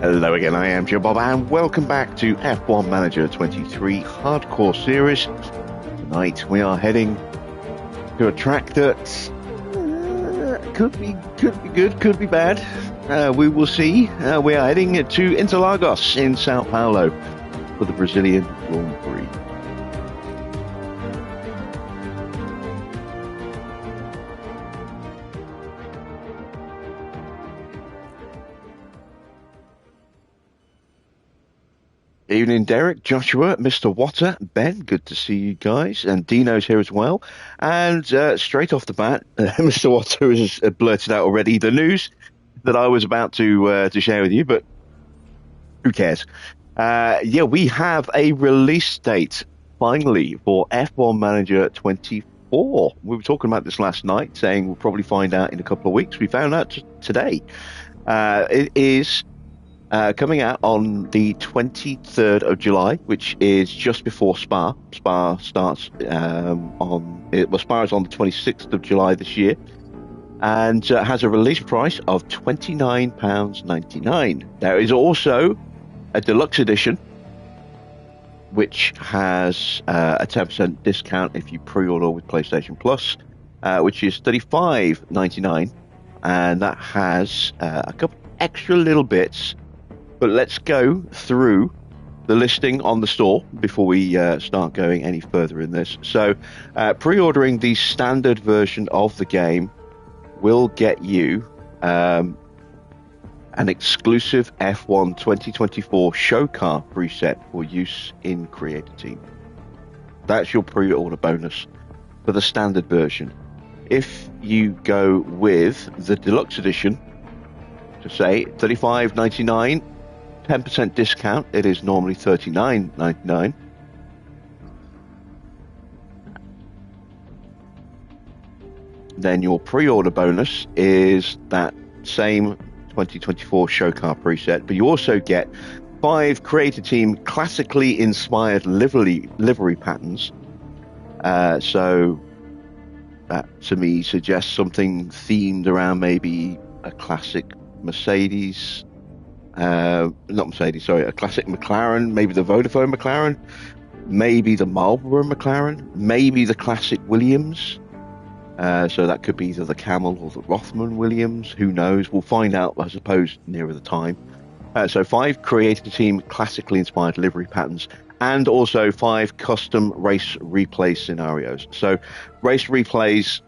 Hello again, I am Joe Bob, and welcome back to F1 Manager 23 Hardcore Series. Tonight we are heading to a track that could be good, could be bad. We will see. We are heading to Interlagos in Sao Paulo for the Brazilian Grand Prix. Evening, Derek, Joshua, Mr. Watter, Ben, good to see you guys, and Dino's here as well. And straight off the bat, Mr. Watter has blurted out already the news that I was about to share with you, but who cares? Yeah, we have a release date finally for F1 Manager 24. We were talking about this last night, saying we'll probably find out in a couple of weeks. We found out today. It is coming out on the 23rd of July, which is just before Spa. Spa starts Spa is on the 26th of July this year, and has a release price of £29.99. There is also a deluxe edition, which has a 10% discount if you pre-order with PlayStation Plus, which is £35.99, and that has a couple extra little bits. But let's go through the listing on the store before we start going any further in this. So, pre-ordering the standard version of the game will get you an exclusive F1 2024 show car preset for use in Creator Team. That's your pre-order bonus for the standard version. If you go with the deluxe edition, to say $35.99, 10% discount, it is normally $39.99. Then your pre-order bonus is that same 2024 show car preset, but you also get 5 Creator Team classically inspired livery patterns. So that to me suggests something themed around maybe a classic Mercedes. A classic McLaren, maybe the Vodafone McLaren, maybe the Marlboro McLaren, maybe the classic Williams. So that could be either the Camel or the Rothman Williams. Who knows? We'll find out, I suppose, nearer the time. So 5 Creator Team classically inspired livery patterns, and also 5 custom race replay scenarios. So race replays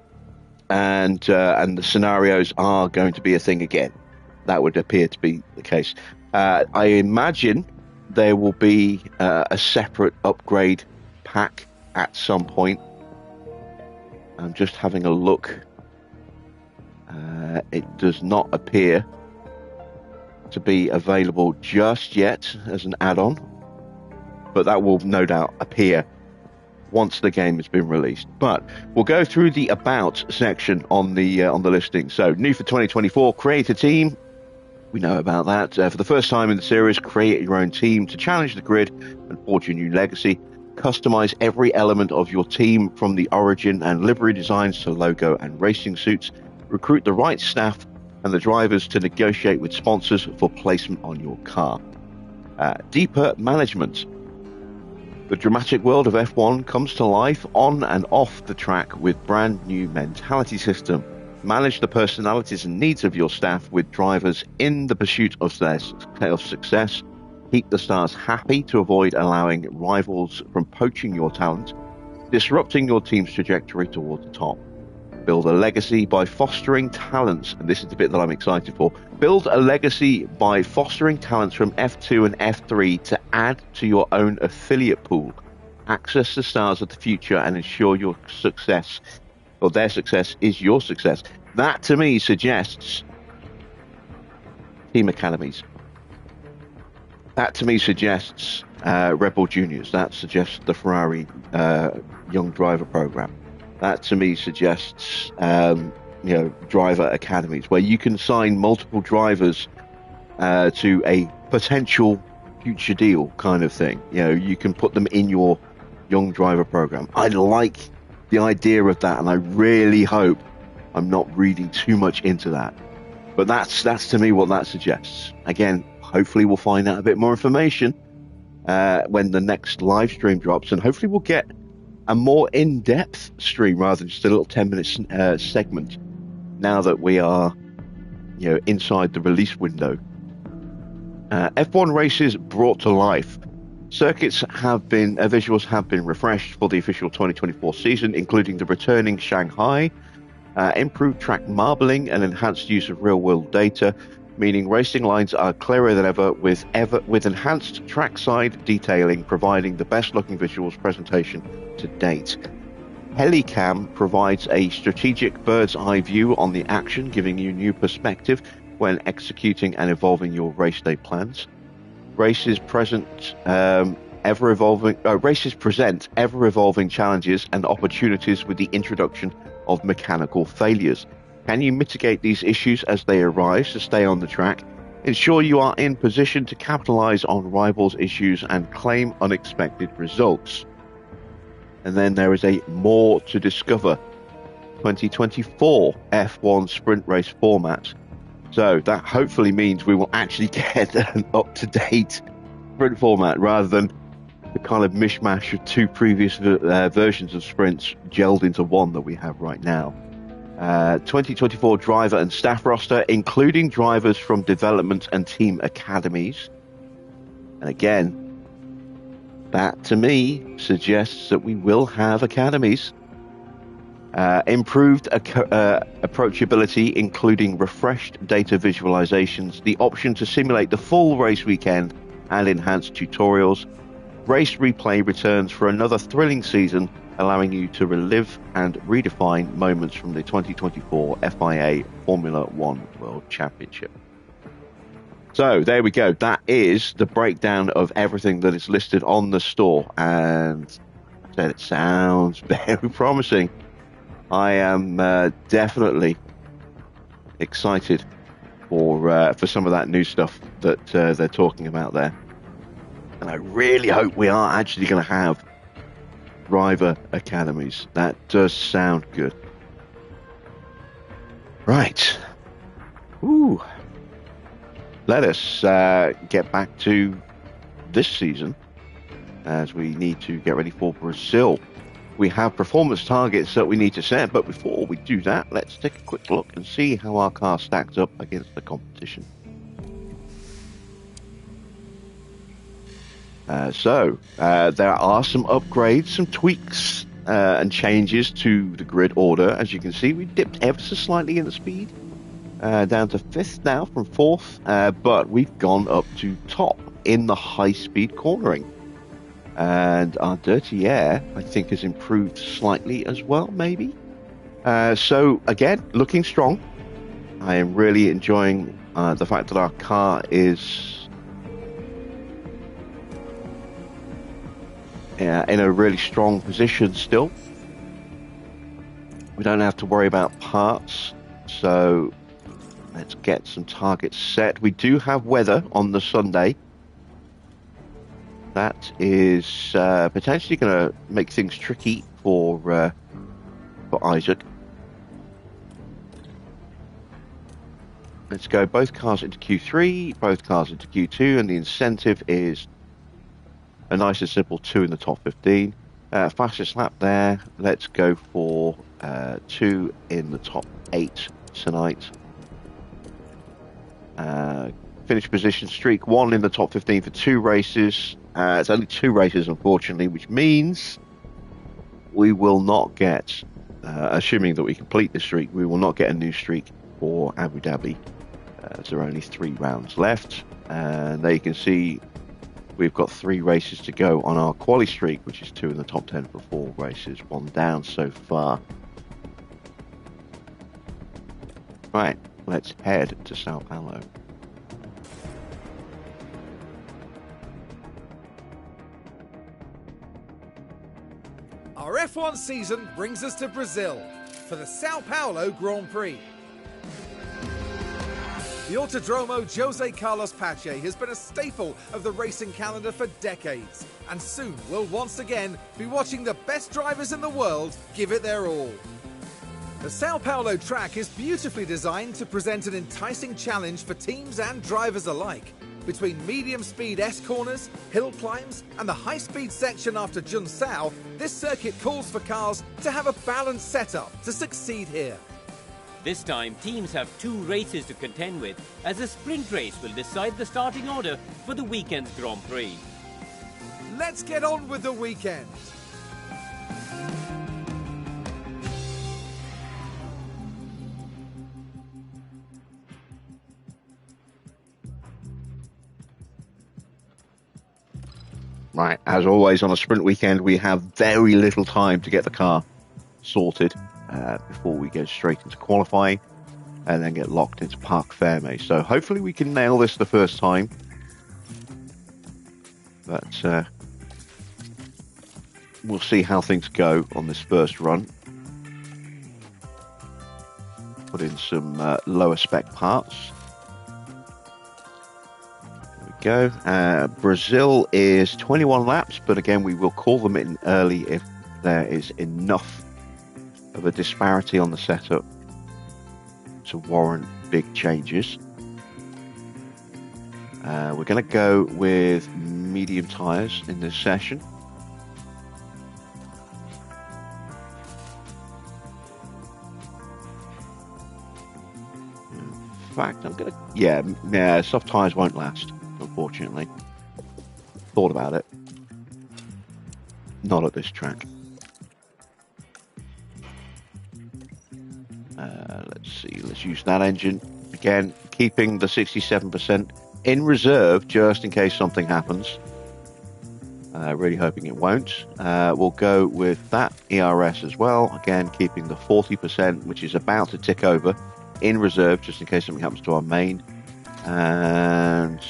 and the scenarios are going to be a thing again. That would appear to be the case. I imagine there will be a separate upgrade pack at some point. I'm just having a look. It does not appear to be available just yet as an add-on, but that will no doubt appear once the game has been released. But we'll go through the About section on the listing. So, new for 2024, Creator Team. We know about that. For the first time in the series, create your own team to challenge the grid and forge a new legacy. Customize every element of your team, from the origin and livery designs to logo and racing suits. Recruit the right staff and the drivers to negotiate with sponsors for placement on your car. Deeper management. The dramatic world of F1 comes to life on and off the track with brand new mentality system. Manage the personalities and needs of your staff with drivers in the pursuit of their success. Keep the stars happy to avoid allowing rivals from poaching your talent, disrupting your team's trajectory toward the top. Build a legacy by fostering talents, and this is the bit that I'm excited for. Build a legacy by fostering talents from F2 and F3 to add to your own affiliate pool. Access the stars of the future and ensure your success, or their success, is your success. That to me suggests team academies. That to me suggests Red Bull Juniors. That suggests the Ferrari young driver program. That to me suggests driver academies where you can sign multiple drivers to a potential future deal kind of thing. You can put them in your young driver program. I like the idea of that, and I really hope I'm not reading too much into that. But that's to me what that suggests. Again, hopefully we'll find out a bit more information when the next live stream drops, and hopefully we'll get a more in-depth stream rather than just a little 10-minute segment now that we are, you know, inside the release window. F1 races brought to life. Circuits have been, visuals have been refreshed for the official 2024 season, including the returning Shanghai, improved track marbling, and enhanced use of real-world data, meaning racing lines are clearer than ever with enhanced trackside detailing, providing the best-looking visuals presentation to date. Helicam provides a strategic bird's-eye view on the action, giving you new perspective when executing and evolving your race day plans. Races present ever-evolving challenges and opportunities with the introduction of mechanical failures. Can you mitigate these issues as they arise to stay on the track? Ensure you are in position to capitalize on rivals' issues and claim unexpected results. And then there is a more to discover 2024 F1 sprint race format. So that hopefully means we will actually get an up-to-date sprint format rather than the kind of mishmash of two previous versions of sprints gelled into one that we have right now. 2024 driver and staff roster, including drivers from development and team academies. And again, that to me suggests that we will have academies. Improved approachability, including refreshed data visualizations, the option to simulate the full race weekend, and enhanced tutorials. Race replay returns for another thrilling season, allowing you to relive and redefine moments from the 2024 FIA Formula One World Championship. So there we go. That is the breakdown of everything that is listed on the store, and it sounds very promising. I am definitely excited for some of that new stuff that they're talking about there, and I really hope we are actually going to have driver academies. That does sound good. Right. Ooh. Let us get back to this season, as we need to get ready for Brazil. We have performance targets that we need to set, but before we do that, let's take a quick look and see how our car stacks up against the competition. There are some upgrades, some tweaks and changes to the grid order. As you can see, we dipped ever so slightly in the speed, down to 5th now from 4th, but we've gone up to top in the high-speed cornering. And our dirty air, I think, has improved slightly as well, maybe. So, again, looking strong. I am really enjoying the fact that our car is in a really strong position still. We don't have to worry about parts, so let's get some targets set. We do have weather on the Sunday. That is potentially going to make things tricky for Isaac. Let's go both cars into Q3, both cars into Q2, and the incentive is a nice and simple 2 in the top 15. Fastest lap there. Let's go for 2 in the top 8 tonight. Finish position streak 1 in the top 15 for 2 races. It's only 2 races, unfortunately, which means we will not get, assuming that we complete the streak, we will not get a new streak for Abu Dhabi. There are only 3 rounds left, and there you can see we've got 3 races to go on our quali streak, which is 2 in the top 10 for 4 races, 1 down so far. Right, let's head to Sao Paulo. Our F1 season brings us to Brazil for the Sao Paulo Grand Prix. The Autodromo José Carlos Pache has been a staple of the racing calendar for decades, and soon we'll once again be watching the best drivers in the world give it their all. The Sao Paulo track is beautifully designed to present an enticing challenge for teams and drivers alike. between medium-speed S-corners, hill climbs and the high-speed section after Junsao, this circuit calls for cars to have a balanced setup to succeed here. This time, teams have 2 races to contend with, as a sprint race will decide the starting order for the weekend's Grand Prix. Let's get on with the weekend. Right, as always on a sprint weekend, we have very little time to get the car sorted before we go straight into qualifying and then get locked into Parc Fermé. So hopefully we can nail this the first time. But we'll see how things go on this first run. Put in some lower spec parts. Go. Brazil is 21 laps, but again we will call them in early if there is enough of a disparity on the setup to warrant big changes. We're going to go with medium tyres in this session. In fact, I'm going to... Yeah, soft tyres won't last, unfortunately. Thought about it. Not at this track. Let's see, let's use that engine. Again, keeping the 67% in reserve just in case something happens. Really hoping it won't. We'll go with that ERS as well. Again, keeping the 40%, which is about to tick over, in reserve just in case something happens to our main. And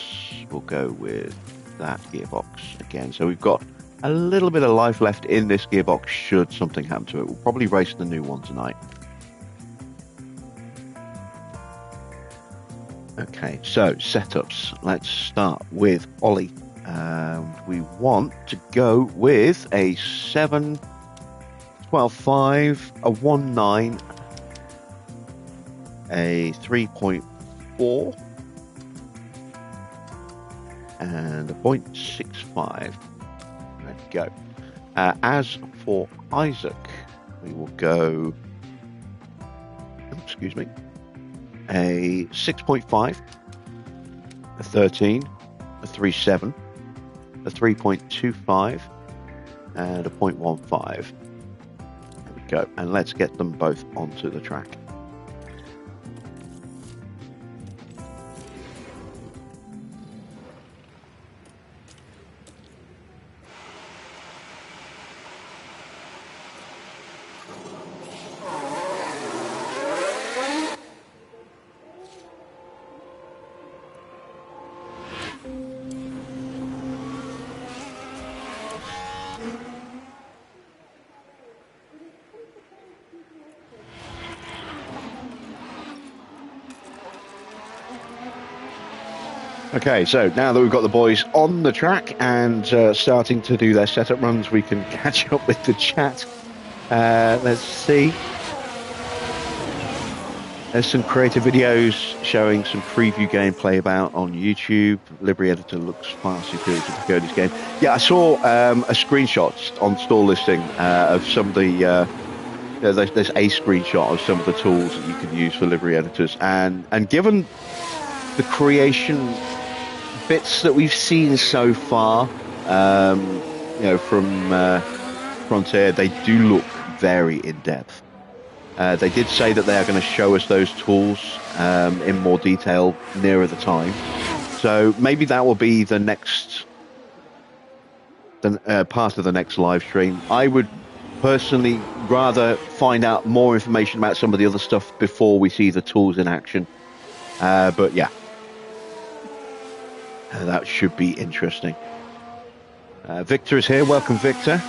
we'll go with that gearbox again. So we've got a little bit of life left in this gearbox should something happen to it. We'll probably race the new one tonight. Okay, so setups. Let's start with Ollie. We want to go with a 7, 12.5, a 1.9, a 3.4, and a 0.65. Let's go. As for Isaac, we will go, excuse me, a 6.5, a 13, a 3.7, a 3.25, and a 0.15. There we go. And let's get them both onto the track. Okay, so now that we've got the boys on the track and starting to do their setup runs, we can catch up with the chat. Let's see. There's some creative videos showing some preview gameplay about on YouTube. Livery Editor looks far superior to Cody's game. Yeah, I saw a screenshot on store listing of some of the... there's a screenshot of some of the tools that you can use for livery editors. And given the creation bits that we've seen so far, from Frontier, they do look very in-depth. They did say that they are going to show us those tools in more detail nearer the time. So maybe that will be the next part of the next live stream. I would personally rather find out more information about some of the other stuff before we see the tools in action. But yeah, that should be interesting. Victor is here. Welcome, Victor.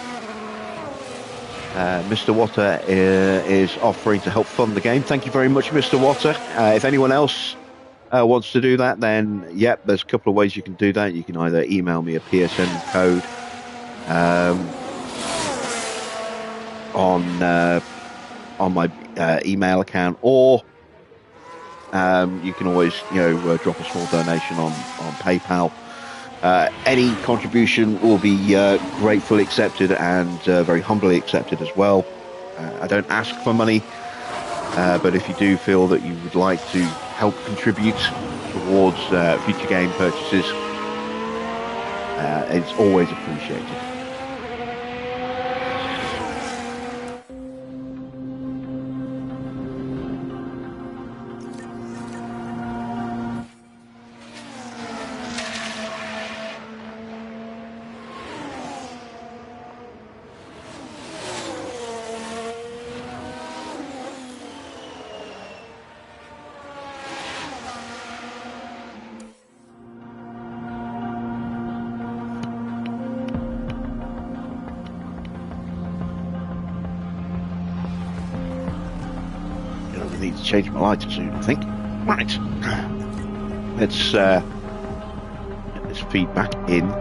Mr. Water is offering to help fund the game. Thank you very much, Mr. Water. If anyone else wants to do that, then yep, there's a couple of ways you can do that. You can either email me a PSN code on my email account, or You can always, drop a small donation on PayPal. Any contribution will be gratefully accepted and very humbly accepted as well. I don't ask for money, but if you do feel that you would like to help contribute towards future game purchases, it's always appreciated. Need to change my lighter soon, I think. Right. Let's get this feed back in.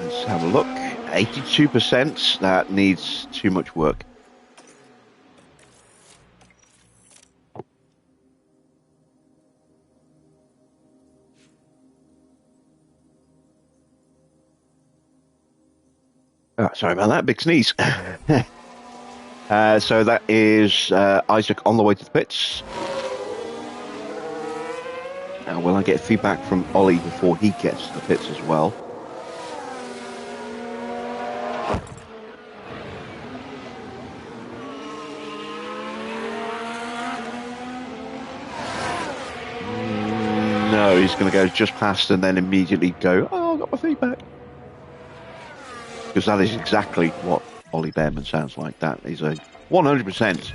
Let's have a look. 82%. That needs too much work. Oh, sorry about that. Big sneeze. So that is Isaac on the way to the pits. Now, will I get feedback from Ollie before he gets to the pits as well? No, he's going to go just past and then immediately go, oh, I got my feedback. Because that is exactly what Ollie Bearman sounds like. That is a 100%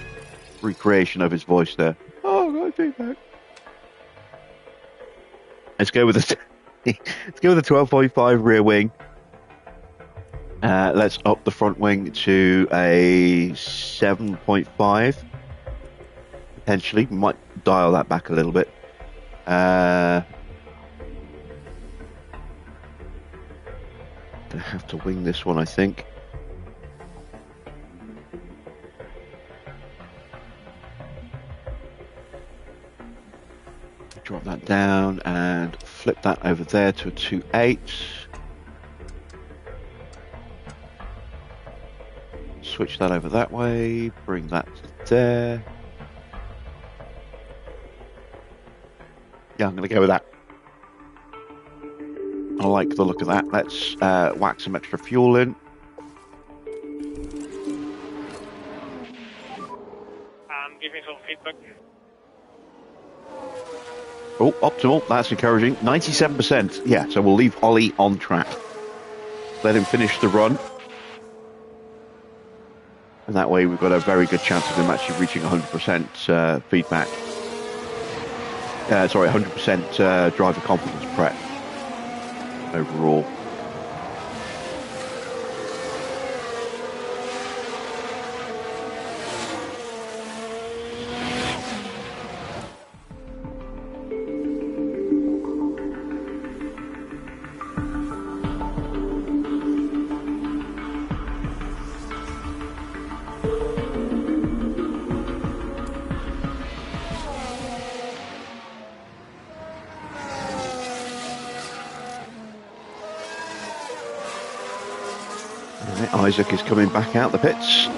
recreation of his voice there. Oh, I got feedback. Let's go with the 12.5 rear wing. Let's up the front wing to a 7.5. Potentially, we might dial that back a little bit. Gonna have to wing this one, I think. Drop that down and flip that over there to a 2.8. Switch that over that way, bring that to there. Yeah, I'm going to go with that. I like the look of that. Let's whack some extra fuel in. Give me some feedback. Oh, optimal. That's encouraging. 97%. Yeah, so we'll leave Ollie on track. Let him finish the run. And that way we've got a very good chance of him actually reaching 100% feedback. 100% driver confidence prep overall. Isaac is coming back out the pits.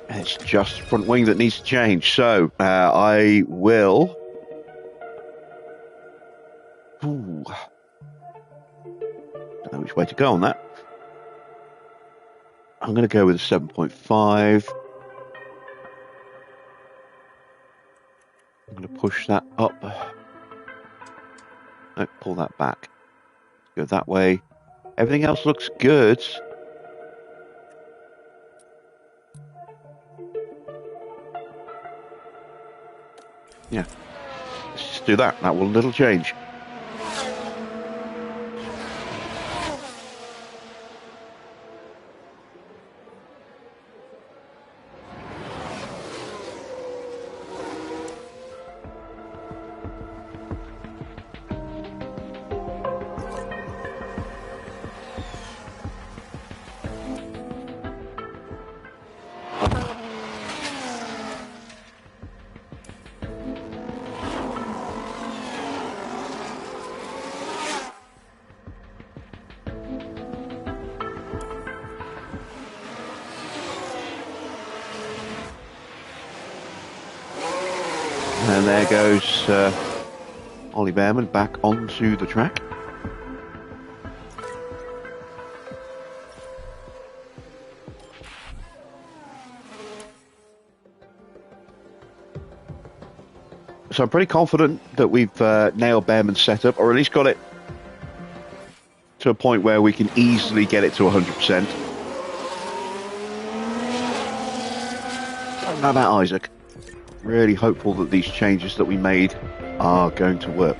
It's just front wing that needs to change. So I will... which way to go on that. I'm going to go with a 7.5. I'm going to push that up. No, pull that back. Go that way. Everything else looks good. Yeah. Let's just do that. That will little change. And there goes Ollie Behrman back onto the track. So I'm pretty confident that we've nailed Behrman's setup, or at least got it to a point where we can easily get it to 100%. I don't know about Isaac. Really hopeful that these changes that we made are going to work.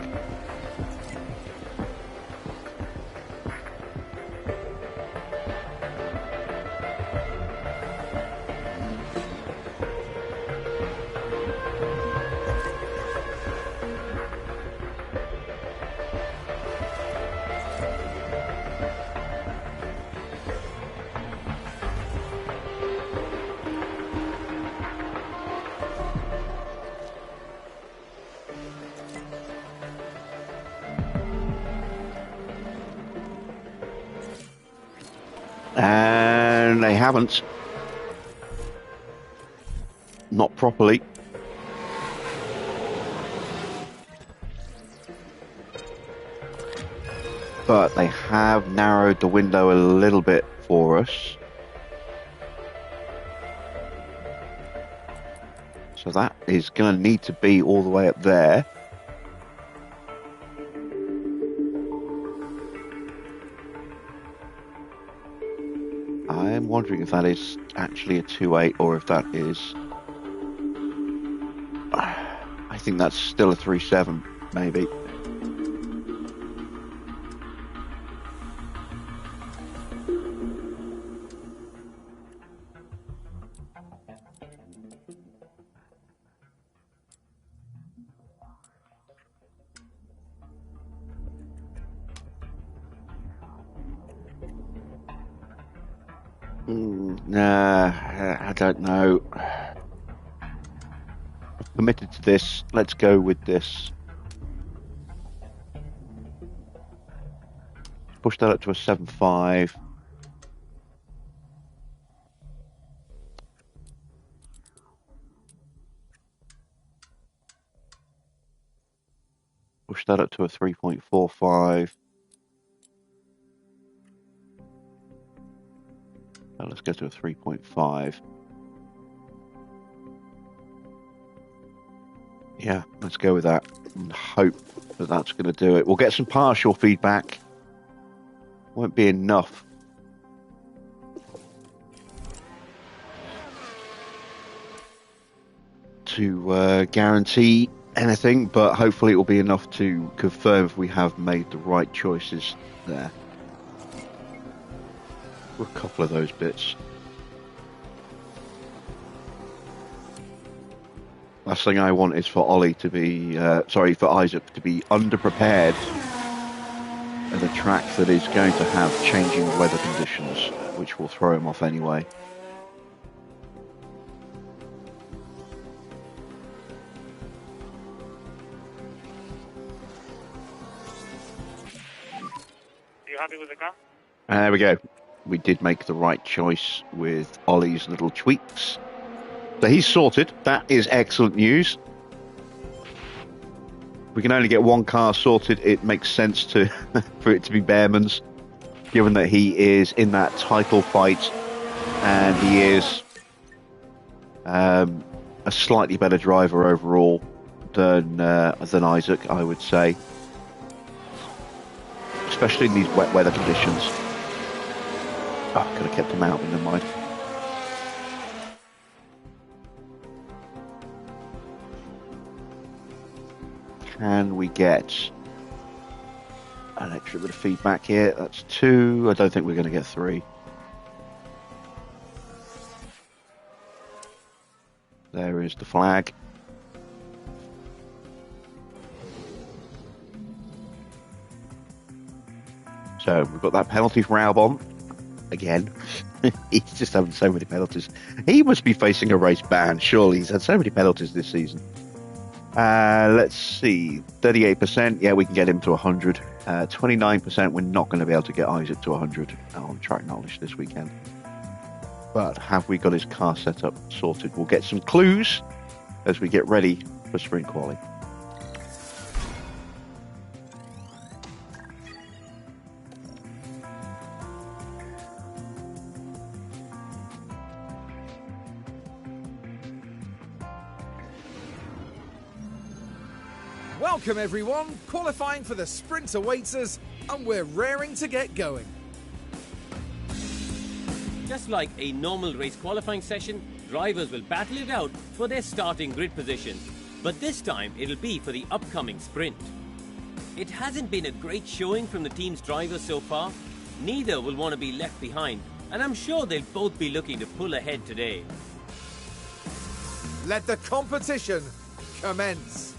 And they haven't. Not properly. But they have narrowed the window a little bit for us. So that is going to need to be all the way up there. I'm wondering if that is actually a 2.8 or if that is... I think that's still a 3.7, maybe. Nah, I don't know. I've committed to this. Let's go with this. Push that up to a 7.5. Push that up to a 3.45. Let's go to a 3.5. Yeah, let's go with that and hope that that's going to do it. We'll get some partial feedback. Won't be enough. To guarantee anything, but hopefully it will be enough to confirm if we have made the right choices there. For a couple of those bits. Last thing I want is for Ollie to be, for Isaac to be underprepared at a track that is going to have changing weather conditions, which will throw him off anyway. Are you happy with the car? There we go. We did make the right choice with Ollie's little tweaks. So he's sorted. That is excellent news. We can only get one car sorted. It makes sense to for it to be Behrman's. given that he is in that title fight and he is a slightly better driver overall than Isaac, I would say, especially in these wet weather conditions. Oh, could have kept him out, but never mind. Can we get an extra bit of feedback here? That's 2. I don't think we're going to get 3. There is the flag. So we've got that penalty for Albon. Again, he's just having so many penalties. He must be facing a race ban. Surely he's had so many penalties this season. Let's see, 38%. Yeah, we can get him to 100. 29%. We're not going to be able to get Isaac to 100 on track knowledge this weekend. But have we got his car set up sorted? We'll get some clues as we get ready for sprint quali. Welcome everyone, qualifying for the sprint awaits us, and we're raring to get going. Just like a normal race qualifying session, drivers will battle it out for their starting grid positions, but this time it'll be for the upcoming sprint. It hasn't been a great showing from the team's drivers so far. Neither will want to be left behind, and I'm sure they'll both be looking to pull ahead today. Let the competition commence.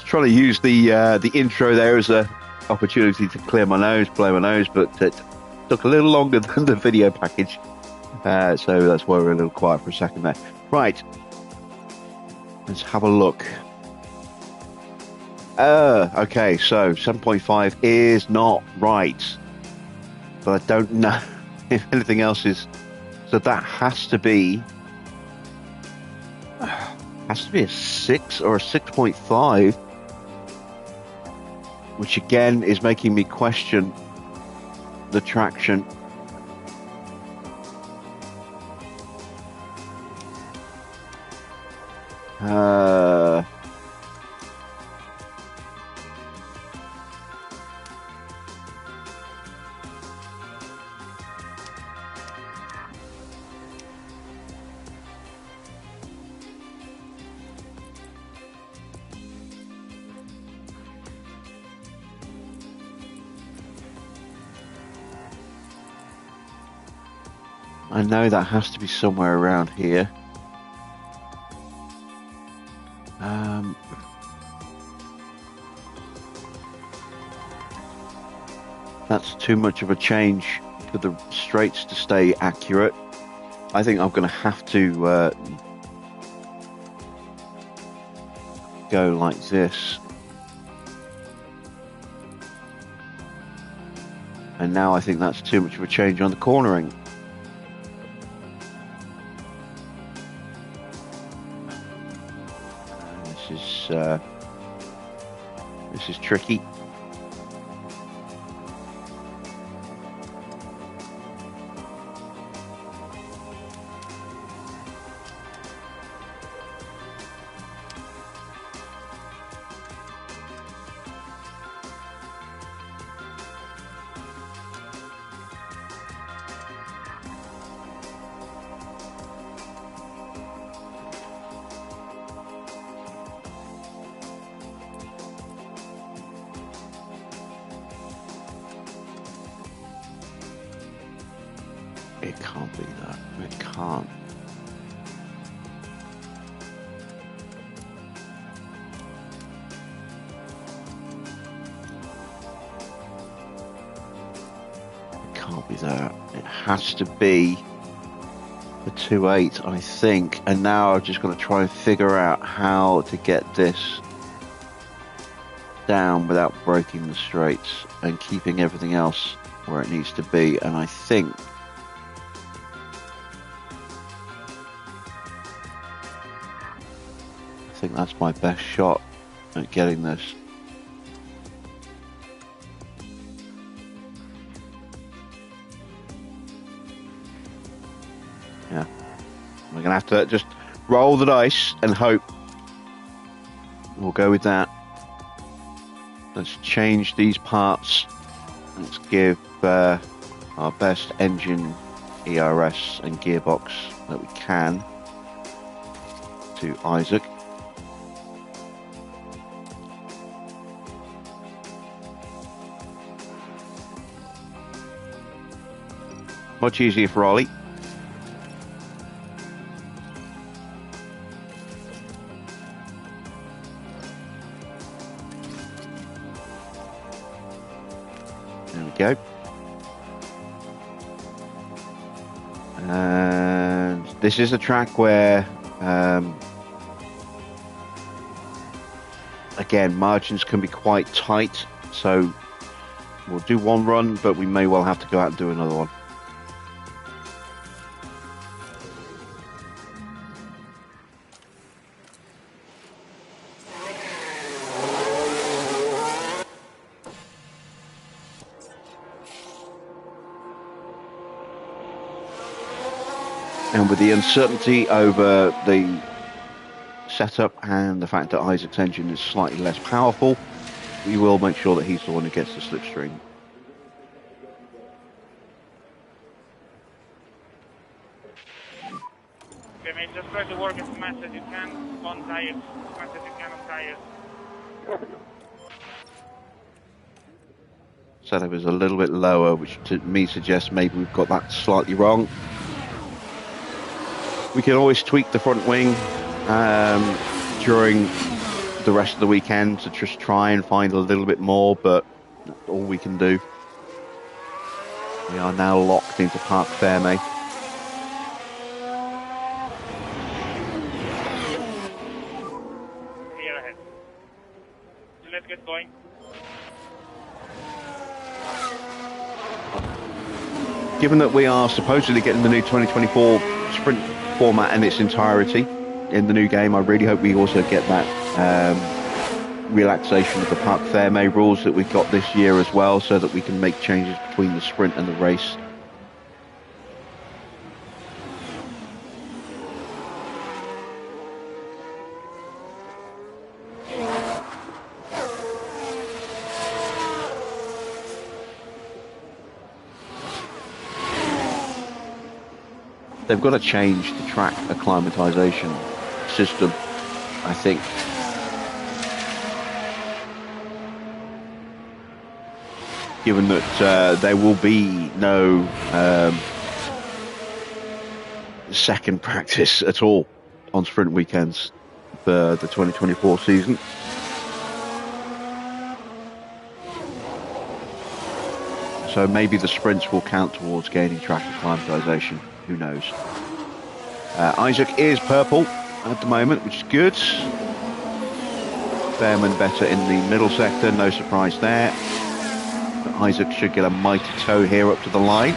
Trying to use the intro there as a opportunity to clear my nose, blow my nose, but it took a little longer than the video package, so that's why we're a little quiet for a second there. Right, let's have a look. Okay, so 7.5 is not right, but I don't know if anything else is. So that has to be a 6 or a 6.5. Which again is making me question the traction. I know that has to be somewhere around here. That's too much of a change for the straights to stay accurate. I think I'm going to have to go like this. And now I think that's too much of a change on the cornering. This is tricky. It can't be that. It can't. It can't be that. It has to be for 2.8, I think. And now I've just got to try and figure out how to get this down without breaking the straights and keeping everything else where it needs to be. And I think that's my best shot at getting this. Yeah, we're gonna have to just roll the dice and hope. We'll go with that. Let's change these parts. Let's give our best engine, ERS and gearbox that we can to Isaac. Much easier for Ollie. There we go. And this is a track where, again, margins can be quite tight. So we'll do one run, but we may well have to go out and do another one. And with the uncertainty over the setup and the fact that Isaac's engine is slightly less powerful, we will make sure that he's the one who gets the slipstream. Okay, mate, just try to work as much as you can on tires. As much as you can on tires. Setup is a little bit lower, which to me suggests maybe we've got that slightly wrong. We can always tweak the front wing during the rest of the weekend to just try and find a little bit more, but that's all we can do. We are now locked into Parc Fermé. Here ahead. So let's get going. Given that we are supposedly getting the new 2024 sprint format in its entirety in the new game, I really hope we also get that relaxation of the Parc Fermé rules that we've got this year as well, so that we can make changes between the sprint and the race. They've got to change the track acclimatization system, I think. Given that there will be no second practice at all on sprint weekends for the 2024 season. So maybe the sprints will count towards gaining track acclimatization. Who knows? Isaac is purple at the moment, which is good. Fairman better in the middle sector, no surprise there. But Isaac should get a mighty tow here up to the line.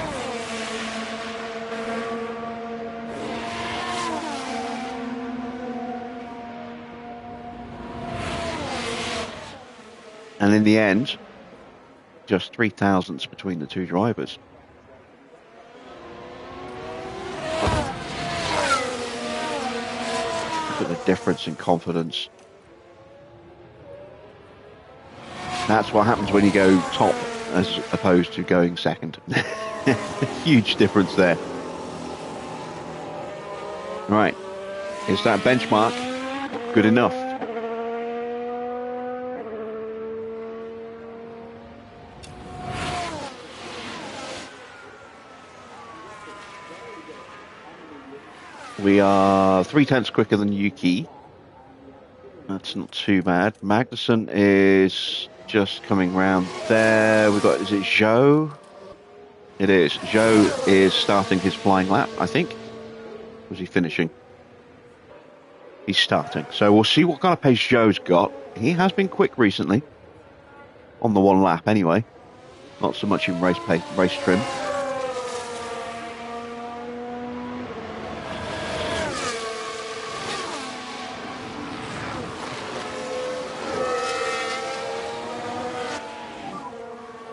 And in the end, just 3 thousandths between the two drivers. Look at the difference in confidence. That's what happens when you go top as opposed to going second. Huge difference there. Right, is that benchmark good enough? We are 3/10 quicker than Yuki. That's not too bad. Magnussen is just coming round there. We've got, is it Zhou? It is. Zhou is starting his flying lap, I think. Was he finishing? He's starting. So we'll see what kind of pace Joe's got. He has been quick recently. On the one lap anyway. Not so much in race pace, race trim.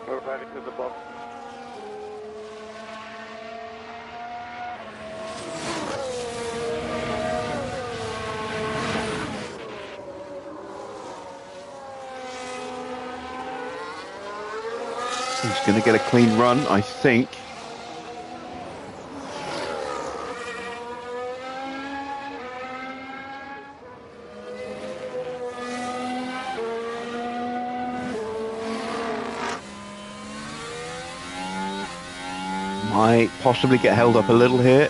We're ready to the box. He's going to get a clean run, I think. Might possibly get held up a little here.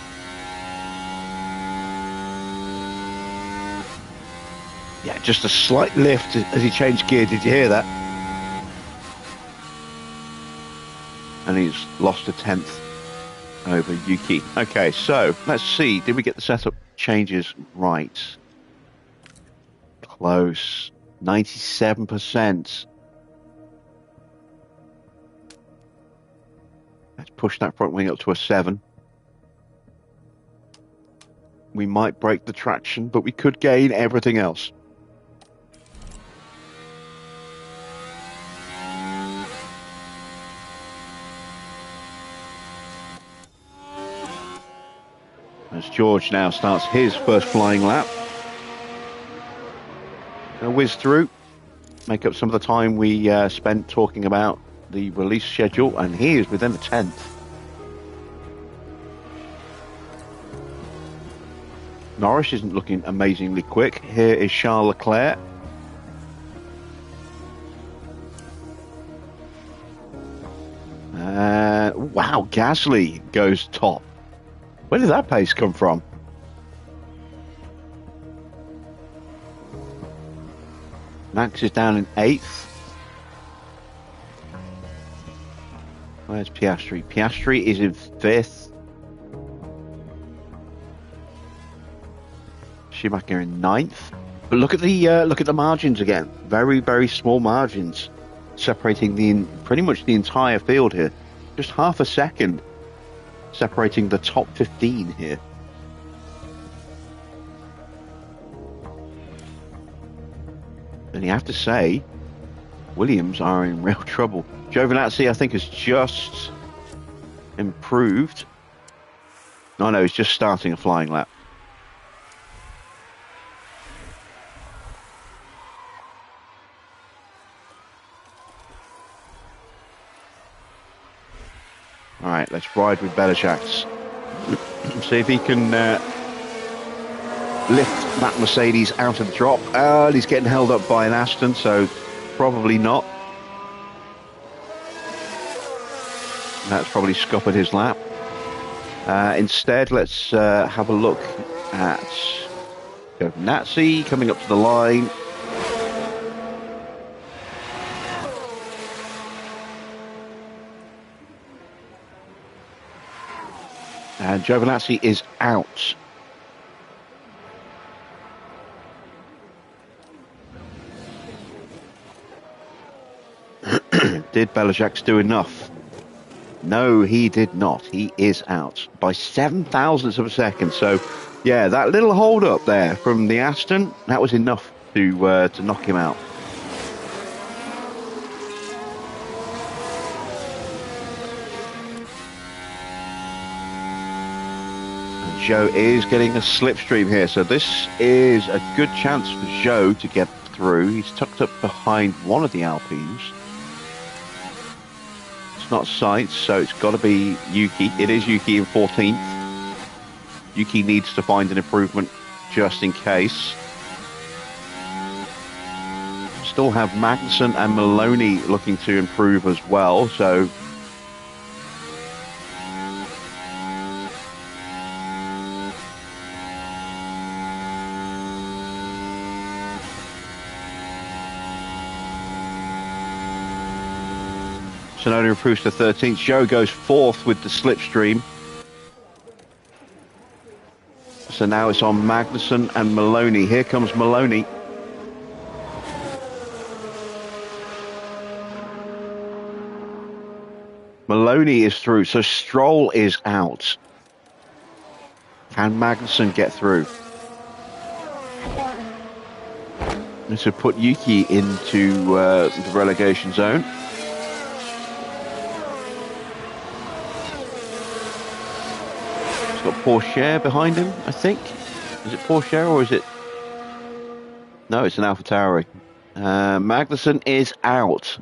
Yeah, just a slight lift as he changed gear. Did you hear that? And he's lost a 10th over Yuki. Okay, so let's see. Did we get the setup changes right? Close. 97%. Let's push that front wing up to a 7. We might break the traction, but we could gain everything else. As George now starts his first flying lap. Gonna whiz through, make up some of the time we spent talking about the release schedule, and he is within a 10th. Norris isn't looking amazingly quick. Here is Charles Leclerc. Wow, Gasly goes top. Where did that pace come from? Max is down in 8th. Where's Piastri? Piastri is in 5th. Schumacher in 9th. But look at the margins again. Very, very small margins separating pretty much the entire field here. Just half a second separating the top 15 here. And you have to say, Williams are in real trouble. Giovinazzi, I think, has just improved. No, he's just starting a flying lap. All right, let's ride with Belichaks. See if he can lift that Mercedes out of the drop. He's getting held up by an Aston, so probably not. That's probably scuppered his lap. Instead, let's have a look at Giovinazzi coming up to the line. And Giovinazzi is out. Did Belichaks do enough? No, he did not. He is out by 7 thousandths of a second. So, yeah, that little hold up there from the Aston, that was enough to knock him out. Zhou is getting a slipstream here, so this is a good chance for Zhou to get through. He's tucked up behind one of the Alpines. It's not Sainz, so it's got to be Yuki. It is Yuki in 14th. Yuki needs to find an improvement just in case. Still have Magnussen and Maloney looking to improve as well, so Tsunoda improves to 13th. Zhou goes 4th with the slipstream. So now it's on Magnussen and Maloney. Here comes Maloney. Maloney is through, so Stroll is out. Can Magnussen get through? This would put Yuki into the relegation zone. He's got Porsche behind him, I think. Is it Porsche or is it... No, it's an AlphaTauri. Magnussen is out.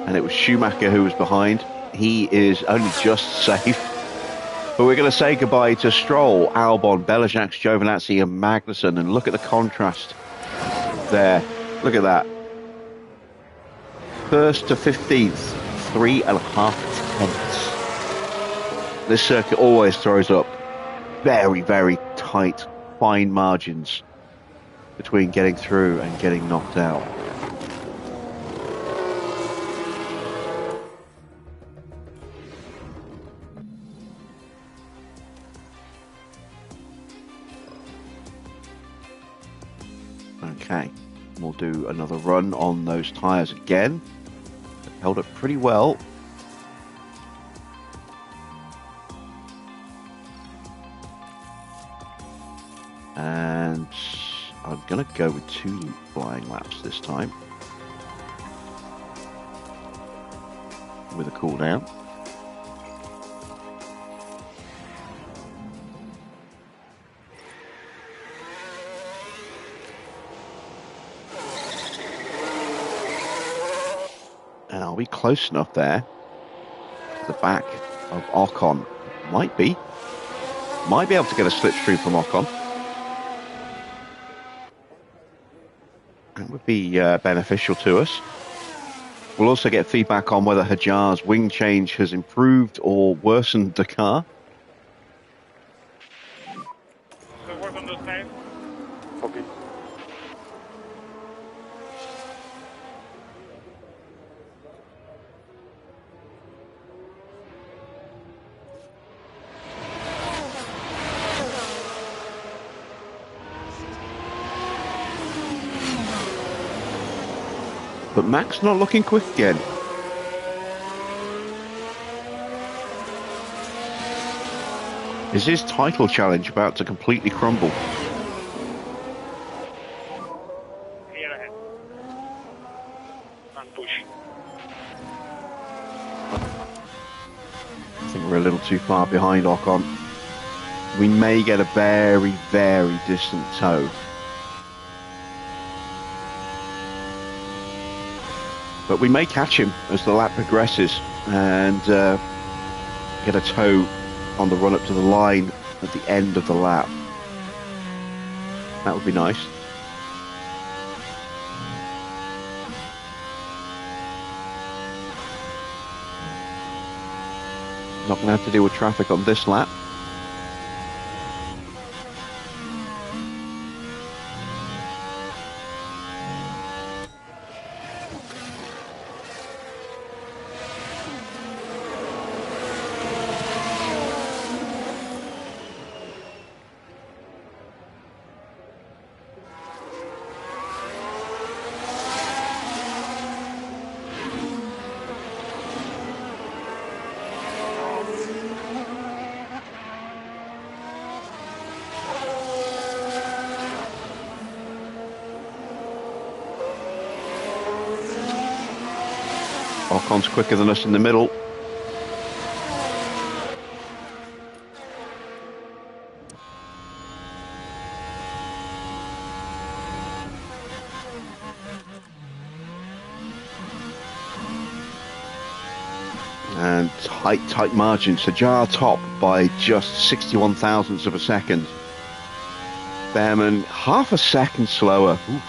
And it was Schumacher who was behind. He is only just safe. But we're going to say goodbye to Stroll, Albon, Belichick, Giovinazzi and Magnussen. And look at the contrast there. Look at that. First to 15th, 3.5 tenths. This circuit always throws up very, very tight, fine margins between getting through and getting knocked out. Okay, we'll do another run on those tyres again. Held up pretty well. And I'm going to go with 2 flying laps this time. With a cool down. And are we close enough there to the back of Ocon? Might be. Might be able to get a slipstream from Ocon. That would be beneficial to us. We'll also get feedback on whether Hajar's wing change has improved or worsened the car. So work on those tires. Okay. But Max not looking quick again. Is his title challenge about to completely crumble? Clear ahead. And push. I think we're a little too far behind Ocon. We may get a very, very distant tow. But we may catch him as the lap progresses and get a tow on the run up to the line at the end of the lap. That would be nice. Not going to have to deal with traffic on this lap. Ocon's quicker than us in the middle. And tight margins. Hajar top by just 61 thousandths of a second. Behrman half a second slower. Oof.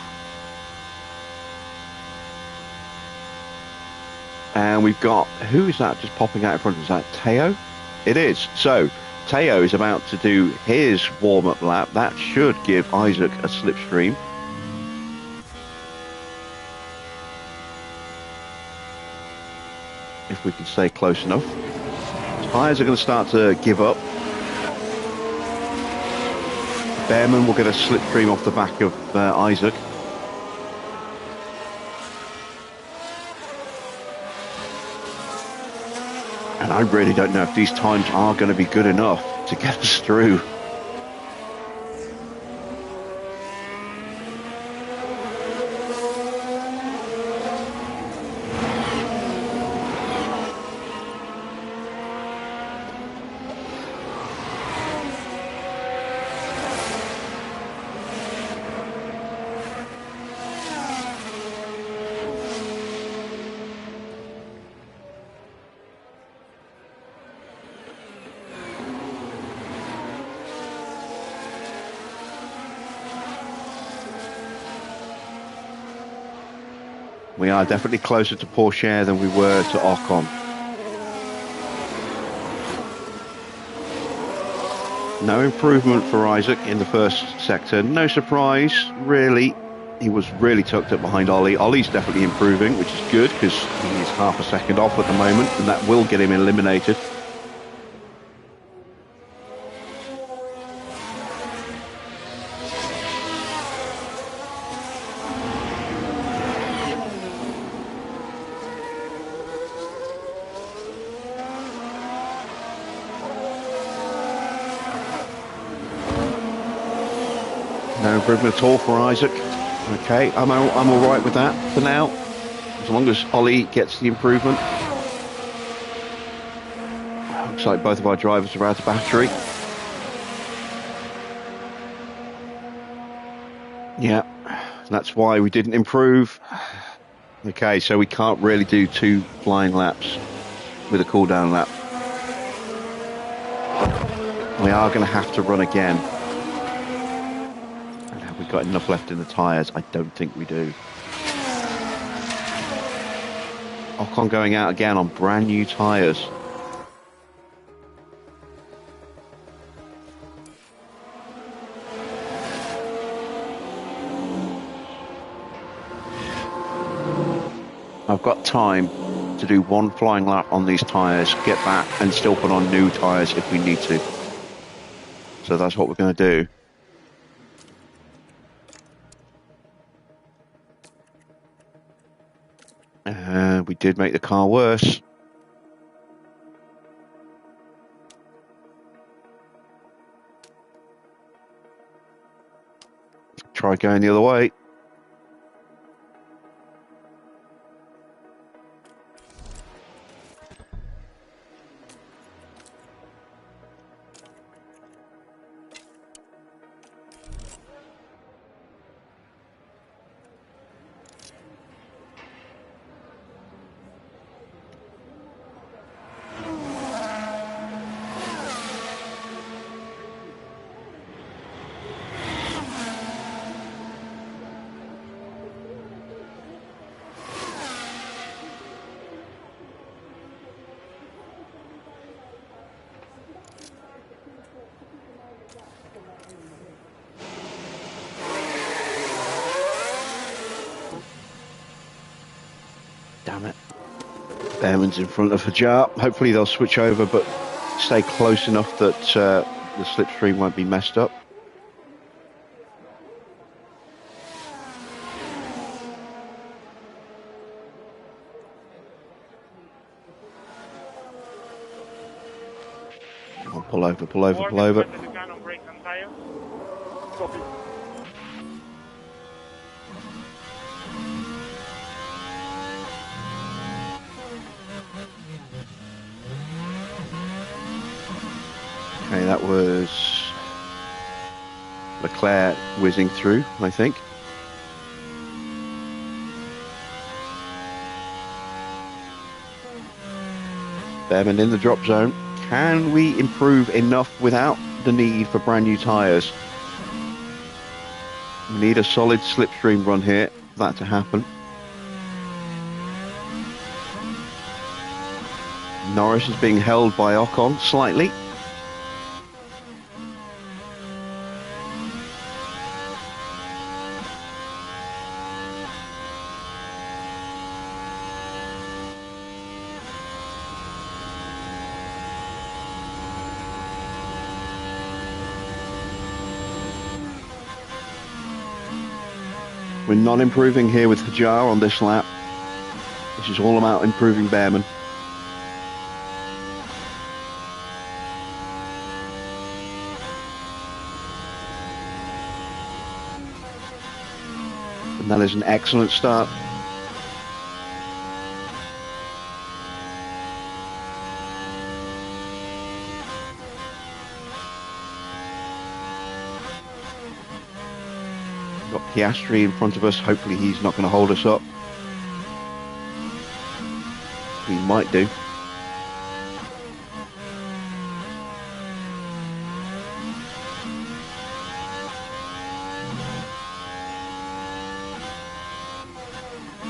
And we've got, who is that just popping out in front of us? Is that Teo? It is. So, Teo is about to do his warm-up lap. That should give Isaac a slipstream. if we can stay close enough. Tyres are going to start to give up. Behrman will get a slipstream off the back of Isaac. And I really don't know if these times are going to be good enough to get us through. We are definitely closer to Porsche than we were to Ocon. No improvement for Isaac in the first sector. No surprise, really. He was really tucked up behind Ollie. Ollie's definitely improving, which is good because he's half a second off at the moment, and that will get him eliminated. No improvement at all for Isaac. Okay, I'm all right with that for now, as long as Ollie gets the improvement. Looks like both of our drivers are out of battery. Yeah, that's why we didn't improve. Okay, so we can't really do 2 flying laps with a cool down lap. We are going to have to run again. We've got enough left in the tyres. I don't think we do. Ocon going out again on brand new tyres. I've got time to do 1 flying lap on these tyres, get back and still put on new tyres if we need to. So that's what we're going to do. We did make the car worse. Try going the other way. Damn it. Behrman's in front of Hajar. Hopefully they'll switch over, but stay close enough that the slipstream won't be messed up. Come on, pull over, pull over, pull over. Copy. Okay, that was Leclerc whizzing through, I think. Behrman in the drop zone. Can we improve enough without the need for brand new tyres? We need a solid slipstream run here for that to happen. Norris is being held by Ocon slightly. We're not improving here with Hajar on this lap. This is all about improving Behrman. And that is an excellent start. Got Piastri in front of us. Hopefully he's not going to hold us up. He might do.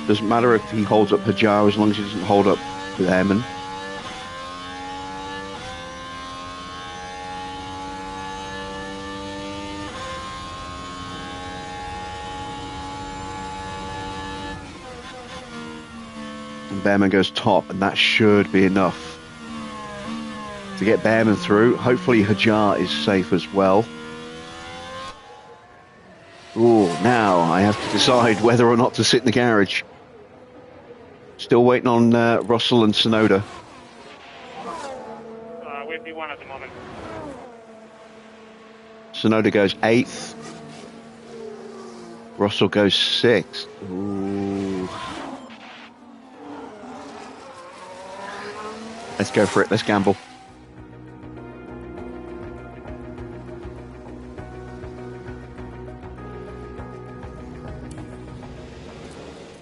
Doesn't matter if he holds up Hajar as long as he doesn't hold up Behrman. And Behrman goes top, and that should be enough to get Behrman through. Hopefully Hajar is safe as well. Ooh, now I have to decide whether or not to sit in the garage. Still waiting on Russell and Tsunoda. We're P1 at the moment. Tsunoda goes 8th. Russell goes 6th. Ooh. Let's go for it. Let's gamble.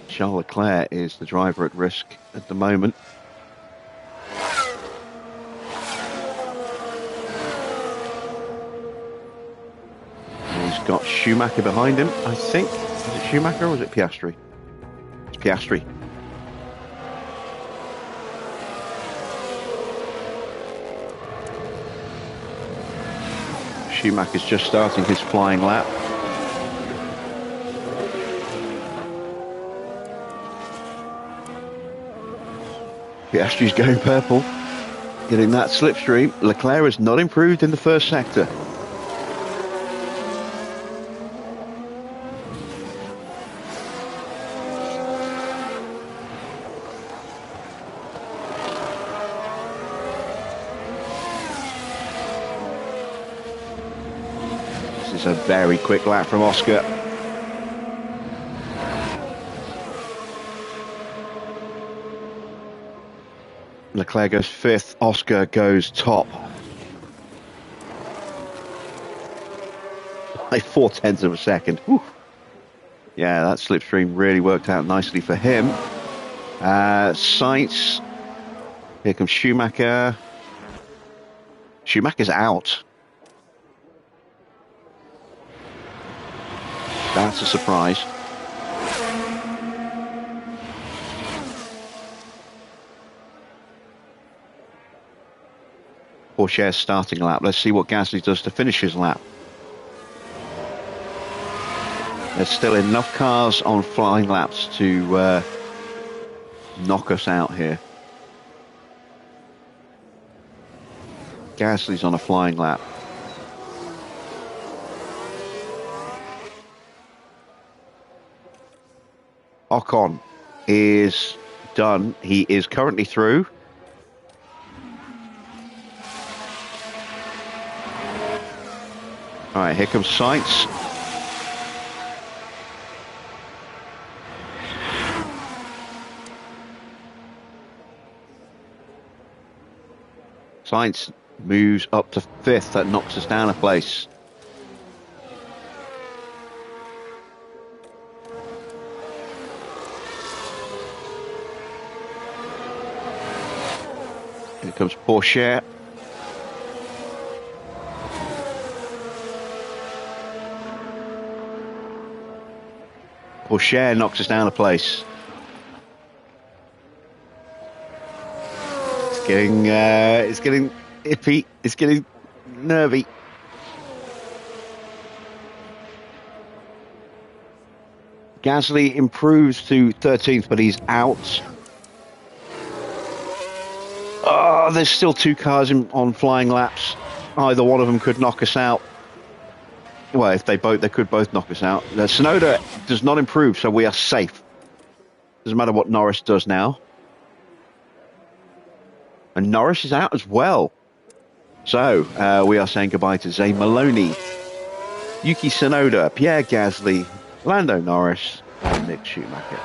Charles Leclerc is the driver at risk at the moment. He's got Schumacher behind him, I think. Is it Schumacher or was it Piastri? It's Piastri. Schumacher's just starting his flying lap. Piastri's going purple, getting that slipstream. Leclerc has not improved in the first sector. This is a very quick lap from Oscar. Leclerc goes 5th, Oscar goes top. By 0.4 of a second. Whew. Yeah, that slipstream really worked out nicely for him. Sainz. Here comes Schumacher. Schumacher's out. That's a surprise. Porsche's starting lap. Let's see what Gasly does to finish his lap. There's still enough cars on flying laps to knock us out here. Gasly's on a flying lap. Ocon is done. He is currently through. All right, here comes Sainz. Sainz moves up to 5th. That knocks us down a place. Here comes Porsche. Porsche knocks us down a place. It's getting iffy. It's getting nervy. Gasly improves to 13th, but he's out. Oh, there's still 2 cars on flying laps. Either one of them could knock us out. Well, if they could both knock us out. Tsunoda does not improve, so we are safe. Doesn't matter what Norris does now. And Norris is out as well. So we are saying goodbye to Zay Maloney, Yuki Tsunoda, Pierre Gasly, Lando Norris, and Mick Schumacher.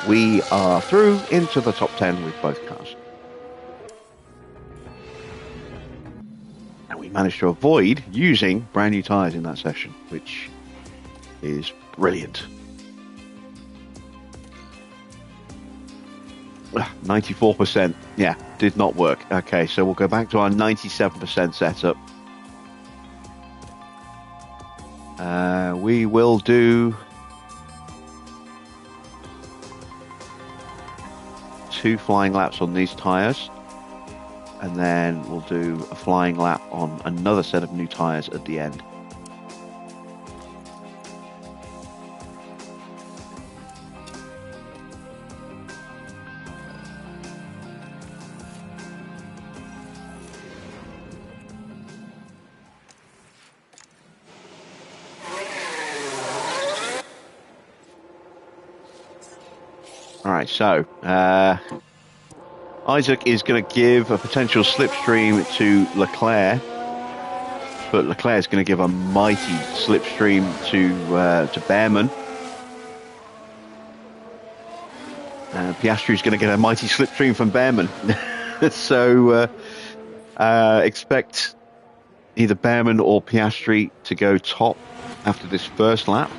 We are through into the top 10 with both cars. And we managed to avoid using brand new tyres in that session, which is brilliant. 94%. Yeah, did not work. Okay, so we'll go back to our 97% setup. We will do 2 flying laps on these tyres, and then we'll do a flying lap on another set of new tyres at the end. All right, so Isaac is going to give a potential slipstream to Leclerc, but Leclerc is going to give a mighty slipstream to Behrman. And Piastri is going to get a mighty slipstream from Behrman. So expect either Behrman or Piastri to go top after this first lap.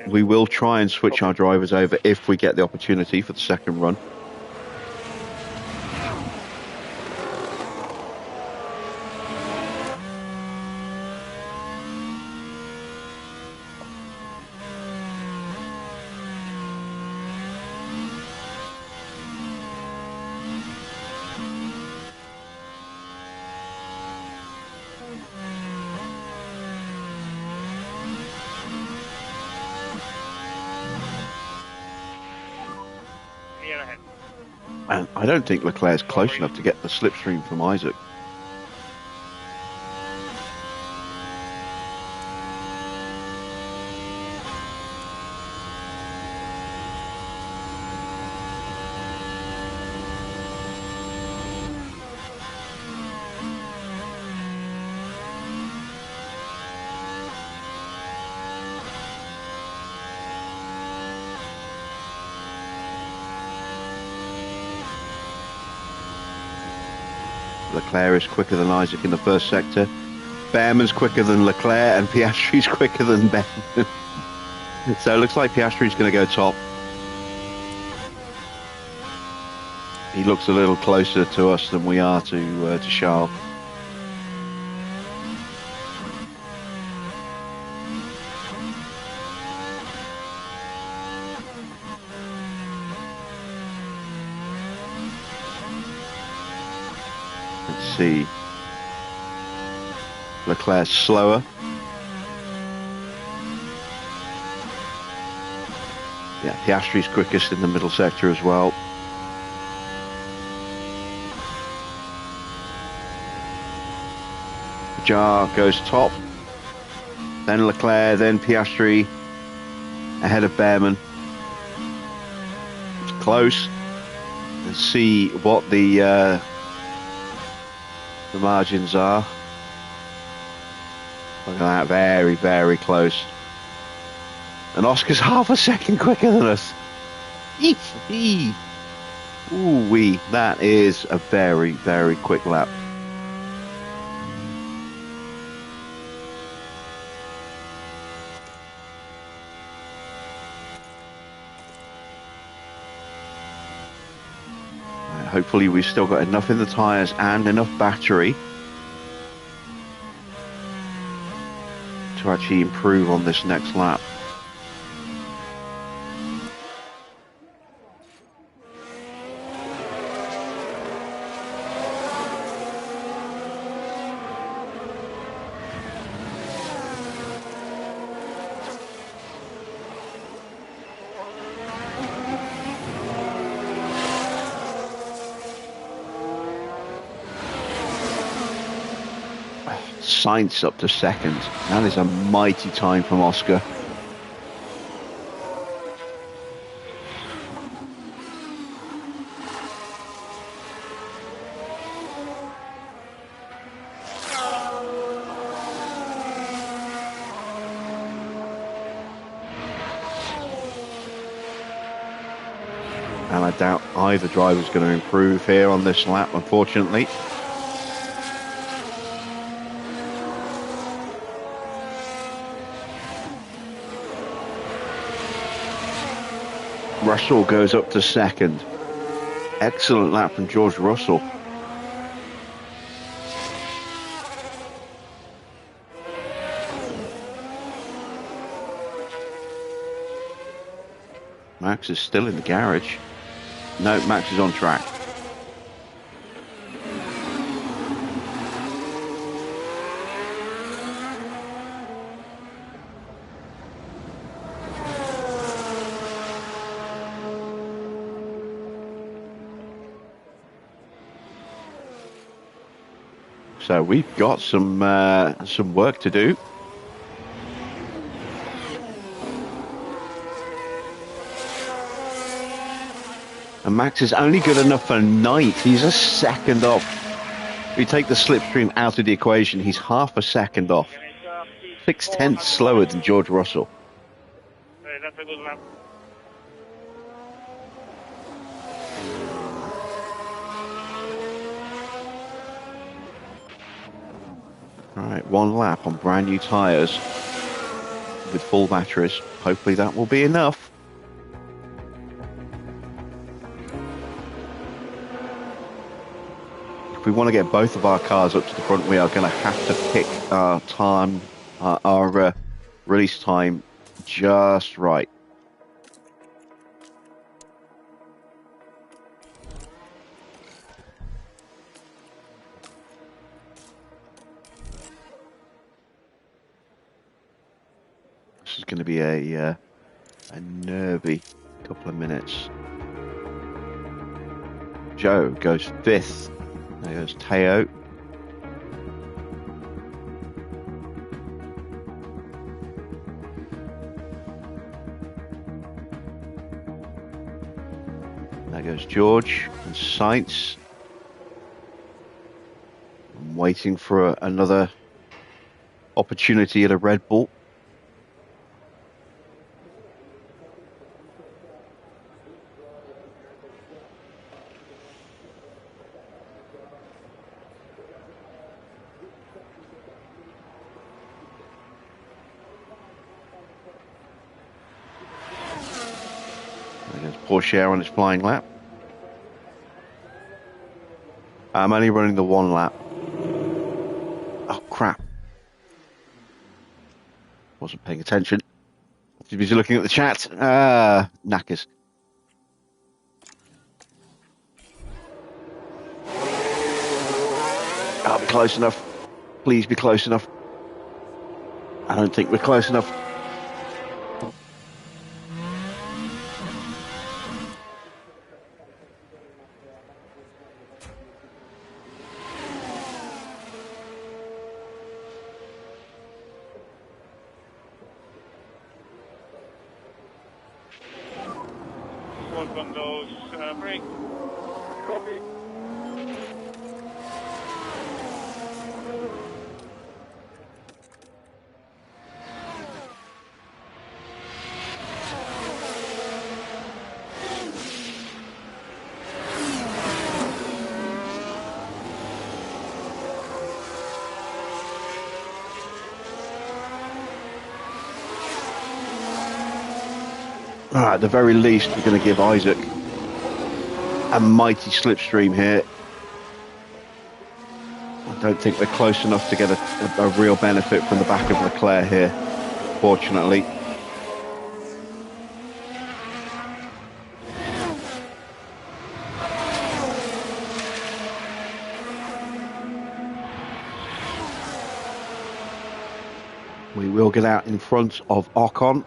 We will try and switch our drivers over if we get the opportunity for the second run. And I don't think Leclerc's close enough to get the slipstream from Isaac. Leclerc is quicker than Isaac in the first sector. Behrman's quicker than Leclerc, and Piastri's quicker than Behrman. So it looks like Piastri's going to go top. He looks a little closer to us than we are to Charles. See, Leclerc's slower. Yeah, Piastri's quickest in the middle sector as well. Jar goes top, then Leclerc, then Piastri, ahead of Behrman. It's close. Let's see what the margins are. Look at that, very, very close. And Oscar's half a second quicker than us. Ooh-wee, that is a very, very quick lap. Hopefully we've still got enough in the tyres and enough battery to actually improve on this next lap. Sainz up to second. That is a mighty time from Oscar. And I doubt either driver's going to improve here on this lap, unfortunately. Russell goes up to second. Excellent lap from George Russell. Max is still in the garage. No, Max is on track. So we've got some work to do. And Max is only good enough for ninth. He's a second off. If you take the slipstream out of the equation, he's half a second off. 6/10 slower than George Russell. That's a good lap. All right, one lap on brand new tyres with full batteries. Hopefully that will be enough. If we want to get both of our cars up to the front, we are going to have to pick our time, our release time just right. This is going to be a nervy couple of minutes. Joe goes fifth. There goes Teo. There goes George and Sainz. I'm waiting for another opportunity at a Red Bull. Porsche on its flying lap. I'm only running the one lap. Oh crap. Wasn't paying attention. Too busy looking at the chat. Knackers. I'll be close enough. Please be close enough. I don't think we're close enough. Work on those brakes. Copy. At the very least, we're going to give Isaac a mighty slipstream here. I don't think we're close enough to get a real benefit from the back of Leclerc here, fortunately. We will get out in front of Ocon.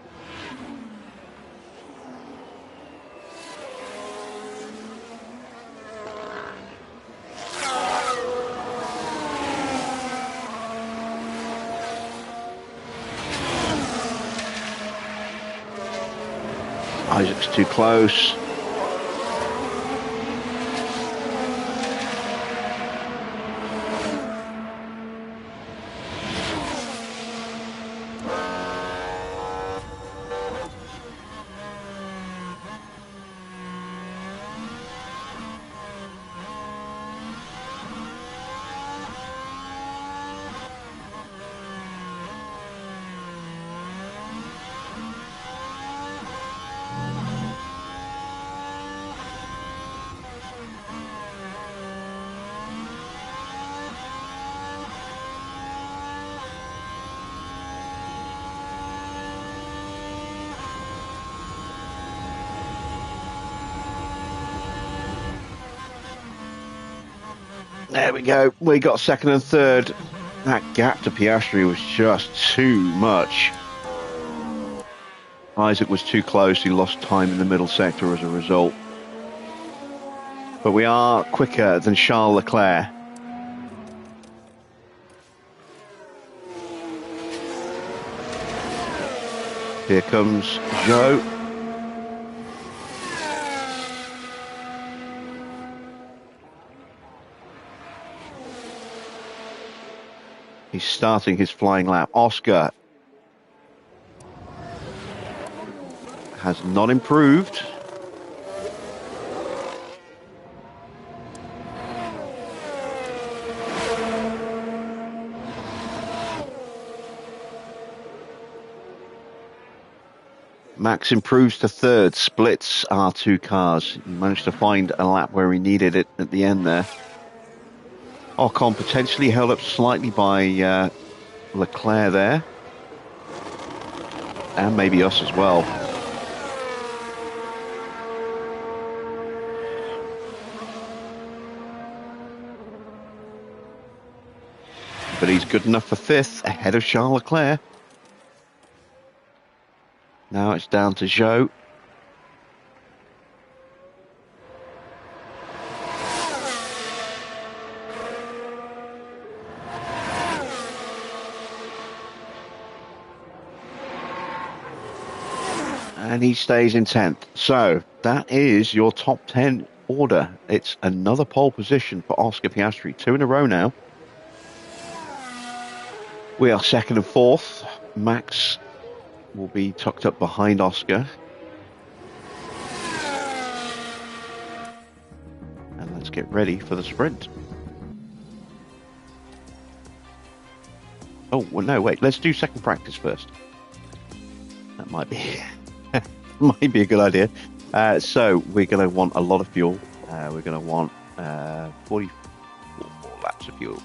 Isaac's too close. There we go. We got second and third. That gap to Piastri was just too much. Isaac was too close. He lost time in the middle sector as a result. But we are quicker than Charles Leclerc. Here comes Joe. He's starting his flying lap. Oscar has not improved. Max improves to third, splits our two cars. He managed to find a lap where he needed it at the end there. Ocon potentially held up slightly by Leclerc there. And maybe us as well. But he's good enough for fifth, ahead of Charles Leclerc. Now it's down to Zhou. And he stays in 10th. So that is your top 10 order. It's another pole position for Oscar Piastri. 2 in a row now. We are second and fourth. Max will be tucked up behind Oscar. And let's get ready for the sprint. Oh, well, no, wait. Let's do second practice first. That might be... might be a good idea. So we're going to want a lot of fuel. We're going to want 44 more laps of fuel.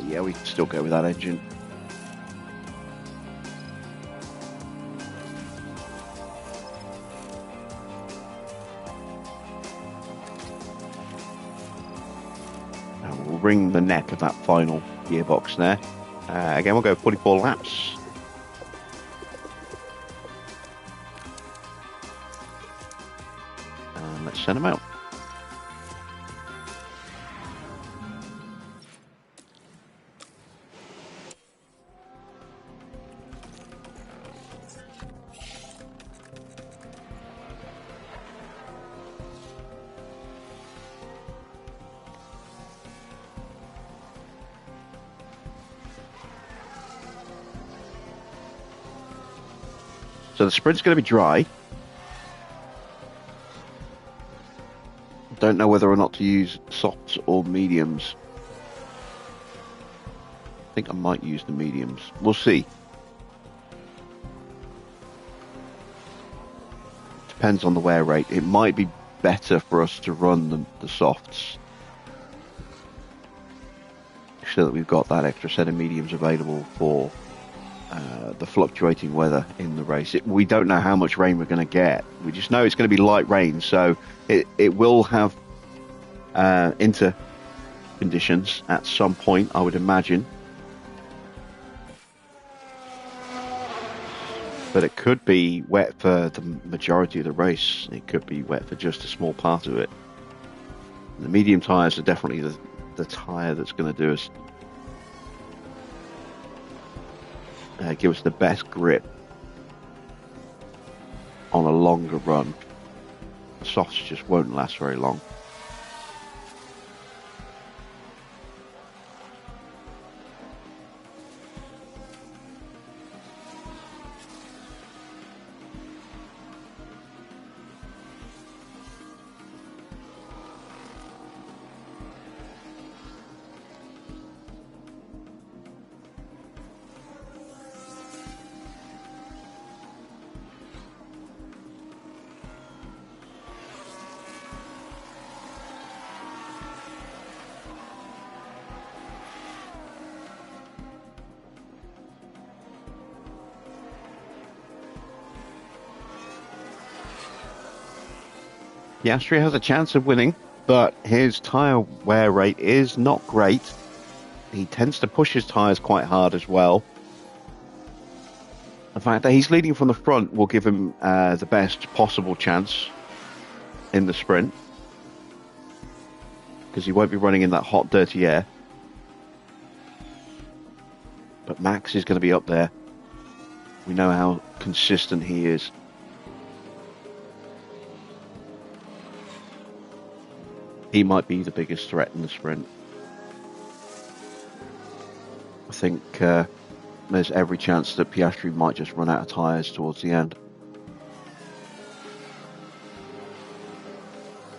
Yeah, we can still go with that engine. And we'll ring the neck of that final gearbox there. Again, we'll go 44 laps. And let's send them out. So the sprint's going to be dry. Don't know whether or not to use softs or mediums. I think I might use the mediums. We'll see. Depends on the wear rate. It might be better for us to run the softs, so that we've got that extra set of mediums available for the fluctuating weather in the race. We don't know how much rain we're going to get. We just know it's going to be light rain, so it will have inter conditions at some point, I would imagine. But it could be wet for the majority of the race. It could be wet for just a small part of it. The medium tyres are definitely the tyre that's going to do us, give us the best grip on a longer run. The softs just won't last very long. Piastri has a chance of winning, but his tyre wear rate is not great. He tends to push his tyres quite hard as well. The fact that he's leading from the front will give him the best possible chance in the sprint, because he won't be running in that hot, dirty air. But Max is going to be up there. We know how consistent he is. He might be the biggest threat in the sprint. I think there's every chance that Piastri might just run out of tyres towards the end.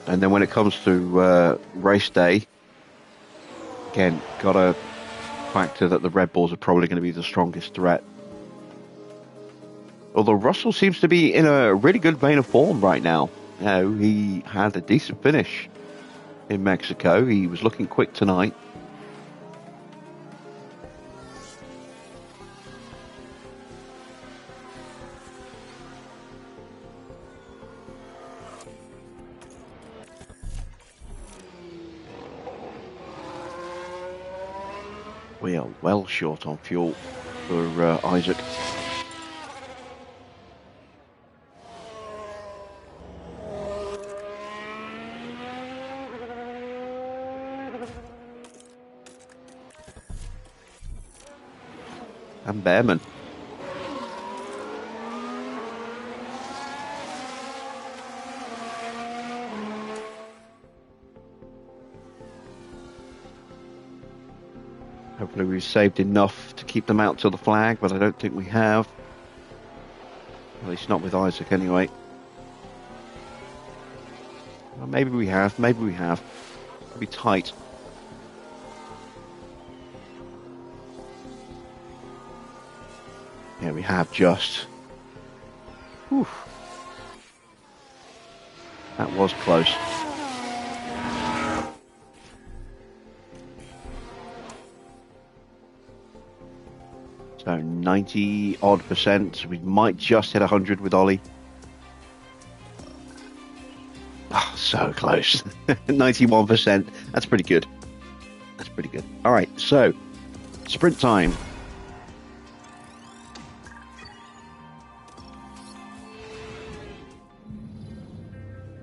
And then when it comes to race day, again, got to factor that the Red Bulls are probably going to be the strongest threat. Although Russell seems to be in a really good vein of form right now. You know, he had a decent finish in Mexico. He was looking quick tonight. We are well short on fuel for Isaac. And Behrman. Hopefully we've saved enough to keep them out till the flag, but I don't think we have. At least not with Isaac anyway. Well, maybe we have, maybe we have. It'll be tight. Yeah, we have just. Whew. That was close. So 90 odd percent. We might just hit 100 with Ollie. Oh, so close. 91%. That's pretty good. That's pretty good. All right, so sprint time.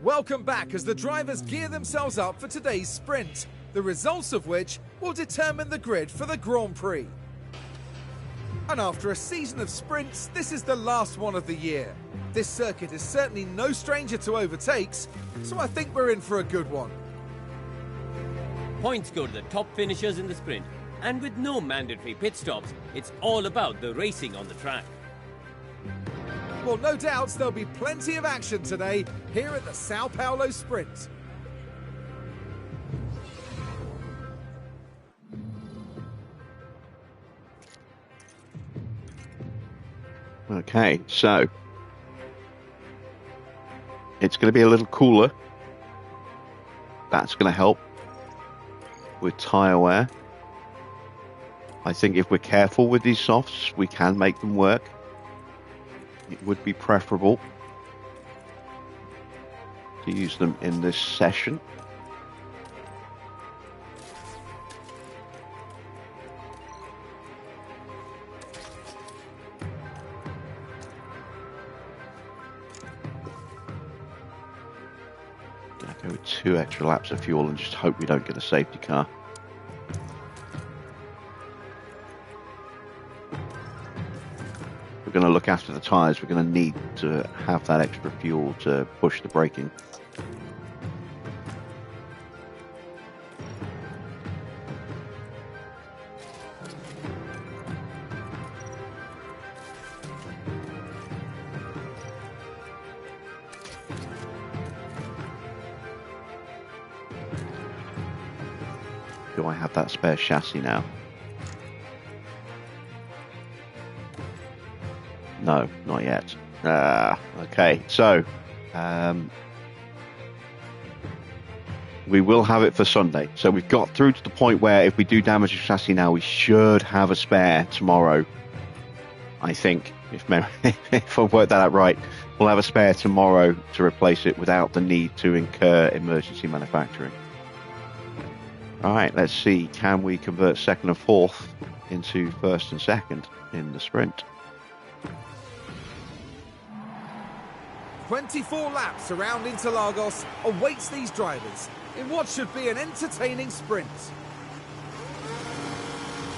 Welcome back as the drivers gear themselves up for today's sprint, the results of which will determine the grid for the Grand Prix. And after a season of sprints, this is the last one of the year. This circuit is certainly no stranger to overtakes, so I think we're in for a good one. Points go to the top finishers in the sprint, and with no mandatory pit stops, it's all about the racing on the track. Well, no doubts there'll be plenty of action today here at the Sao Paulo Sprint. Okay, so it's going to be a little cooler. That's going to help with tyre wear. I think if we're careful with these softs, we can make them work. It would be preferable to use them in this session. Gonna go with 2 extra laps of fuel and just hope we don't get a safety car. We're going to look after the tyres. We're going to need to have that extra fuel to push the braking. Do I have that spare chassis now? No, not yet. Okay, so we will have it for Sunday. So we've got through to the point where if we do damage the chassis now, we should have a spare tomorrow. I think, if I've worked that out right, we'll have a spare tomorrow to replace it without the need to incur emergency manufacturing. All right, let's see. Can we convert second and fourth into first and second in the sprint? 24 laps around Interlagos awaits these drivers in what should be an entertaining sprint.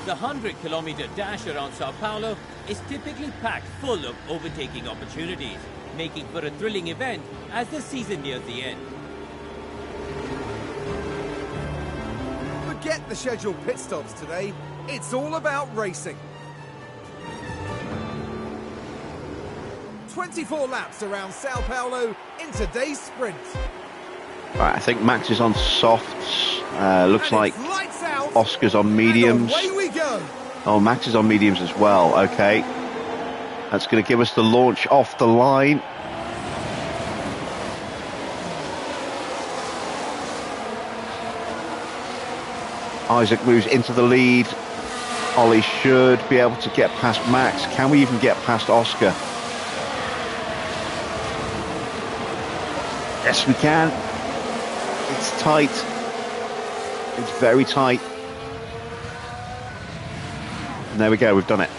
The 100-kilometer dash around Sao Paulo is typically packed full of overtaking opportunities, making for a thrilling event as the season nears the end. Forget the scheduled pit stops today. It's all about racing. 24 laps around Sao Paulo in today's sprint. All right, I think Max is on softs. Looks And like it's lights out, Oscar's on mediums. and away we go. Oh, Max is on mediums as well. Okay. That's going to give us the launch off the line. Isaac moves into the lead. Ollie should be able to get past Max. Can we even get past Oscar? Yes, we can. It's tight. It's very tight. And there we go, we've done it.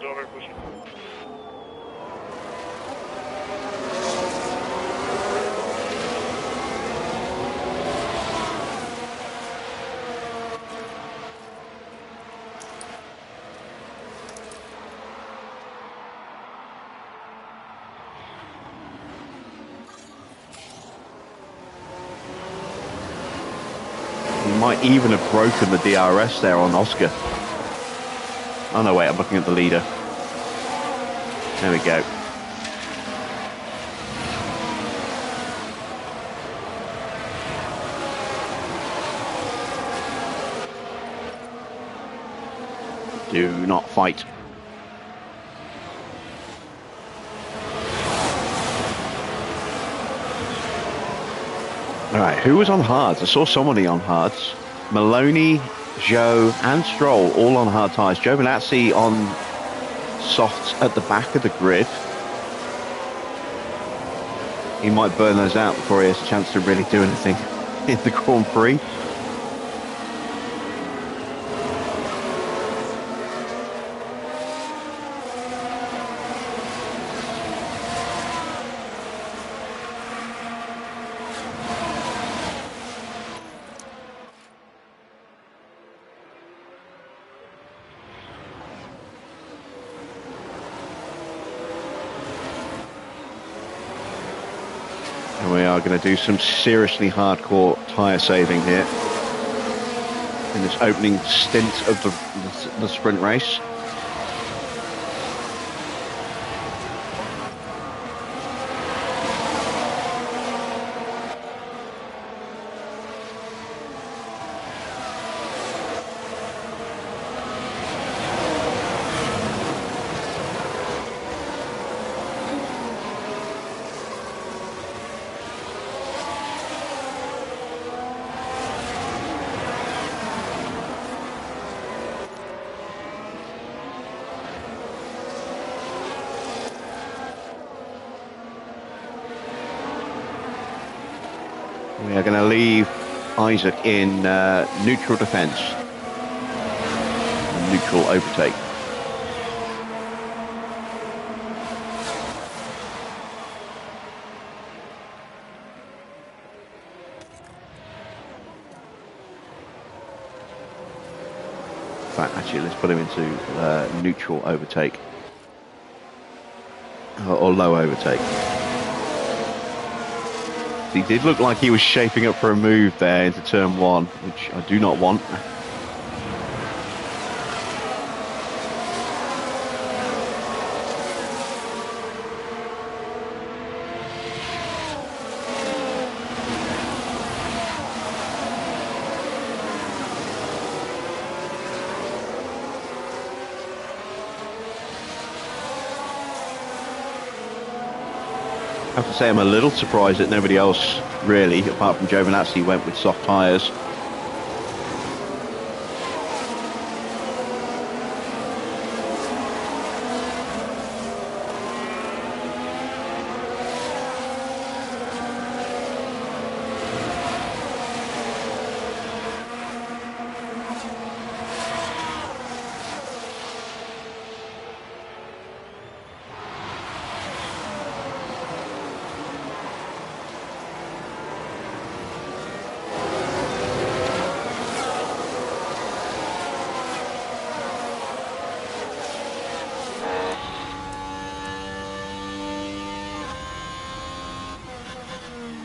Over pushing. We might even have broken the DRS there on Oscar. Oh no, wait, I'm looking at the leader. There we go. Do not fight. All right, who was on hards? I saw somebody on hards. Maloney, Joe and Stroll all on hard tyres. Joe Milazzi on softs at the back of the grid. He might burn those out before he has a chance to really do anything in the Grand Prix. And we are going to do some seriously hardcore tyre saving here in this opening stint of the sprint race. We are going to leave Isaac in neutral defence. Neutral overtake. In fact, actually, let's put him into neutral overtake. Or low overtake. He did look like he was shaping up for a move there into turn 1, which I do not want. I have to say I'm a little surprised that nobody else really, apart from Giovinazzi, went with soft tyres.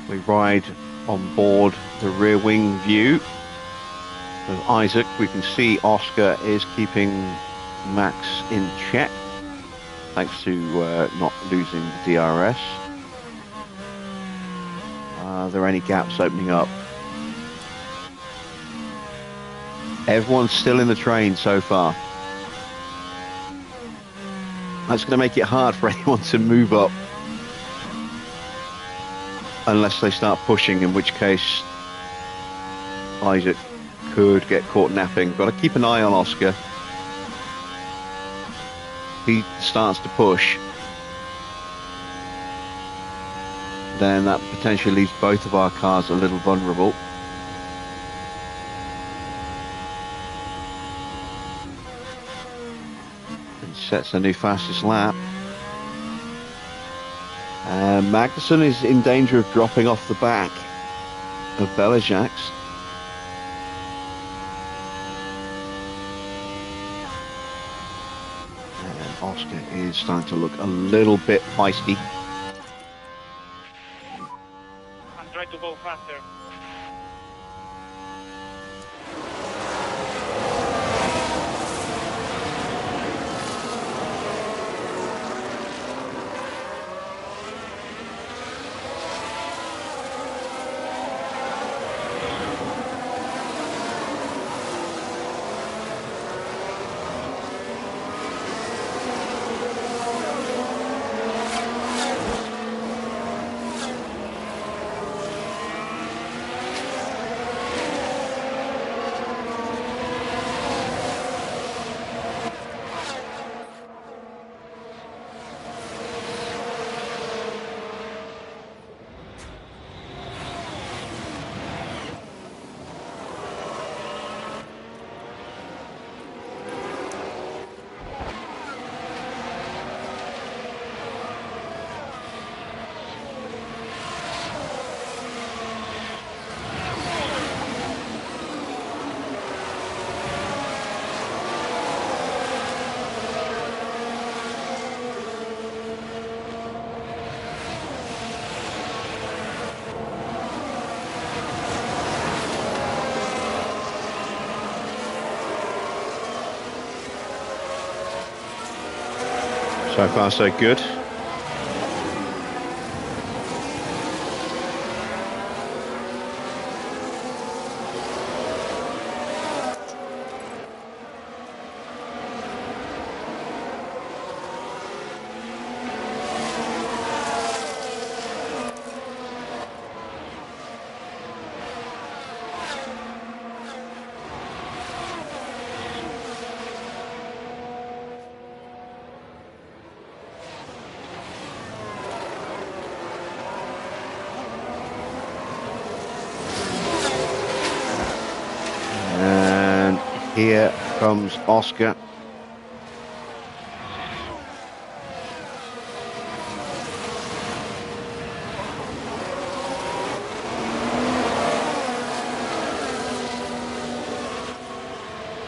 We ride on board the rear wing view of Isaac. We can see Oscar is keeping Max in check, thanks to not losing the DRS. Are there any gaps opening up? Everyone's still in the train so far. That's going to make it hard for anyone to move up. Unless they start pushing, in which case Isaac could get caught napping. Got to keep an eye on Oscar. He starts to push, then that potentially leaves both of our cars a little vulnerable. And sets a new fastest lap. Magnussen is in danger of dropping off the back of Belizac's. And Oscar is starting to look a little bit feisty. And try to go faster. So far, so good. Here comes Oscar.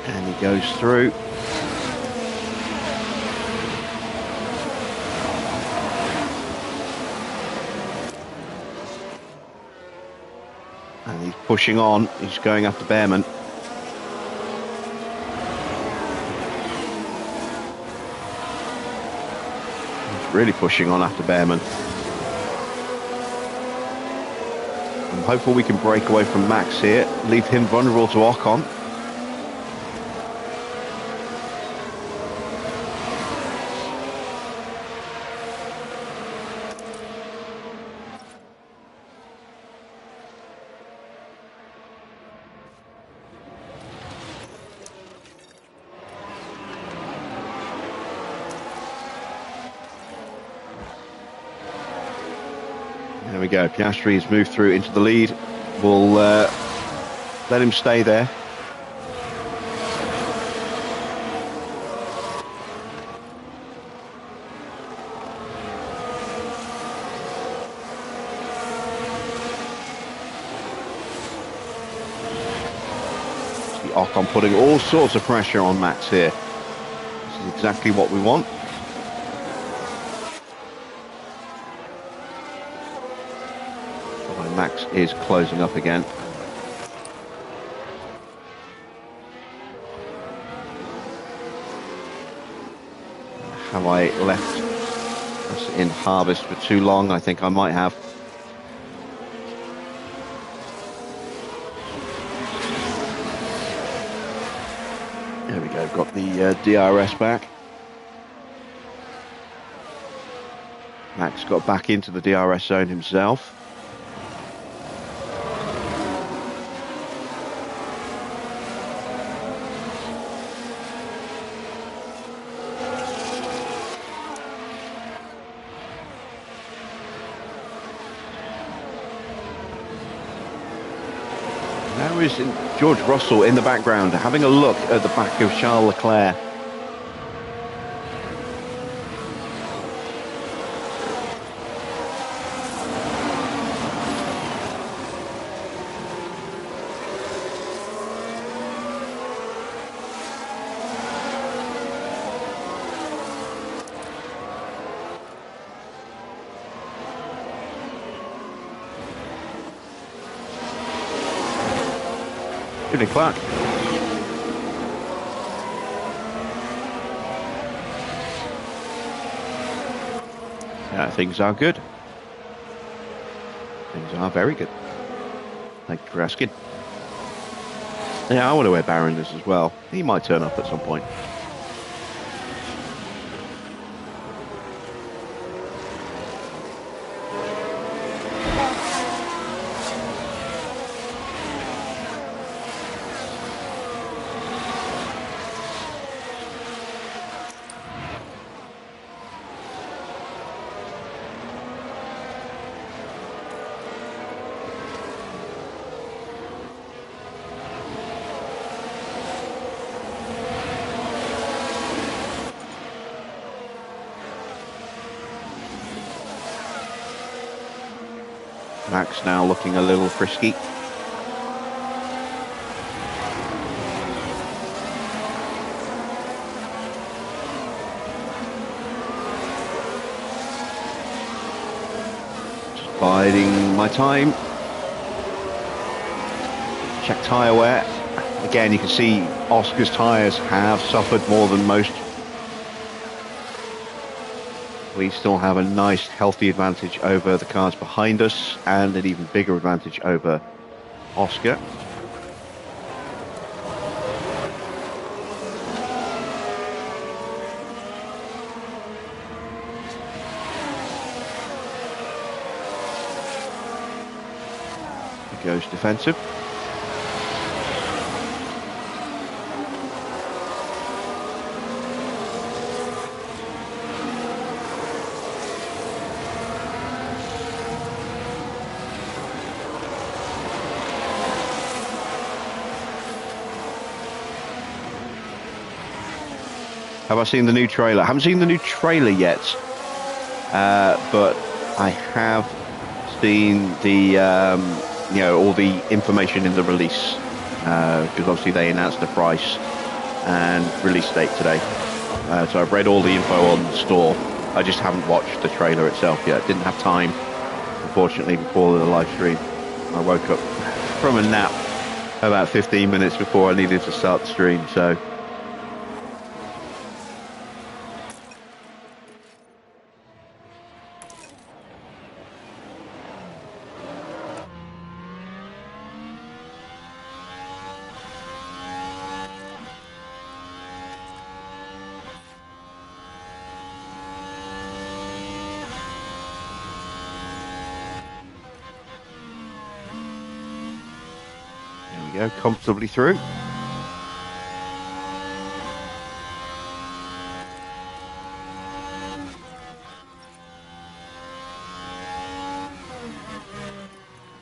And he goes through. And he's pushing on. He's going after Behrman. He's really pushing on after Behrman. I'm hopeful we can break away from Max here, leave him vulnerable to Ocon. There we go, Piastri has moved through into the lead. We'll let him stay there. See Ocon putting all sorts of pressure on Max here. This is exactly what we want. Max is closing up again. Have I left us in harvest for too long? I think I might have. There we go, got the DRS back. Max got back into the DRS zone himself. Now is George Russell in the background, having a look at the back of Charles Leclerc. Good Clark. Yeah, things are good. Things are very good. Thank you for asking. Yeah, I wonder where Baron is as well. He might turn up at some point. Max now looking a little frisky. Just biding my time. Check tyre wear. Again, you can see Oscar's tyres have suffered more than most. We still have a nice healthy advantage over the cars behind us and an even bigger advantage over Oscar. He goes defensive. Have I seen the new trailer? I haven't seen the new trailer yet, but I have seen the all the information in the release, because obviously they announced the price and release date today. So I've read all the info on the store. I just haven't watched the trailer itself yet. Didn't have time, unfortunately, before the live stream. I woke up from a nap about 15 minutes before I needed to start the stream, so. There we go, comfortably through.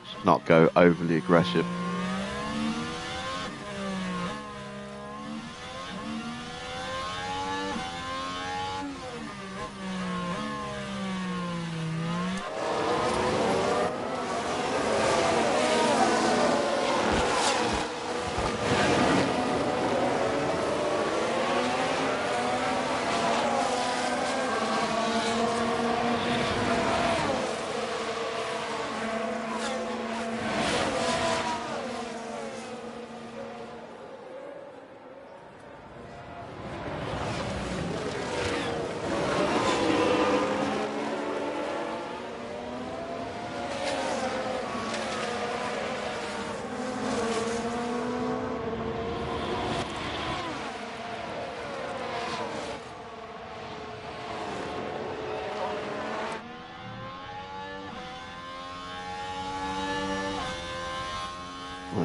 Let's not go overly aggressive.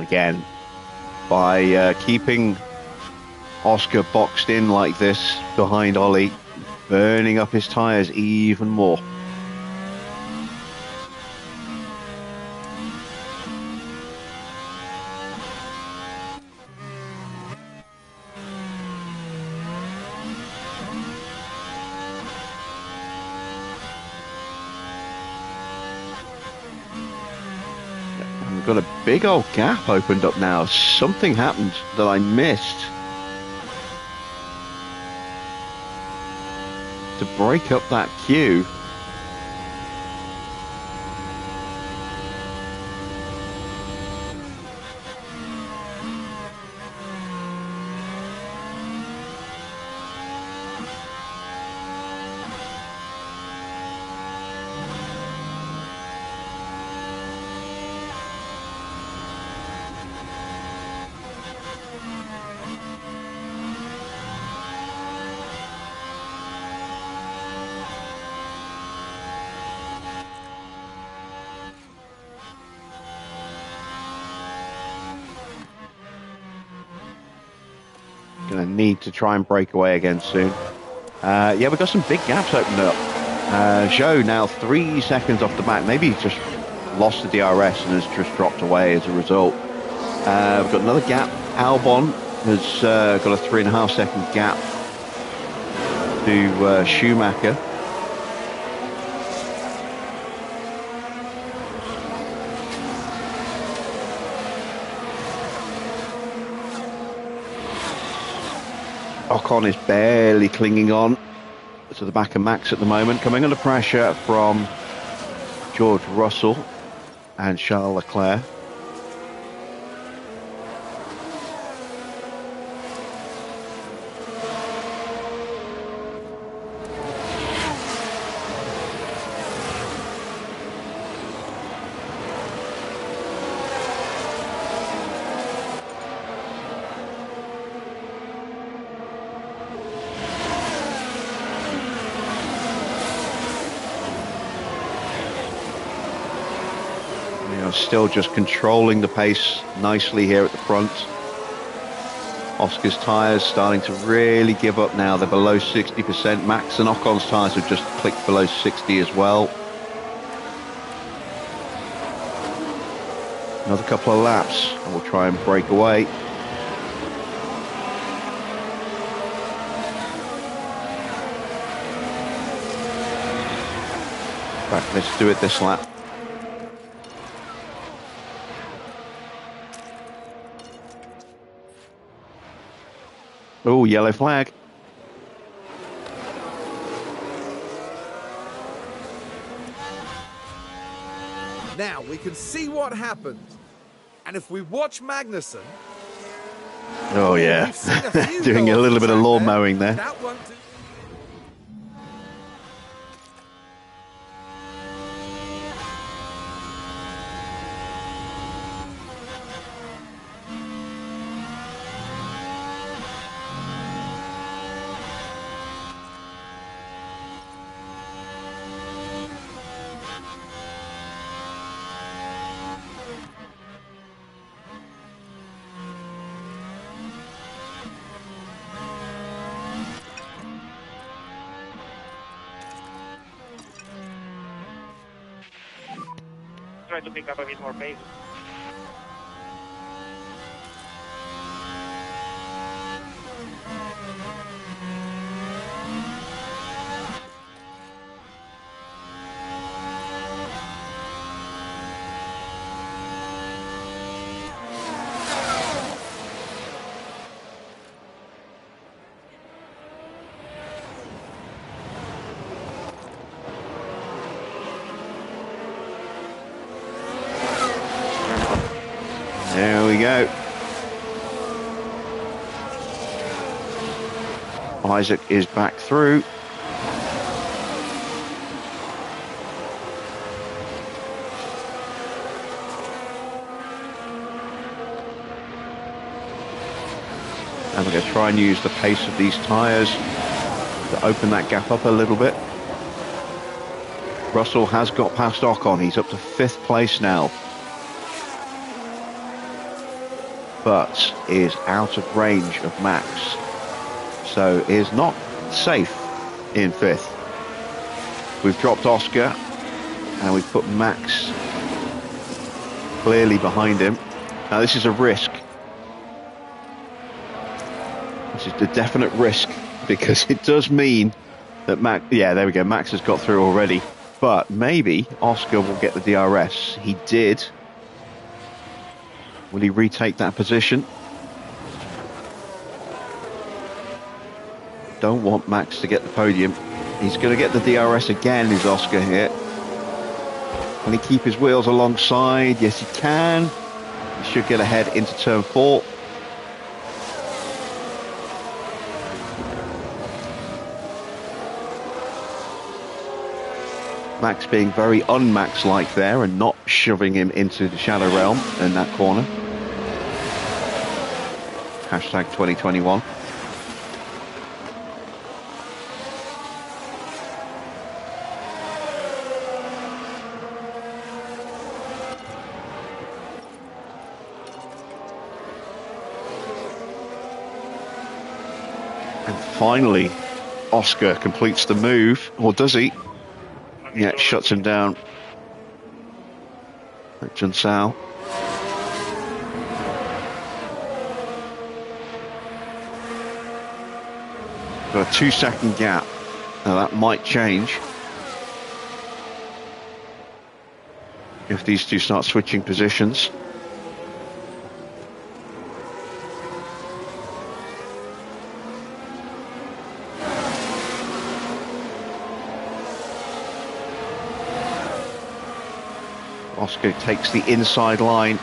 Again, by keeping Oscar boxed in like this behind Ollie, burning up his tyres even more. Got a big old gap opened up now. Something happened that I missed to break up that queue. Gonna need to try and break away again soon. Yeah, we've got some big gaps opened up. Joe now 3 seconds off the back. Maybe he's just lost the DRS and has just dropped away as a result. We've got another gap. Albon has got a 3.5 second gap to Schumacher. Ocon is barely clinging on to the back of Max at the moment, coming under pressure from George Russell and Charles Leclerc. Still just controlling the pace nicely here at the front. Oscar's tyres starting to really give up now. They're below 60%. Max and Ocon's tyres have just clicked below 60 as well. Another couple of laps and we'll try and break away. Right, let's do it this lap. Oh, yellow flag. Now we can see what happened. And if we watch Magnussen... Oh, yeah. We've seen a few Doing go a off little the bit of track lawn mowing there. That won't do. Try to pick up a bit more pace. There we go. Isaac is back through. And we're going to try and use the pace of these tyres to open that gap up a little bit. Russell has got past Ocon. He's up to 5th place now. But is out of range of Max. So is not safe in 5th. We've dropped Oscar and we've put Max clearly behind him. Now this is a risk. This is the definite risk because it does mean that Max, yeah, there we go, Max has got through already. But maybe Oscar will get the DRS. He did. Will he retake that position? Don't want Max to get the podium. He's going to get the DRS again, is Oscar here. Can he keep his wheels alongside? Yes, he can. He should get ahead into turn 4. Max being very un-Max-like there and not shoving him into the shadow realm in that corner. Hashtag 2021. And finally, Oscar completes the move, or does he? Yeah, shuts him down. Junsao. Got a 2-second gap. Now that might change if these two start switching positions. Oscar takes the inside line.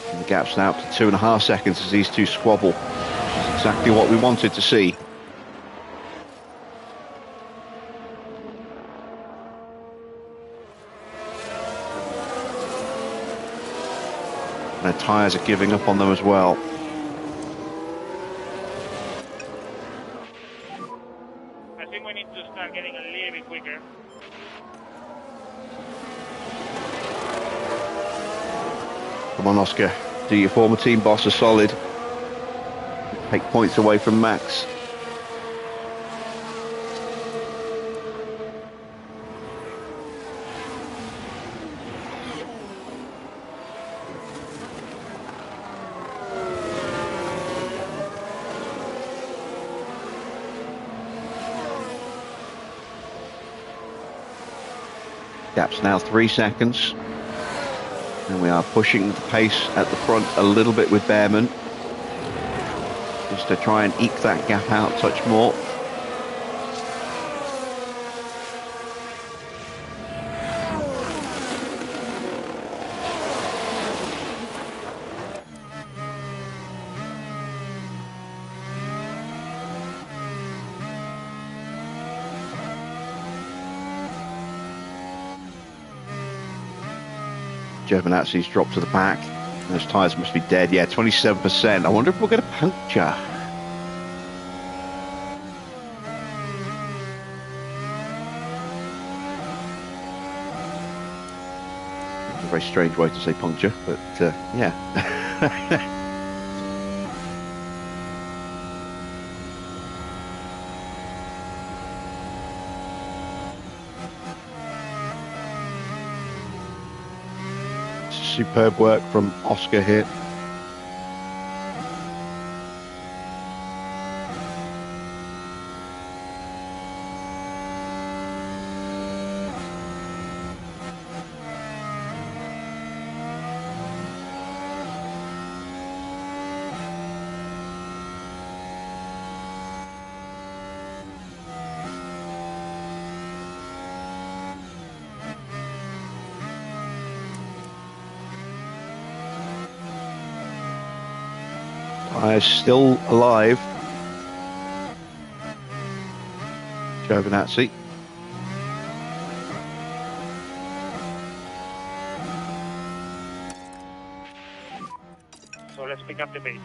And the gap's now up to 2.5 seconds as these two squabble. Which is exactly what we wanted to see. Their tyres are giving up on them as well. Come on, Oscar. Do your former team boss a solid. Take points away from Max. Gap's now 3 seconds. And we are pushing the pace at the front a little bit with Behrman, just to try and eke that gap out a touch more. Giovinazzi's dropped to the back. Those tyres must be dead. Yeah, 27%. I wonder if we'll get a puncture. It's a very strange way to say puncture, but yeah. Superb work from Oscar here. Tyres still alive. Giovinazzi. So let's pick up the pace.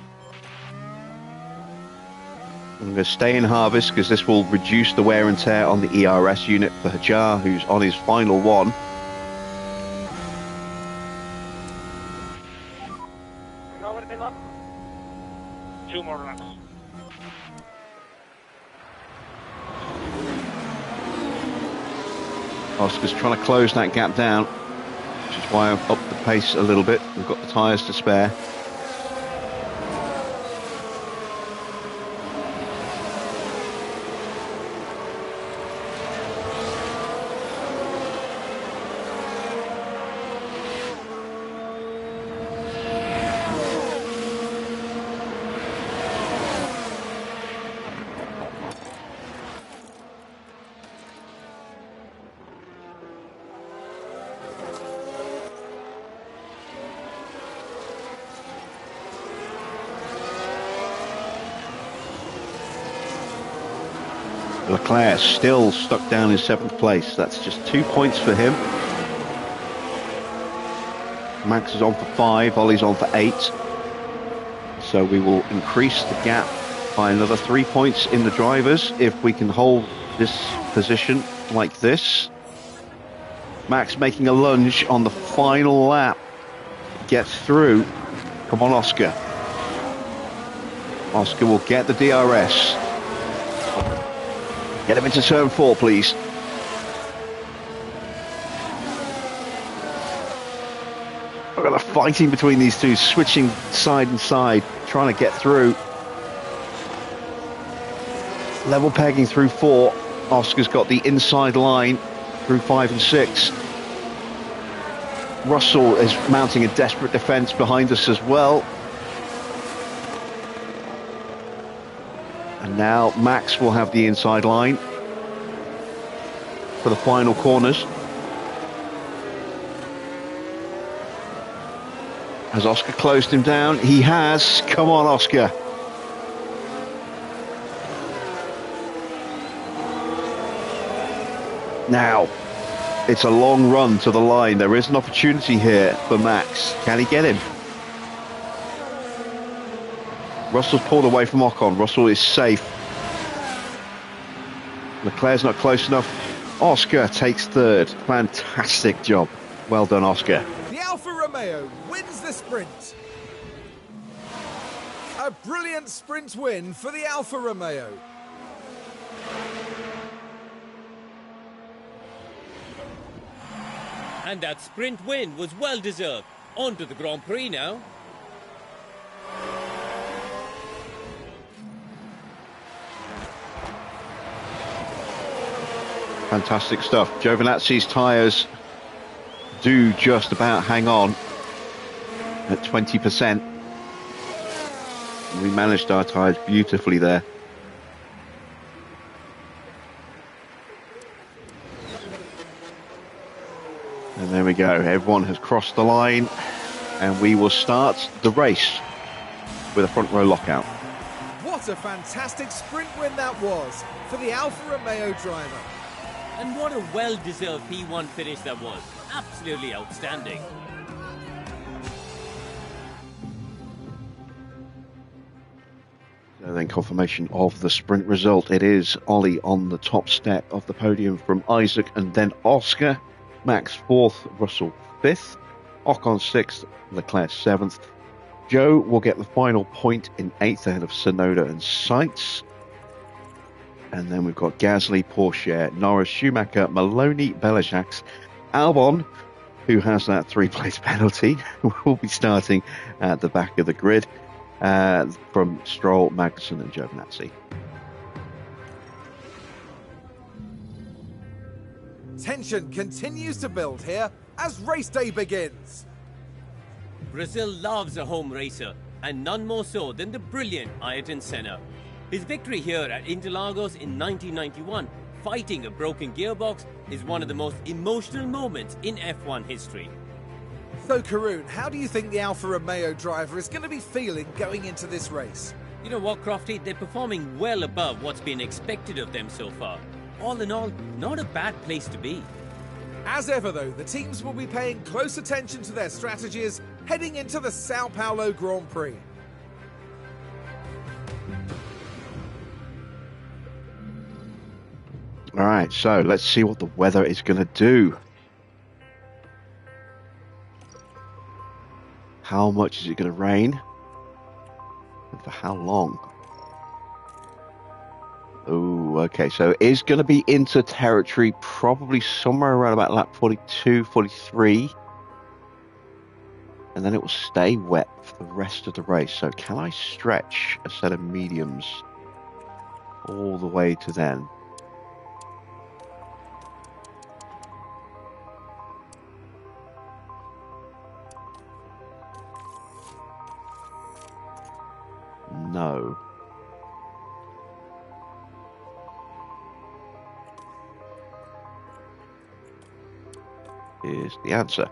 I'm going to stay in harvest because this will reduce the wear and tear on the ERS unit for Hajar, who's on his final one. Two more laps. Oscar's trying to close that gap down, which is why I've upped the pace a little bit. We've got the tyres to spare. Leclerc still stuck down in 7th place. That's just 2 points for him. Max is on for 5, Ollie's on for 8. So we will increase the gap by another 3 points in the drivers if we can hold this position like this. Max making a lunge on the final lap. Gets through. Come on, Oscar. Oscar will get the DRS. Get him into turn 4, please. Look at the fighting between these two, switching side and side, trying to get through. Level pegging through 4. Oscar's got the inside line through 5 and 6. Russell is mounting a desperate defence behind us as well. And now Max will have the inside line for the final corners. Has Oscar closed him down? He has. Come on, Oscar. Now, it's a long run to the line. There is an opportunity here for Max. Can he get him? Russell's pulled away from Ocon. Russell is safe. Leclerc's not close enough. Oscar takes 3rd. Fantastic job. Well done, Oscar. The Alfa Romeo wins the sprint. A brilliant sprint win for the Alfa Romeo. And that sprint win was well deserved. On to the Grand Prix now. Fantastic stuff. Giovinazzi's tyres do just about hang on at 20%. We managed our tyres beautifully there. And there we go. Everyone has crossed the line, and we will start the race with a front row lockout. What a fantastic sprint win that was for the Alfa Romeo driver. And what a well-deserved P1 finish that was. Absolutely outstanding. So then confirmation of the sprint result. It is Ollie on the top step of the podium from Isaac and then Oscar. Max 4th, Russell 5th. Ocon 6th, Leclerc 7th. Joe will get the final point in 8th ahead of Sonoda and Sainz. And then we've got Gasly, Porsche, Norris, Schumacher, Maloney, Belisax, Albon, who has that 3-place penalty, will be starting at the back of the grid from Stroll, Magnussen and Giovinazzi. Tension continues to build here as race day begins. Brazil loves a home racer, and none more so than the brilliant Ayrton Senna. His victory here at Interlagos in 1991, fighting a broken gearbox, is one of the most emotional moments in F1 history. So, Karun, how do you think the Alfa Romeo driver is going to be feeling going into this race? You know what, Crofty? They're performing well above what's been expected of them so far. All in all, not a bad place to be. As ever, though, the teams will be paying close attention to their strategies heading into the Sao Paulo Grand Prix. All right, so let's see what the weather is going to do. How much is it going to rain? And for how long? Oh, okay, so it is going to be into territory probably somewhere around about lap 42, 43. And then it will stay wet for the rest of the race. So can I stretch a set of mediums all the way to then? No. Is the answer.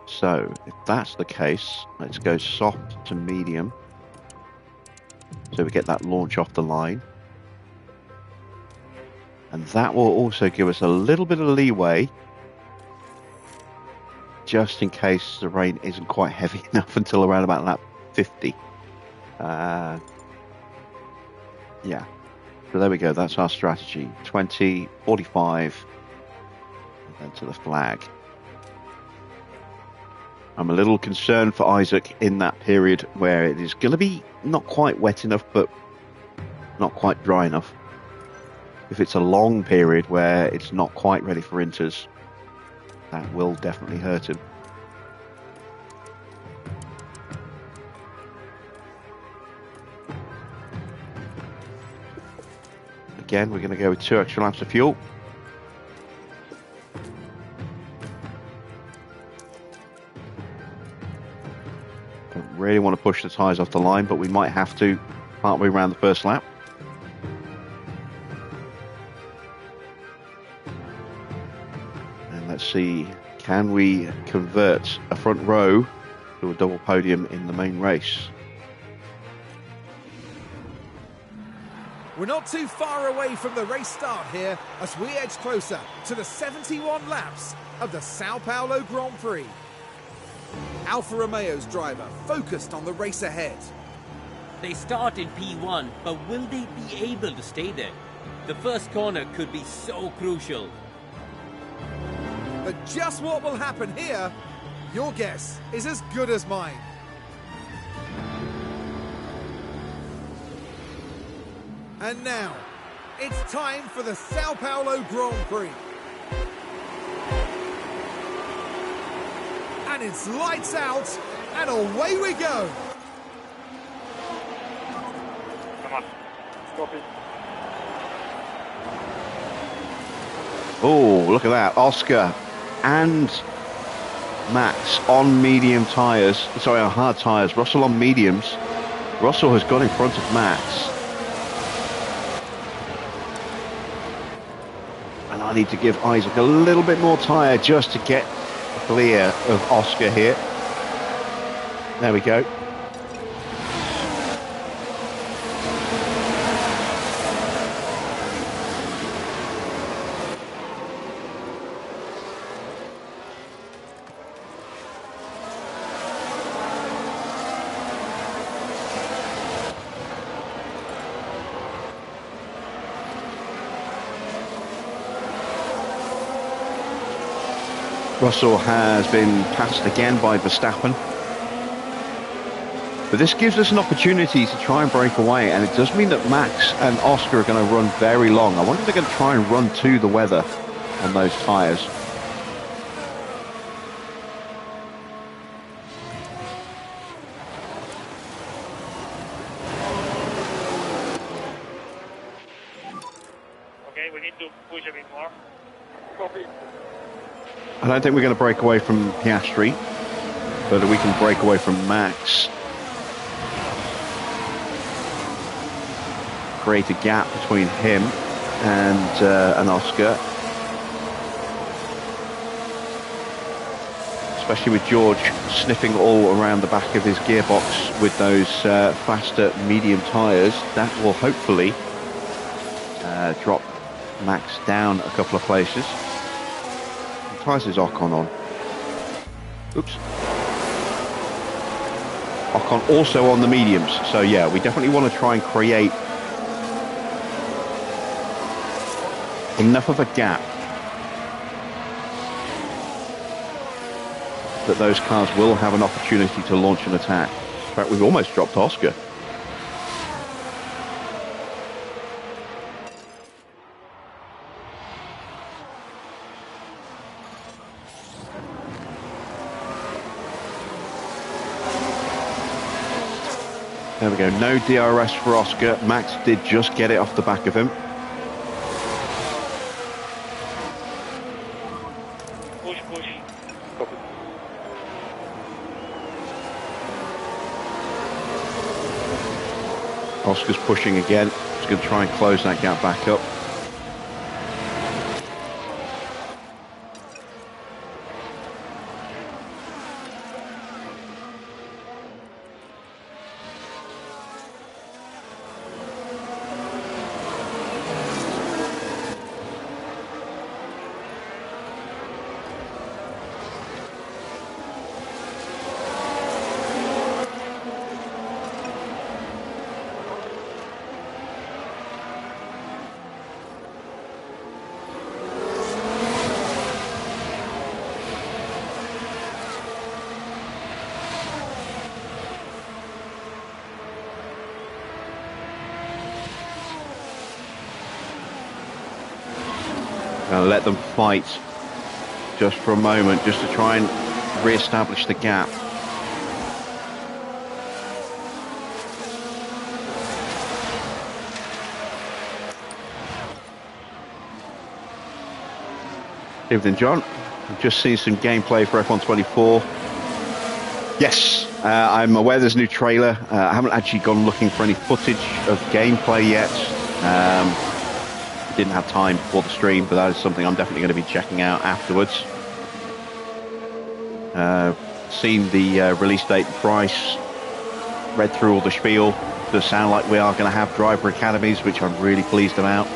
So, if that's the case, let's go soft to medium. So we get that launch off the line. And that will also give us a little bit of leeway, just in case the rain isn't quite heavy enough until around about lap 50. Yeah, so there we go, that's our strategy. 20, 45, and then to the flag. I'm a little concerned for Isaac in that period where it is going to be not quite wet enough, but not quite dry enough. If it's a long period where it's not quite ready for inters, that will definitely hurt him. Again, we're going to go with 2 extra laps of fuel. Don't really want to push the tyres off the line, but we might have to partway around the first lap. And let's see, can we convert a front row to a double podium in the main race? We're not too far away from the race start here as we edge closer to the 71 laps of the Sao Paulo Grand Prix. Alfa Romeo's driver focused on the race ahead. They start in P1, but will they be able to stay there? The first corner could be so crucial. But just what will happen here, your guess is as good as mine. And now, it's time for the Sao Paulo Grand Prix. And it's lights out, and away we go. Come much. Copy. Oh, look at that. Oscar and Max on medium tyres. Sorry, on hard tyres. Russell on mediums. Russell has got in front of Max. And I need to give Isaac a little bit more tyre just to get clear of Oscar here. There we go. Russell has been passed again by Verstappen. But this gives us an opportunity to try and break away, and it does mean that Max and Oscar are going to run very long. I wonder if they're going to try and run to the weather on those tyres. Okay, we need to push a bit more. Copy. I don't think we're going to break away from Piastri, but we can break away from Max. Create a gap between him and Oscar. Especially with George sniffing all around the back of his gearbox with those faster medium tyres. That will hopefully drop Max down a couple of places. Tyres is Ocon on. Oops. Ocon also on the mediums. So yeah, we definitely want to try and create enough of a gap that those cars will have an opportunity to launch an attack. In fact, we've almost dropped Oscar. There we go, no DRS for Oscar. Max did just get it off the back of him. Push, push. Copy. Oscar's pushing again. He's going to try and close that gap back up. Gonna let them fight just for a moment, just to try and re-establish the gap. Evening, John. I've just seen some gameplay for F1 24. Yes, I'm aware there's a new trailer. I haven't actually gone looking for any footage of gameplay yet. Didn't have time for the stream, but that is something I'm definitely going to be checking out afterwards. Seen the release date and price, read through all the spiel. Does sound like we are going to have driver academies, which I'm really pleased about.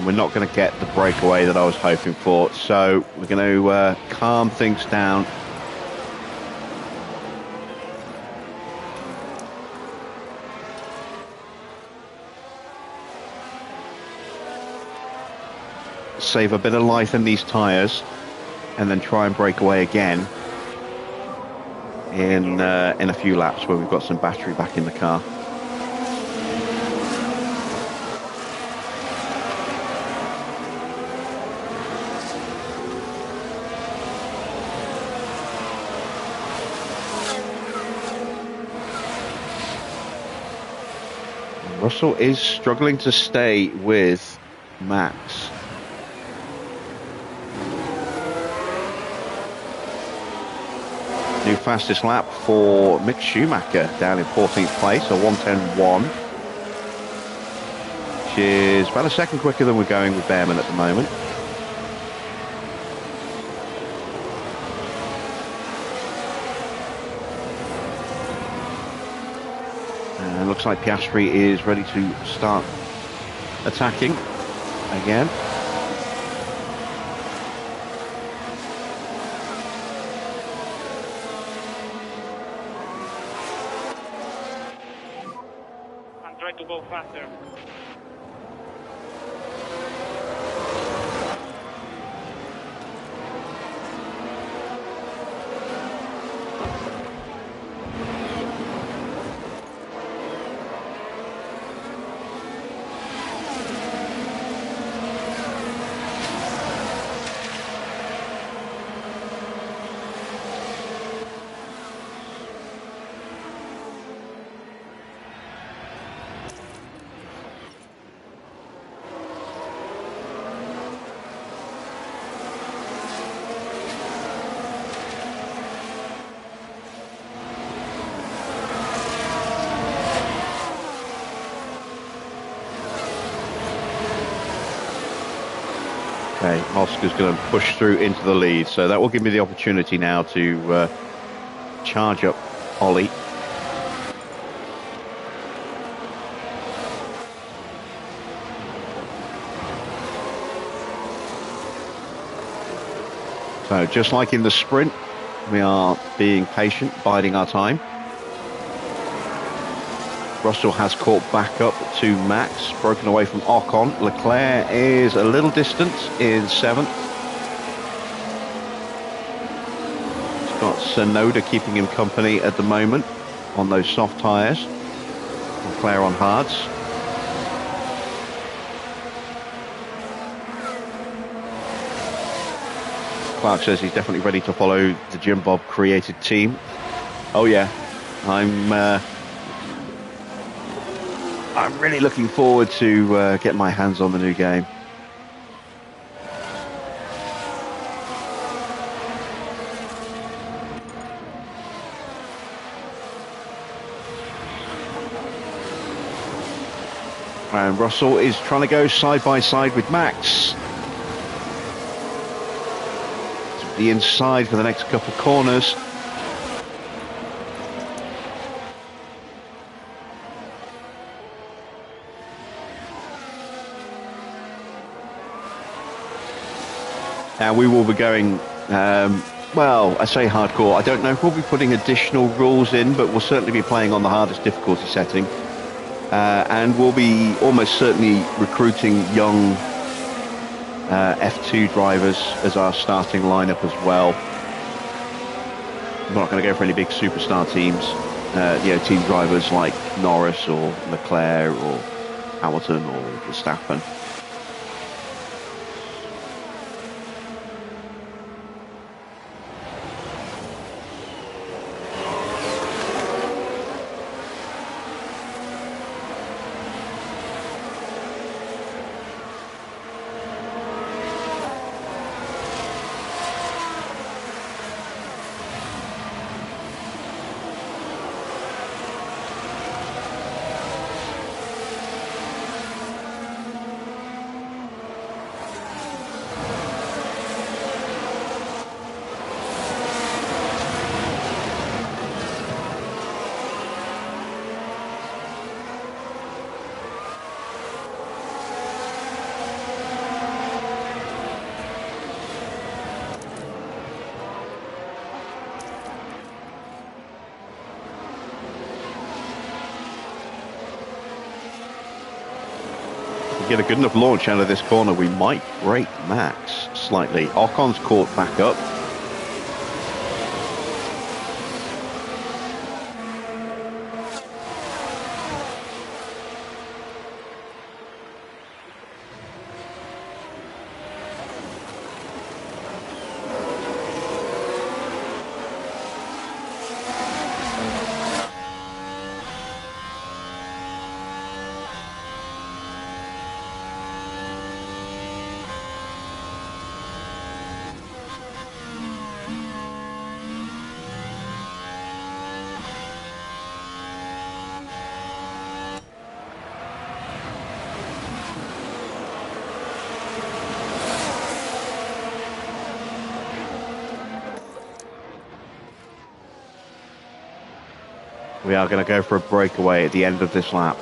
and we're not going to get the breakaway that I was hoping for. So we're going to calm things down. Save a bit of life in these tyres, and then try and break away again in a few laps when we've got some battery back in the car. Russell is struggling to stay with Max. New fastest lap for Mick Schumacher down in 14th place, a 1:10.1, which is about a second quicker than we're going with Behrman at the moment. And looks like Piastri is ready to start attacking again. Try to go faster. Okay, Oscar's going to push through into the lead, so that will give me the opportunity now to charge up Ollie. So just like in the sprint, we are being patient, biding our time. Russell has caught back up to Max, broken away from Ocon. Leclerc is a little distant in 7th. He's got Tsunoda keeping him company at the moment on those soft tyres. Leclerc on hards. Clark says he's definitely ready to follow the Jim Bob created team. Oh yeah, I'm really looking forward to get my hands on the new game. And Russell is trying to go side by side with Max. To the inside for the next couple of corners. Now we will be going, well, I say hardcore. I don't know if we'll be putting additional rules in, but we'll certainly be playing on the hardest difficulty setting. And we'll be almost certainly recruiting young F2 drivers as our starting lineup as well. We're not going to go for any big superstar teams. Team drivers like Norris or Leclerc or Hamilton or Verstappen. get a good enough launch out of this corner, we might break Max slightly. Ocon's caught back up. We are going to go for a breakaway at the end of this lap.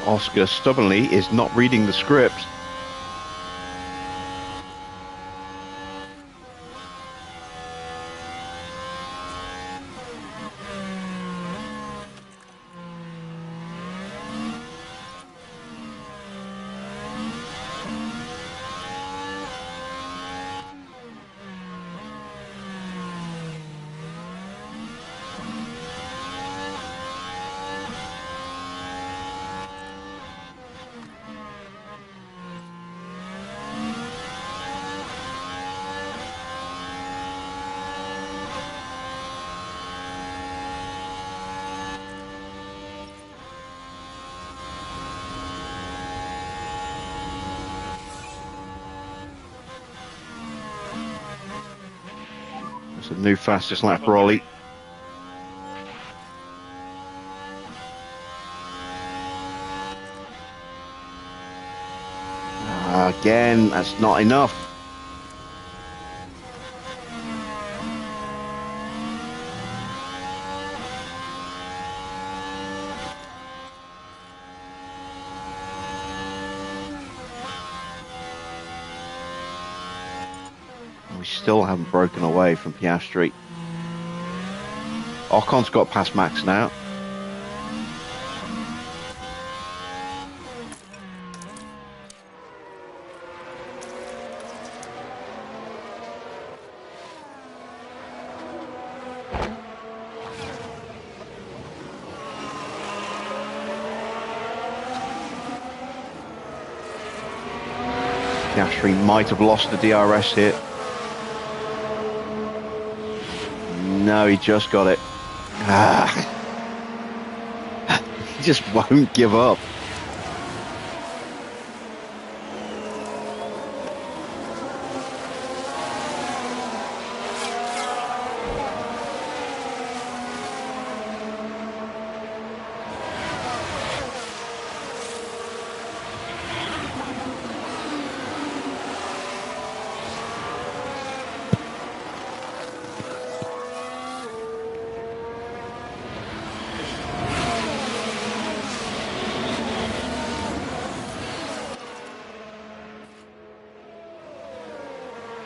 Oscar stubbornly is not reading the script. It's a new fastest lap for Ollie. Again, that's not enough. We still haven't broken away from Piastri. Ocon's got past Max now. Piastri might have lost the DRS here. No, he just got it. He just won't give up.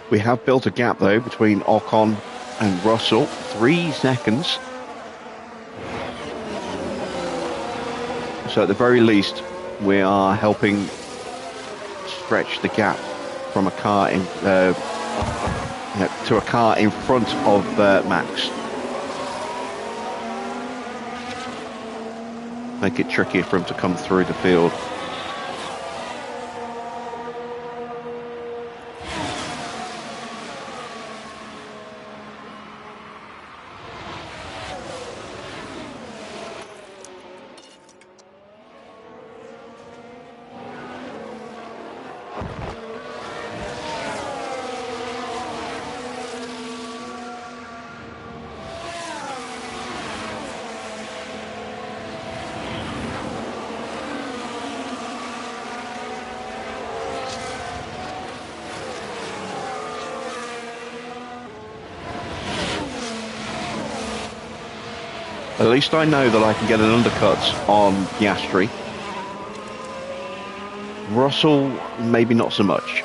We have built a gap, though, between Ocon and Russell. 3 seconds. So at the very least, we are helping stretch the gap from a car in to a car in front of Max. Make it trickier for him to come through the field. At least I know that I can get an undercut on Piastri. Russell, maybe not so much.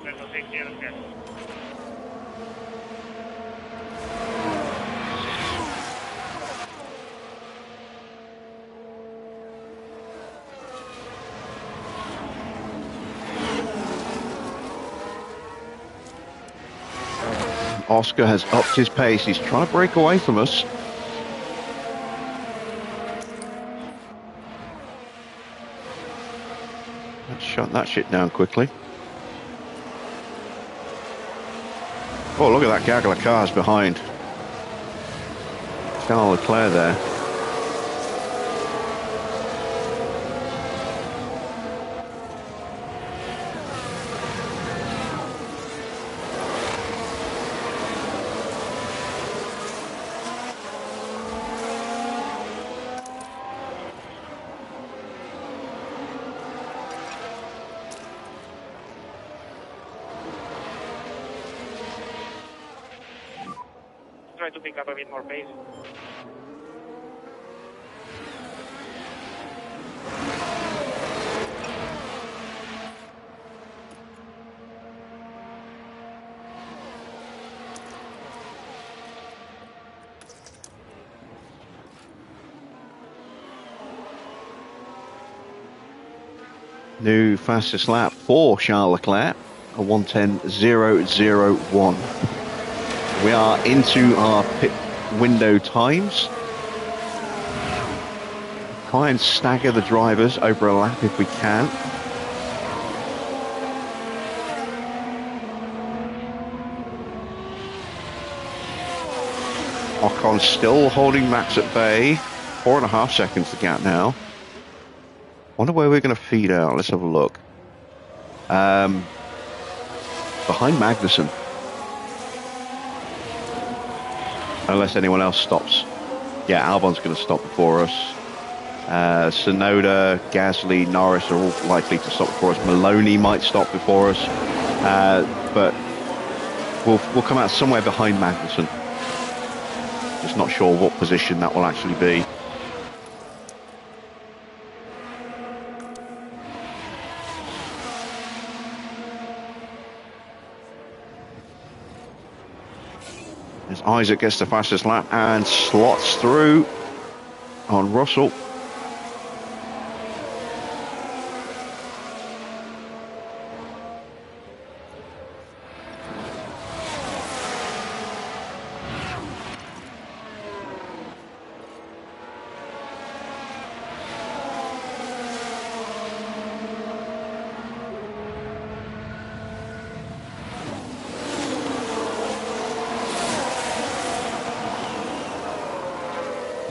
S06, yes. Oscar has upped his pace. He's trying to break away from us. Let's shut that shit down quickly. Oh, look at that gaggle of cars behind. Charles Leclerc there. Try to pick up a bit more pace. New fastest lap for Charles Leclerc, a 1:10.001. We are into our pit window times. Try and stagger the drivers over a lap if we can. Ocon still holding Max at bay. 4.5 seconds the gap now. Wonder where we're going to feed out. Let's have a look. Behind Magnussen. Unless anyone else stops. Yeah, Albon's going to stop before us. Tsunoda, Gasly, Norris are all likely to stop before us. Maloney might stop before us. But we'll come out somewhere behind Magnussen. Just not sure what position that will actually be. As Isaac gets the fastest lap and slots through on Russell.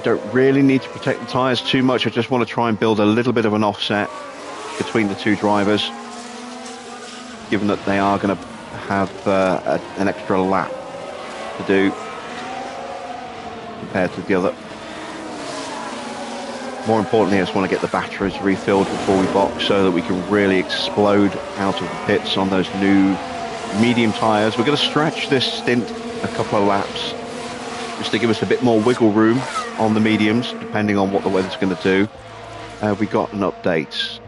Don't really need to protect the tyres too much. I just want to try and build a little bit of an offset between the two drivers, given that they are going to have an extra lap to do compared to the other. More importantly, I just want to get the batteries refilled before we box so that we can really explode out of the pits on those new medium tyres. We're going to stretch this stint a couple of laps just to give us a bit more wiggle room on the mediums, depending on what the weather's going to do. We got an update.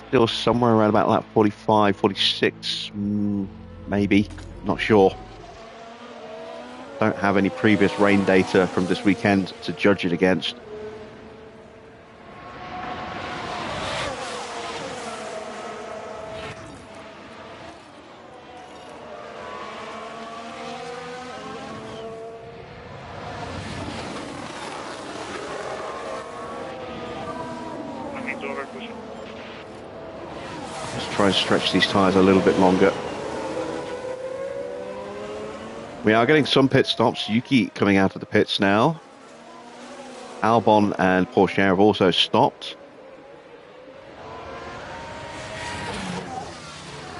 Still somewhere around about lap 45, 46, maybe. Not sure. Don't have any previous rain data from this weekend to judge it against. over cushion. Let's try and stretch these tyres a little bit longer. We are getting some pit stops. Yuki coming out of the pits now. Albon and Porsche have also stopped.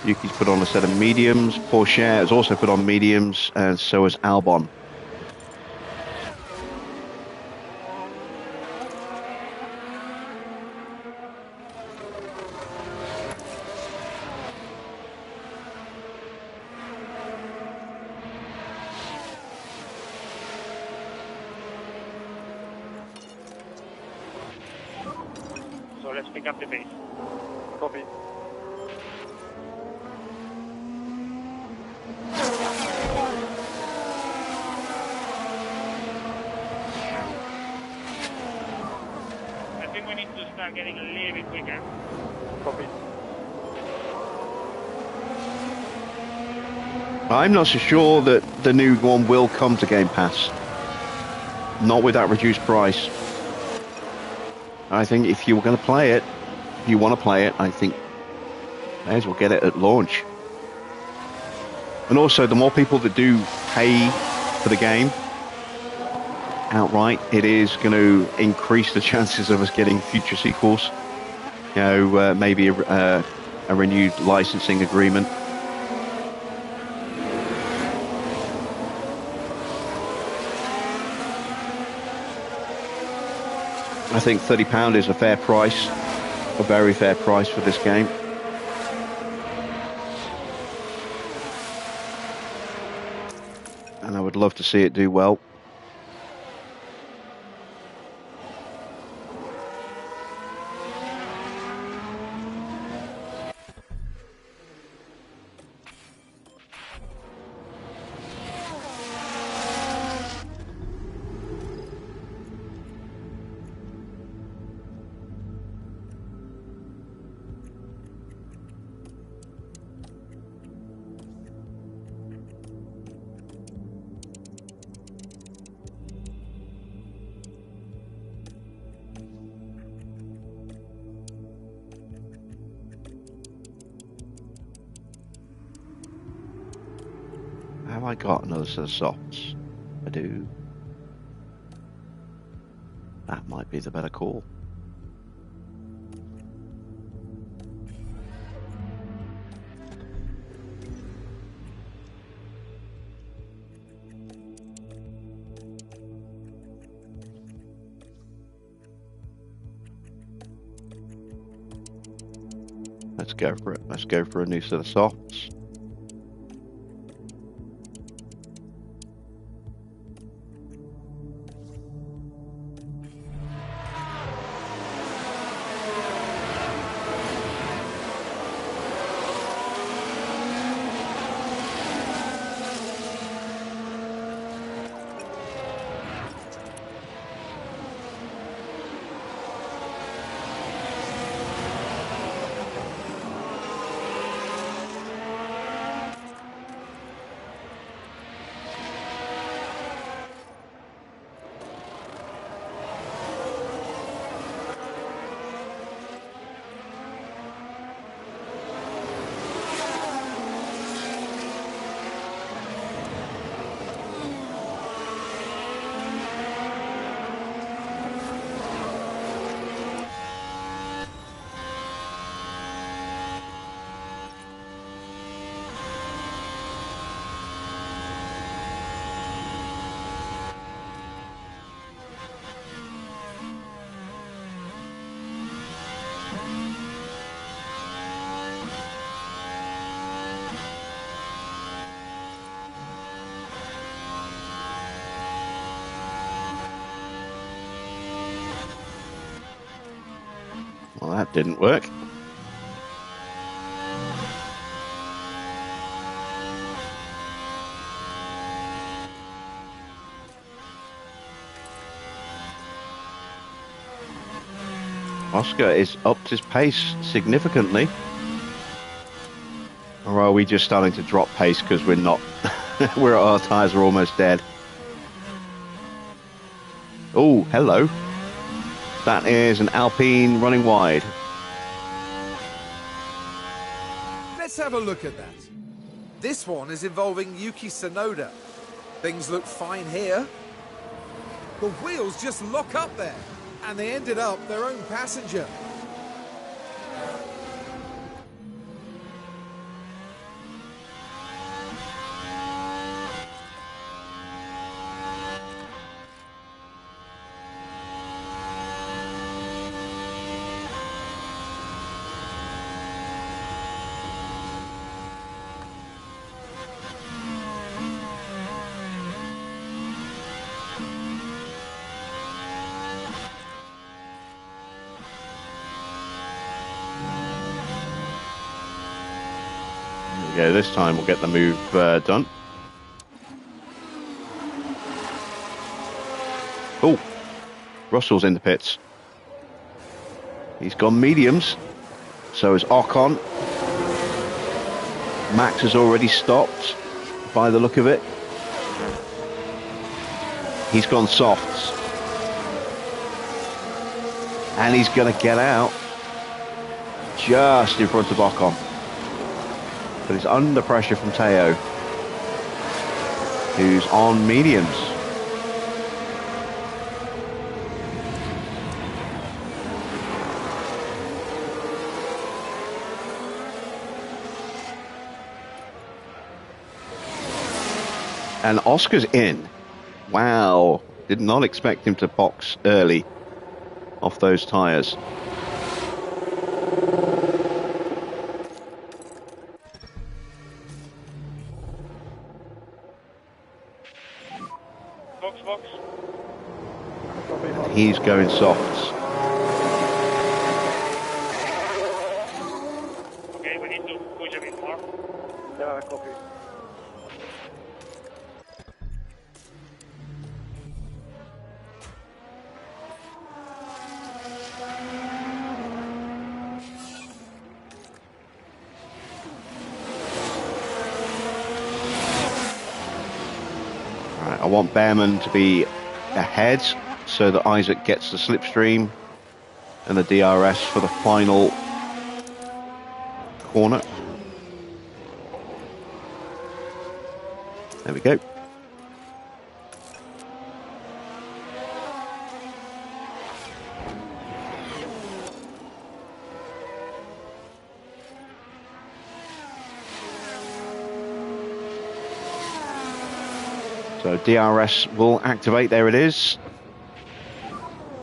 Yuki's put on a set of mediums. Porsche has also put on mediums, and so has Albon. So let's pick up the pace. Copy. I think we need to start getting a little bit quicker. Copy. I'm not so sure that the new one will come to Game Pass. Not with that reduced price. I think if you were going to play it, if you want to play it, I think may as well get it at launch. And also, the more people that do pay for the game outright, it is going to increase the chances of us getting future sequels. You know, maybe a renewed licensing agreement. I think £30 is a fair price, a very fair price for this game. And I would love to see it do well. Have I got another set of softs? I do. That might be the better call. Let's go for it. Let's go for a new set of softs. Well, that didn't work. Oscar is upped his pace significantly. Or are we just starting to drop pace because we're not, our tyres are almost dead? Oh, hello. That is an Alpine running wide. Let's have a look at that. This one is involving Yuki Tsunoda. Things look fine here. The wheels just lock up there, and they ended up their own passenger. Yeah, this time we'll get the move done. Oh, Russell's in the pits. He's gone mediums. So is Ocon. Max has already stopped by the look of it. He's gone softs. And he's going to get out just in front of Ocon. But he's under pressure from Teo, who's on mediums. And Oscar's in. Wow. Did not expect him to box early off those tyres. Box. He's going softs. Okay, we need to push a bit more. Yeah, copy. I want Behrman to be ahead so that Isaac gets the slipstream and the DRS for the final corner. There we go. So DRS will activate, there it is.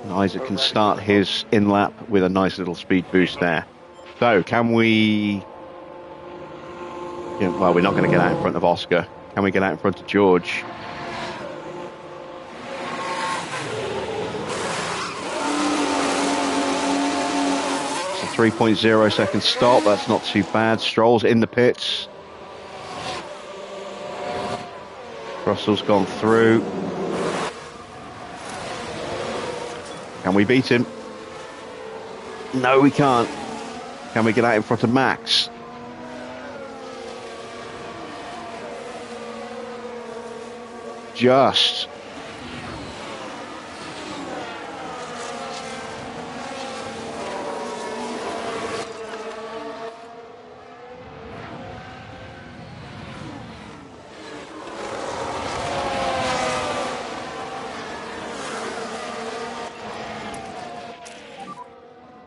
And Isaac can start his in-lap with a nice little speed boost there. So can we... Yeah, well, we're not going to get out in front of Oscar. Can we get out in front of George? It's a 3.0 second stop, that's not too bad. Stroll's in the pits. Russell's gone through. Can we beat him? No, we can't. Can we get out in front of Max? Just.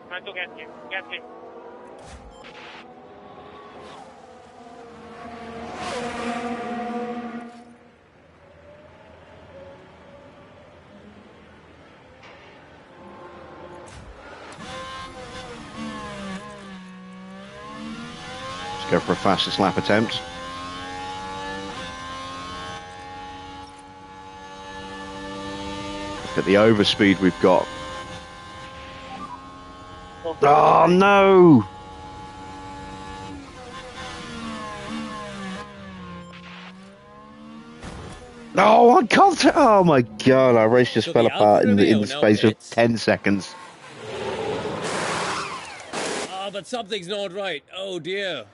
Trying to get him. Let's go for a fastest lap attempt. Look at the overspeed we've got. Oh no! No, I can't. Oh my god, our race just So fell the apart Alfa in the Romeo space now of pits. 10 seconds. Ah, but something's not right. Oh dear.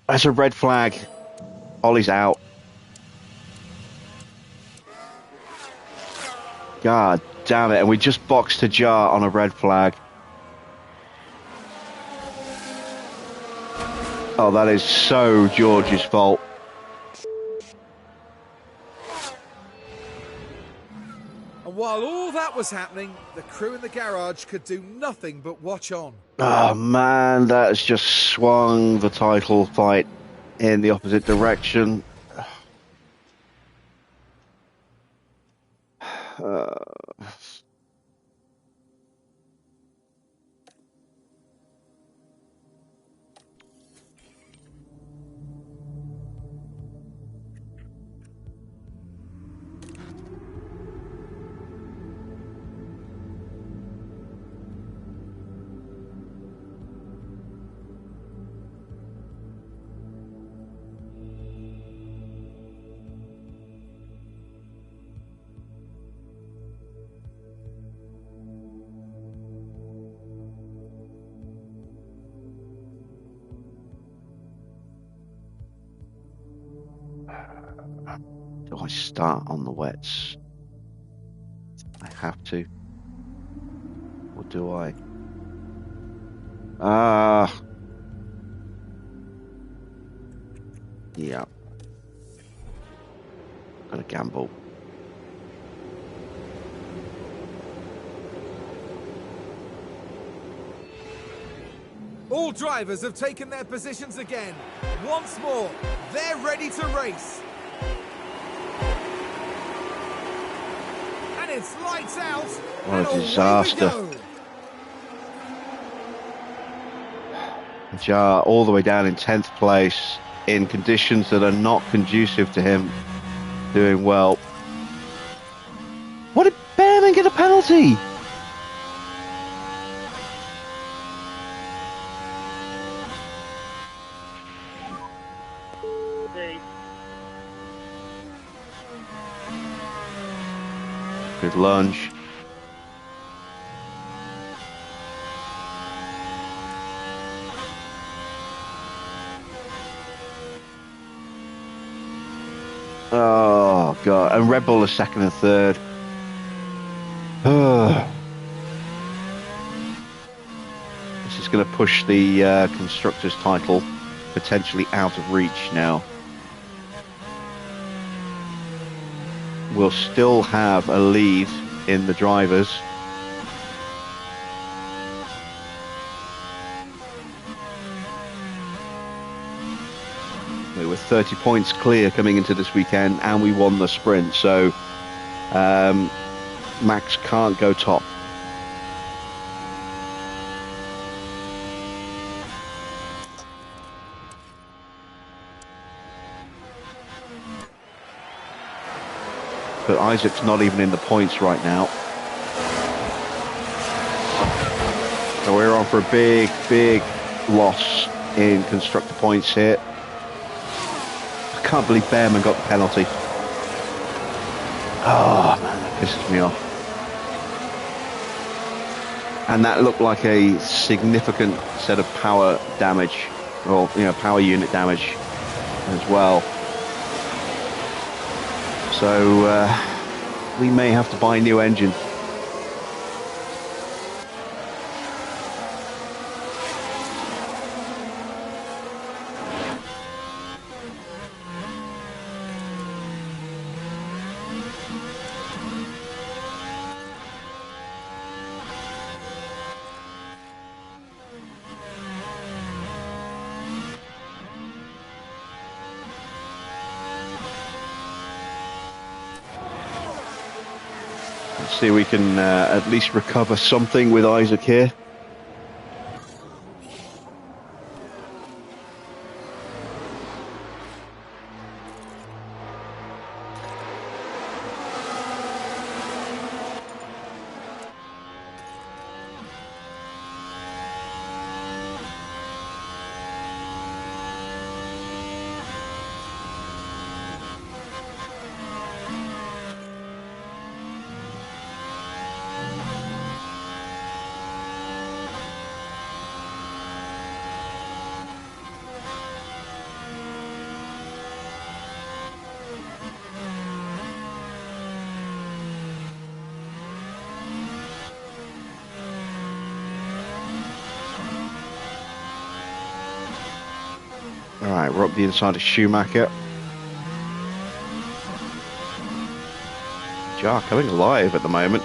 That's a red flag. Ollie's out. God damn it. And we just boxed a jar on a red flag. Oh, that is so George's fault. And while all that was happening, the crew in the garage could do nothing but watch on. Oh man, that has just swung the title fight in the opposite direction. Do I start on the wets? I have to. Or do I? Yeah. Gotta gamble. All drivers have taken their positions again. Once more, they're ready to race. And it's lights out. What and a away we disaster. go. Jar all the way down in 10th place in conditions that are not conducive to him doing well. What did Behrman get a penalty? Good lunge. Oh god, and Red Bull is second and third. This is going to push the constructors title potentially out of reach now. We'll still have a lead in the drivers. We were 30 points clear coming into this weekend, and we won the sprint, so Max can't go top. But Isaac's not even in the points right now. So we're on for a big, big loss in constructor points here. I can't believe Behrman got the penalty. Oh man, that pisses me off. And that looked like a significant set of power damage, or power unit damage as well. So we may have to buy a new engine. See if we can at least recover something with Isaac here. All right, we're up the inside of Schumacher. Jar coming alive at the moment.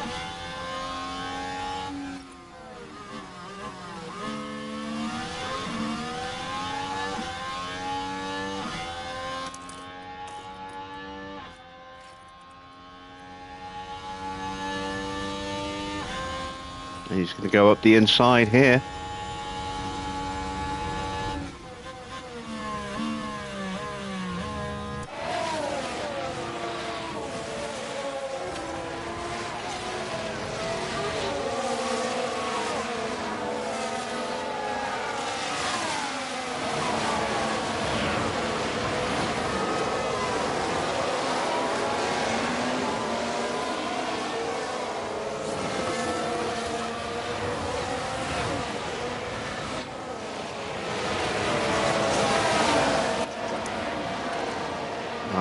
He's going to go up the inside here.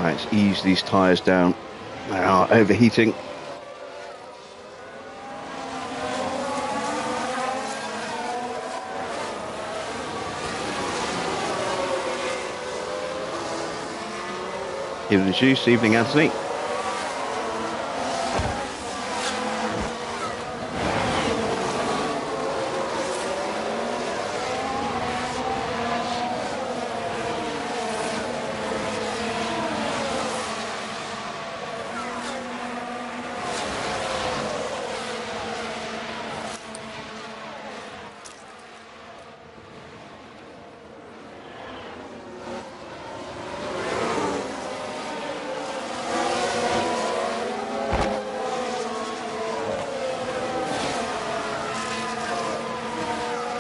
Let's ease these tyres down. They are overheating. Evening, Juice. Evening, Anthony.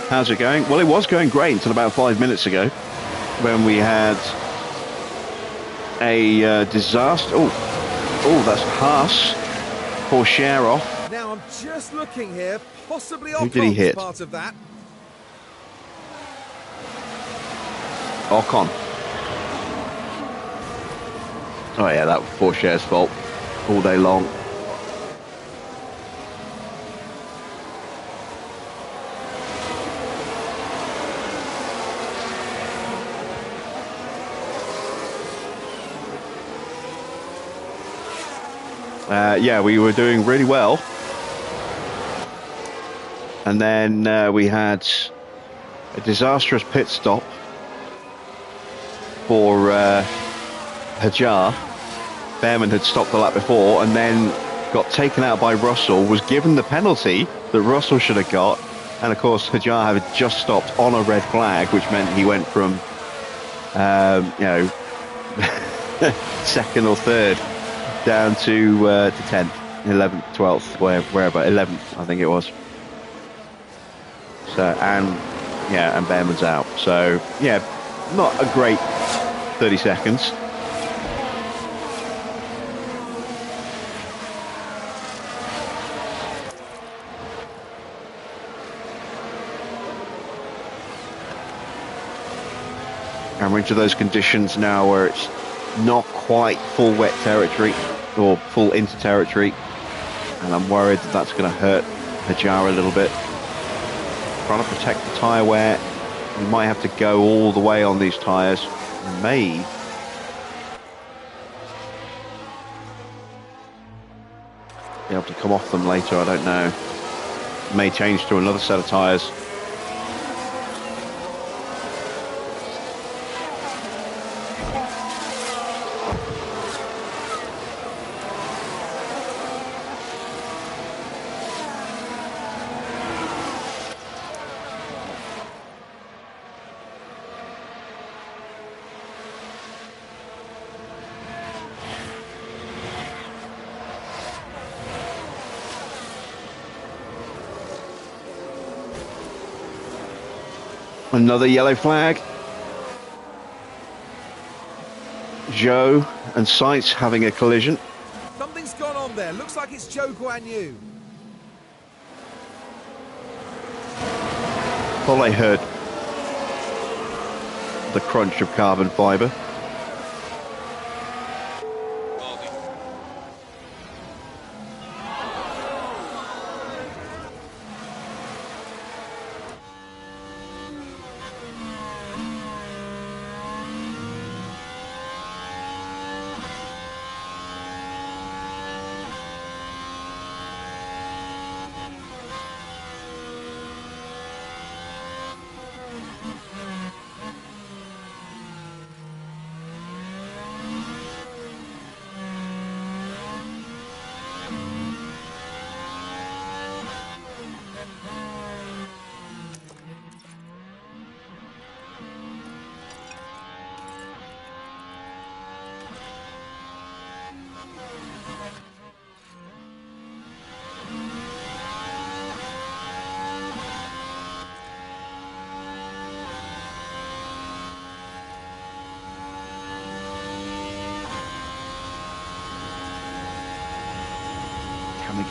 How's it going? Well, it was going great until about 5 minutes ago when we had a disaster. Oh, that's Haas. Poor share off. Now I'm just looking here, possibly Who did he hit? part of that. Ocon. Oh yeah, that was poor share's fault all day long. Yeah, we were doing really well. And then we had a disastrous pit stop for Hajar. Behrman had stopped the lap before and then got taken out by Russell, was given the penalty that Russell should have got. And of course, Hajar had just stopped on a red flag, which meant he went from, second or third down to 10th, 11th, 12th, wherever, 11th, I think it was. So, and Behrman's out. So, yeah, not a great 30 seconds. And we're into those conditions now where it's not quite full wet territory or full into territory, and I'm worried that that's going to hurt Hajar a little bit. Trying to protect the tyre wear. We might have to go all the way on these tyres. May be able to come off them later, I don't know. May change to another set of tyres. Another yellow flag. Zhou and Sainz having a collision. Something's gone on there. Looks like it's Zhou Guan Yu. Thought I heard the crunch of carbon fibre.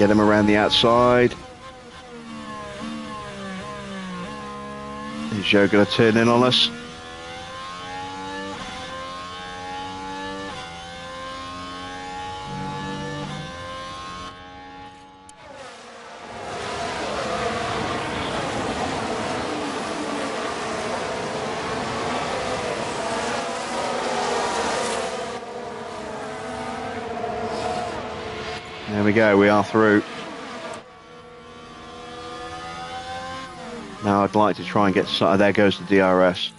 Get him around the outside. Is Joe going to turn in on us? There we go, we are through. Now I'd like to try and get... there goes the DRS.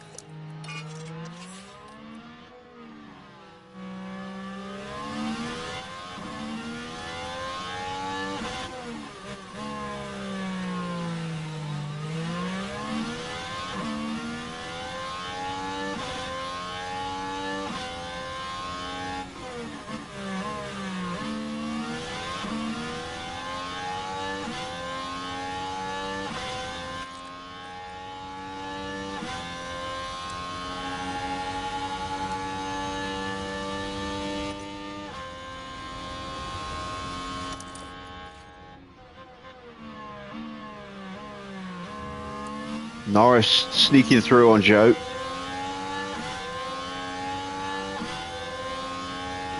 Norris sneaking through on Joe.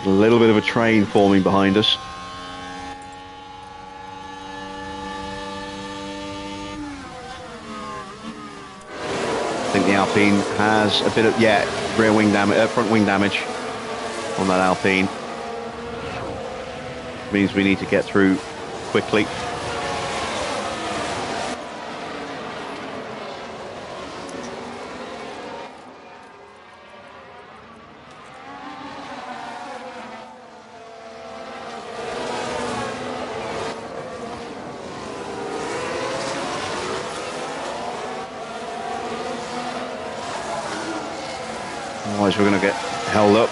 A little bit of a train forming behind us. I think the Alpine has a bit of, rear wing damage, front wing damage on that Alpine. Means we need to get through quickly. Otherwise we're going to get held up.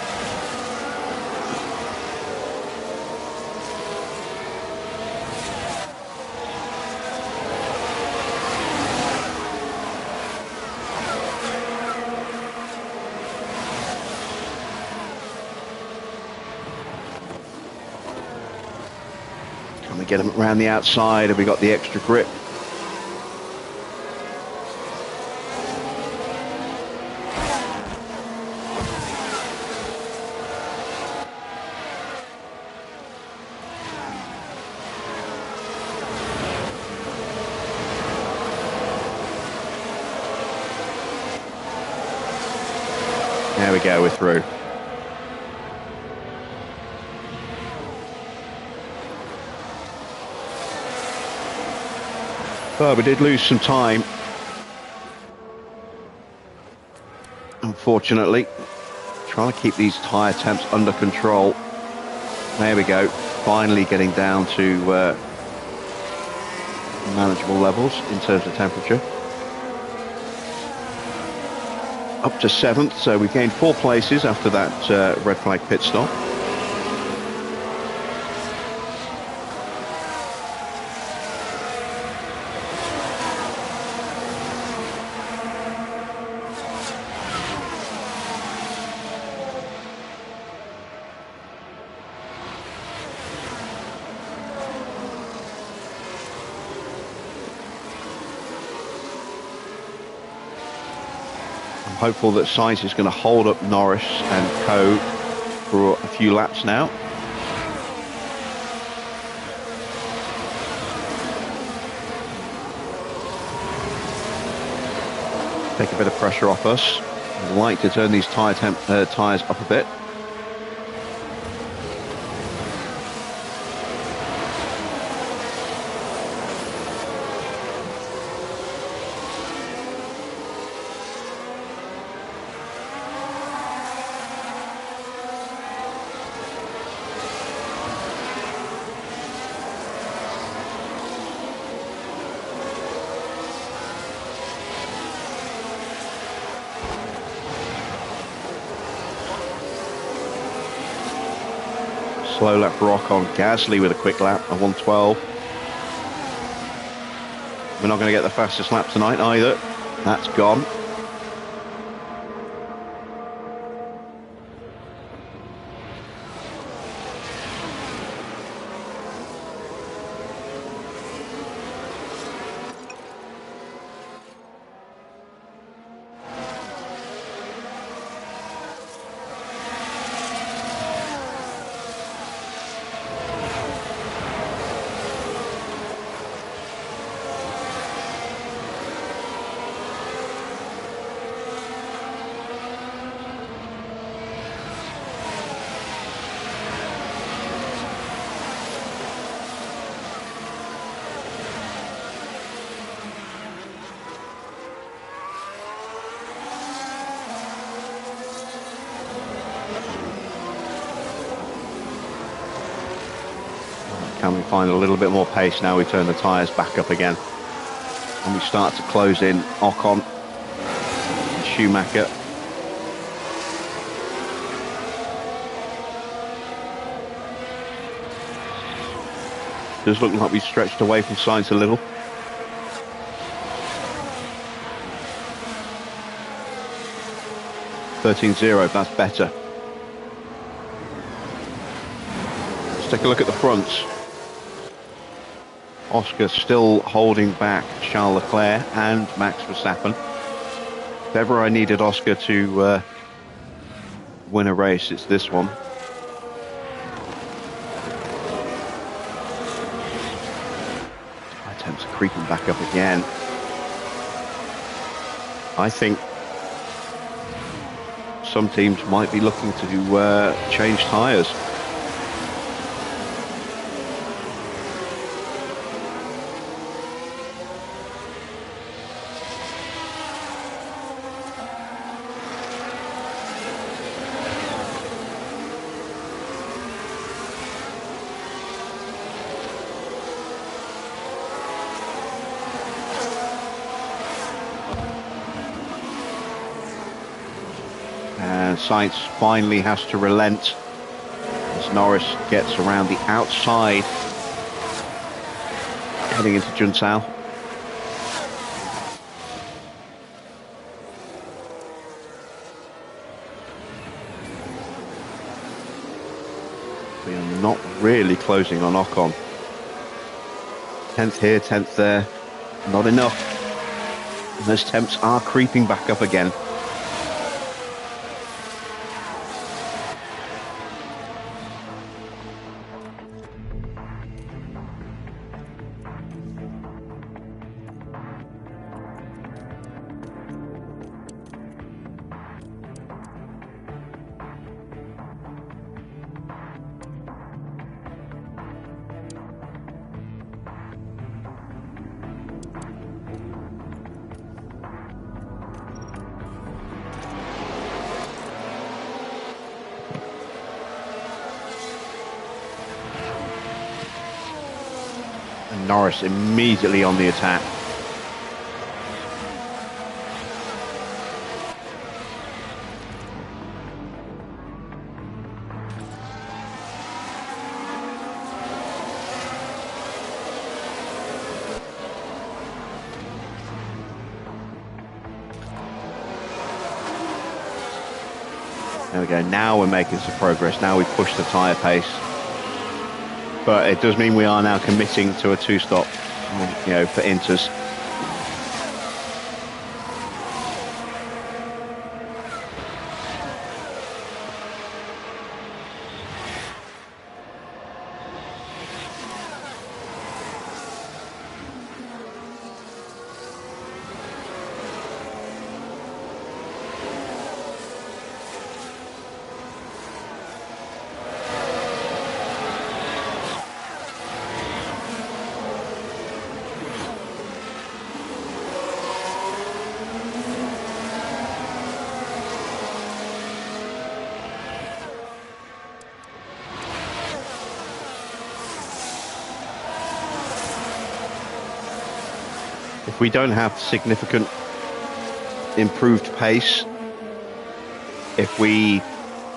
Can we get them around the outside? Have we got the extra grip? There we go, we're through. Well, we did lose some time, unfortunately. Trying to keep these tyre temps under control. There we go, finally getting down to manageable levels in terms of temperature. Up to 7th, so we gained 4 places after that red flag pit stop. Hopeful that Sainz is going to hold up Norris and co for a few laps now. Take a bit of pressure off us. I'd like to turn these tyres up a bit. Slow lap rock on Gasly with a quick lap, a 112. We're not going to get the fastest lap tonight either. That's gone. And we find a little bit more pace now. We turn the tyres back up again. And we start to close in Ocon and Schumacher. Does look like we've stretched away from Sainz a little. .13.0, that's better. Let's take a look at the fronts. Oscar still holding back Charles Leclerc and Max Verstappen. If ever I needed Oscar to win a race, it's this one. Attempts are creeping back up again. I think some teams might be looking to change tyres. Sainz finally has to relent as Norris gets around the outside, heading into Juntao. We are not really closing on Ocon. 10th here, 10th there, not enough. And those temps are creeping back up again. Norris immediately on the attack. There we go, now we're making some progress. Now we've pushed the tyre pace. But it does mean we are now committing to a two-stop, you know, for Inters. If we don't have significant improved pace, if we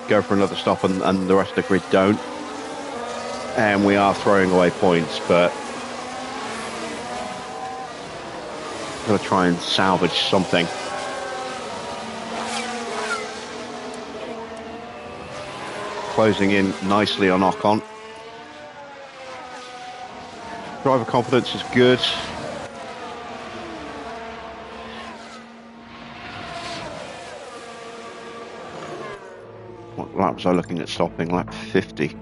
go for another stop and the rest of the grid don't, and we are throwing away points, but I'm going to try and salvage something. Closing in nicely on Ocon. Driver confidence is good. What lap was I looking at stopping? Lap 50.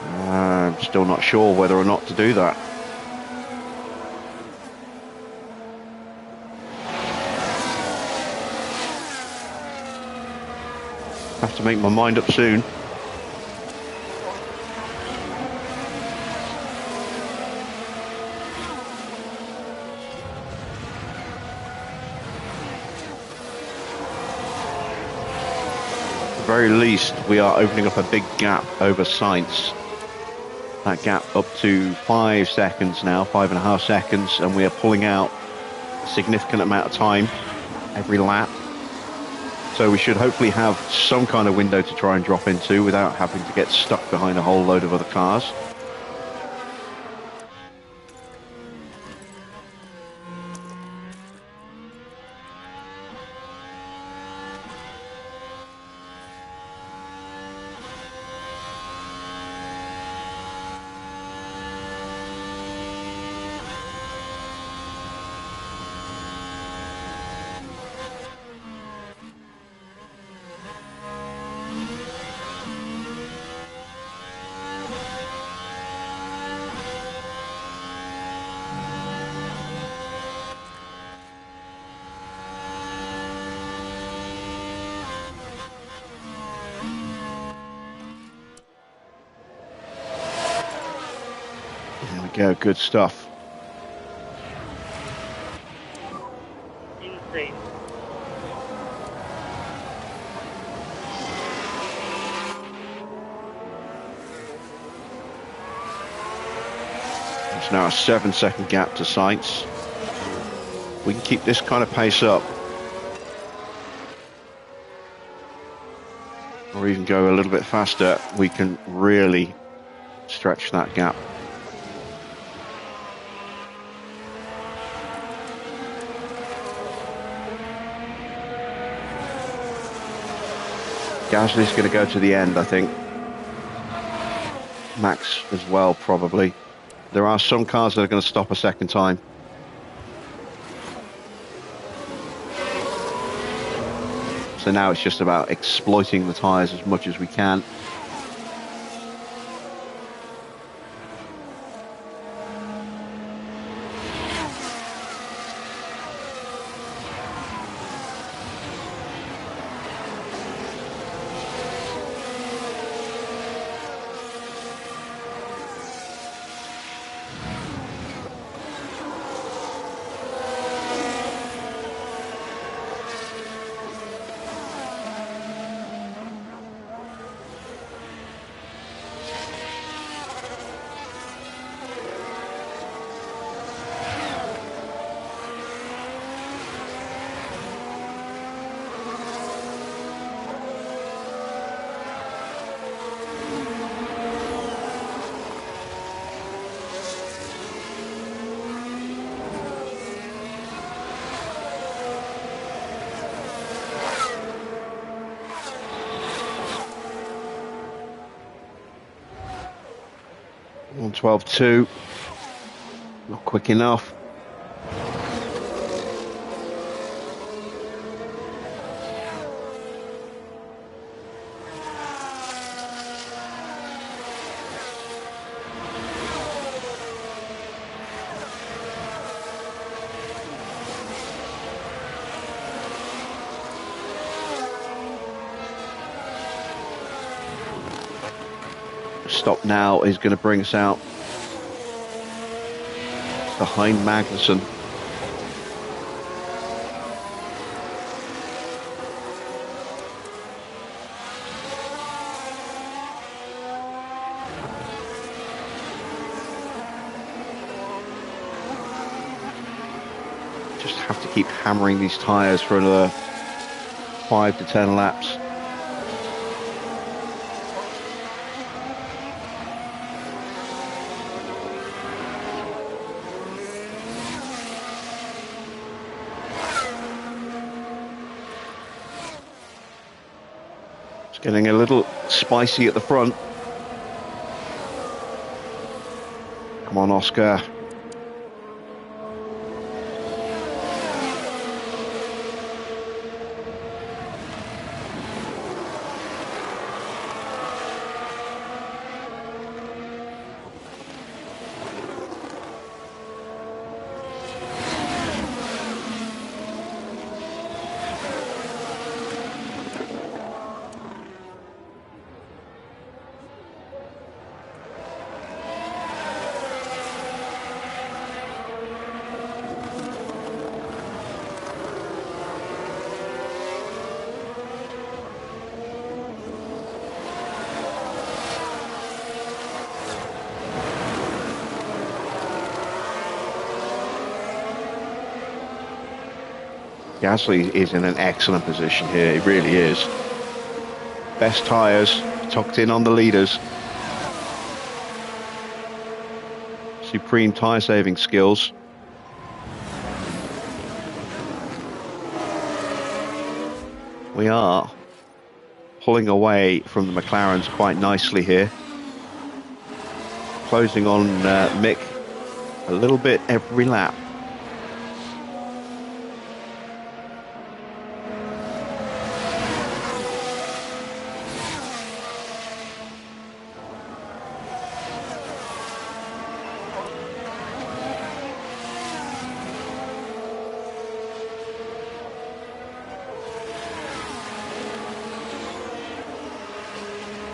I'm still not sure whether or not to do that. Have to make my mind up soon. very least, we are opening up a big gap over Sainz. That gap up to 5 seconds now, 5.5 seconds, and we are pulling out a significant amount of time every lap. So we should hopefully have some kind of window to try and drop into without having to get stuck behind a whole load of other cars. There we go, good stuff. Insane. It's now a 7-second gap to Sainz. We can keep this kind of pace up, or even go a little bit faster, we can really stretch that gap. Gasly's going to go to the end, I think. Max as well, probably. There are some cars that are going to stop a second time. So now it's just about exploiting the tyres as much as we can. On 12.2, not quick enough. Stop now is going to bring us out behind Magnussen. Just have to keep hammering these tyres for another 5 to 10 laps. Getting a little spicy at the front. Come on, Oscar. Gasly is in an excellent position here. It really is. Best tyres, tucked in on the leaders. Supreme tyre saving skills. We are pulling away from the McLarens quite nicely here. Closing on Mick a little bit every lap.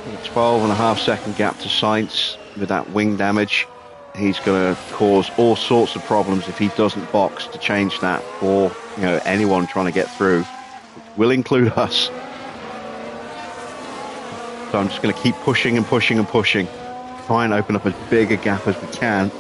A 12.5-second gap to Sainz with that wing damage. He's going to cause all sorts of problems if he doesn't box to change that for anyone trying to get through. It will include us. So I'm just going to keep pushing and pushing and pushing. Try and open up as big a gap as we can.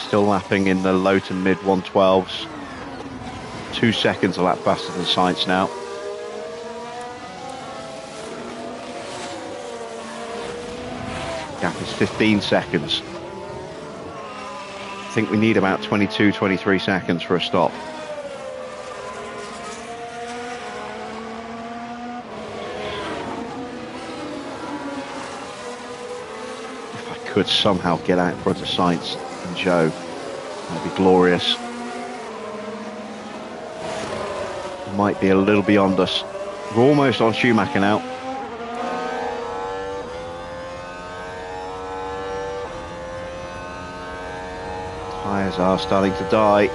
Still lapping in the low to mid 112s. 2 seconds a lap faster than Sainz now. Gap is 15 seconds. I think we need about 22, 23 seconds for a stop. If I could somehow get out in front of Sainz and Joe, that'd be glorious. Might be a little beyond us. We're almost on Schumacher now. Tyres are starting to die.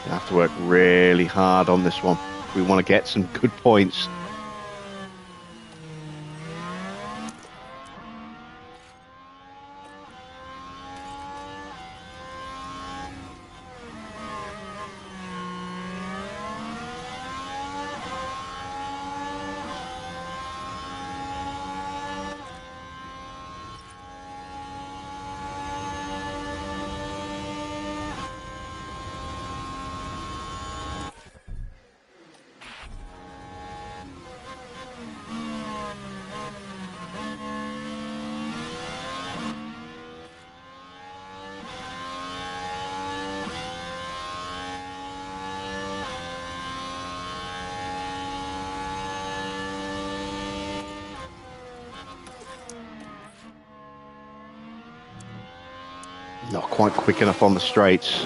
Have to work really hard on this one if we want to get some good points. Not quite quick enough on the straights.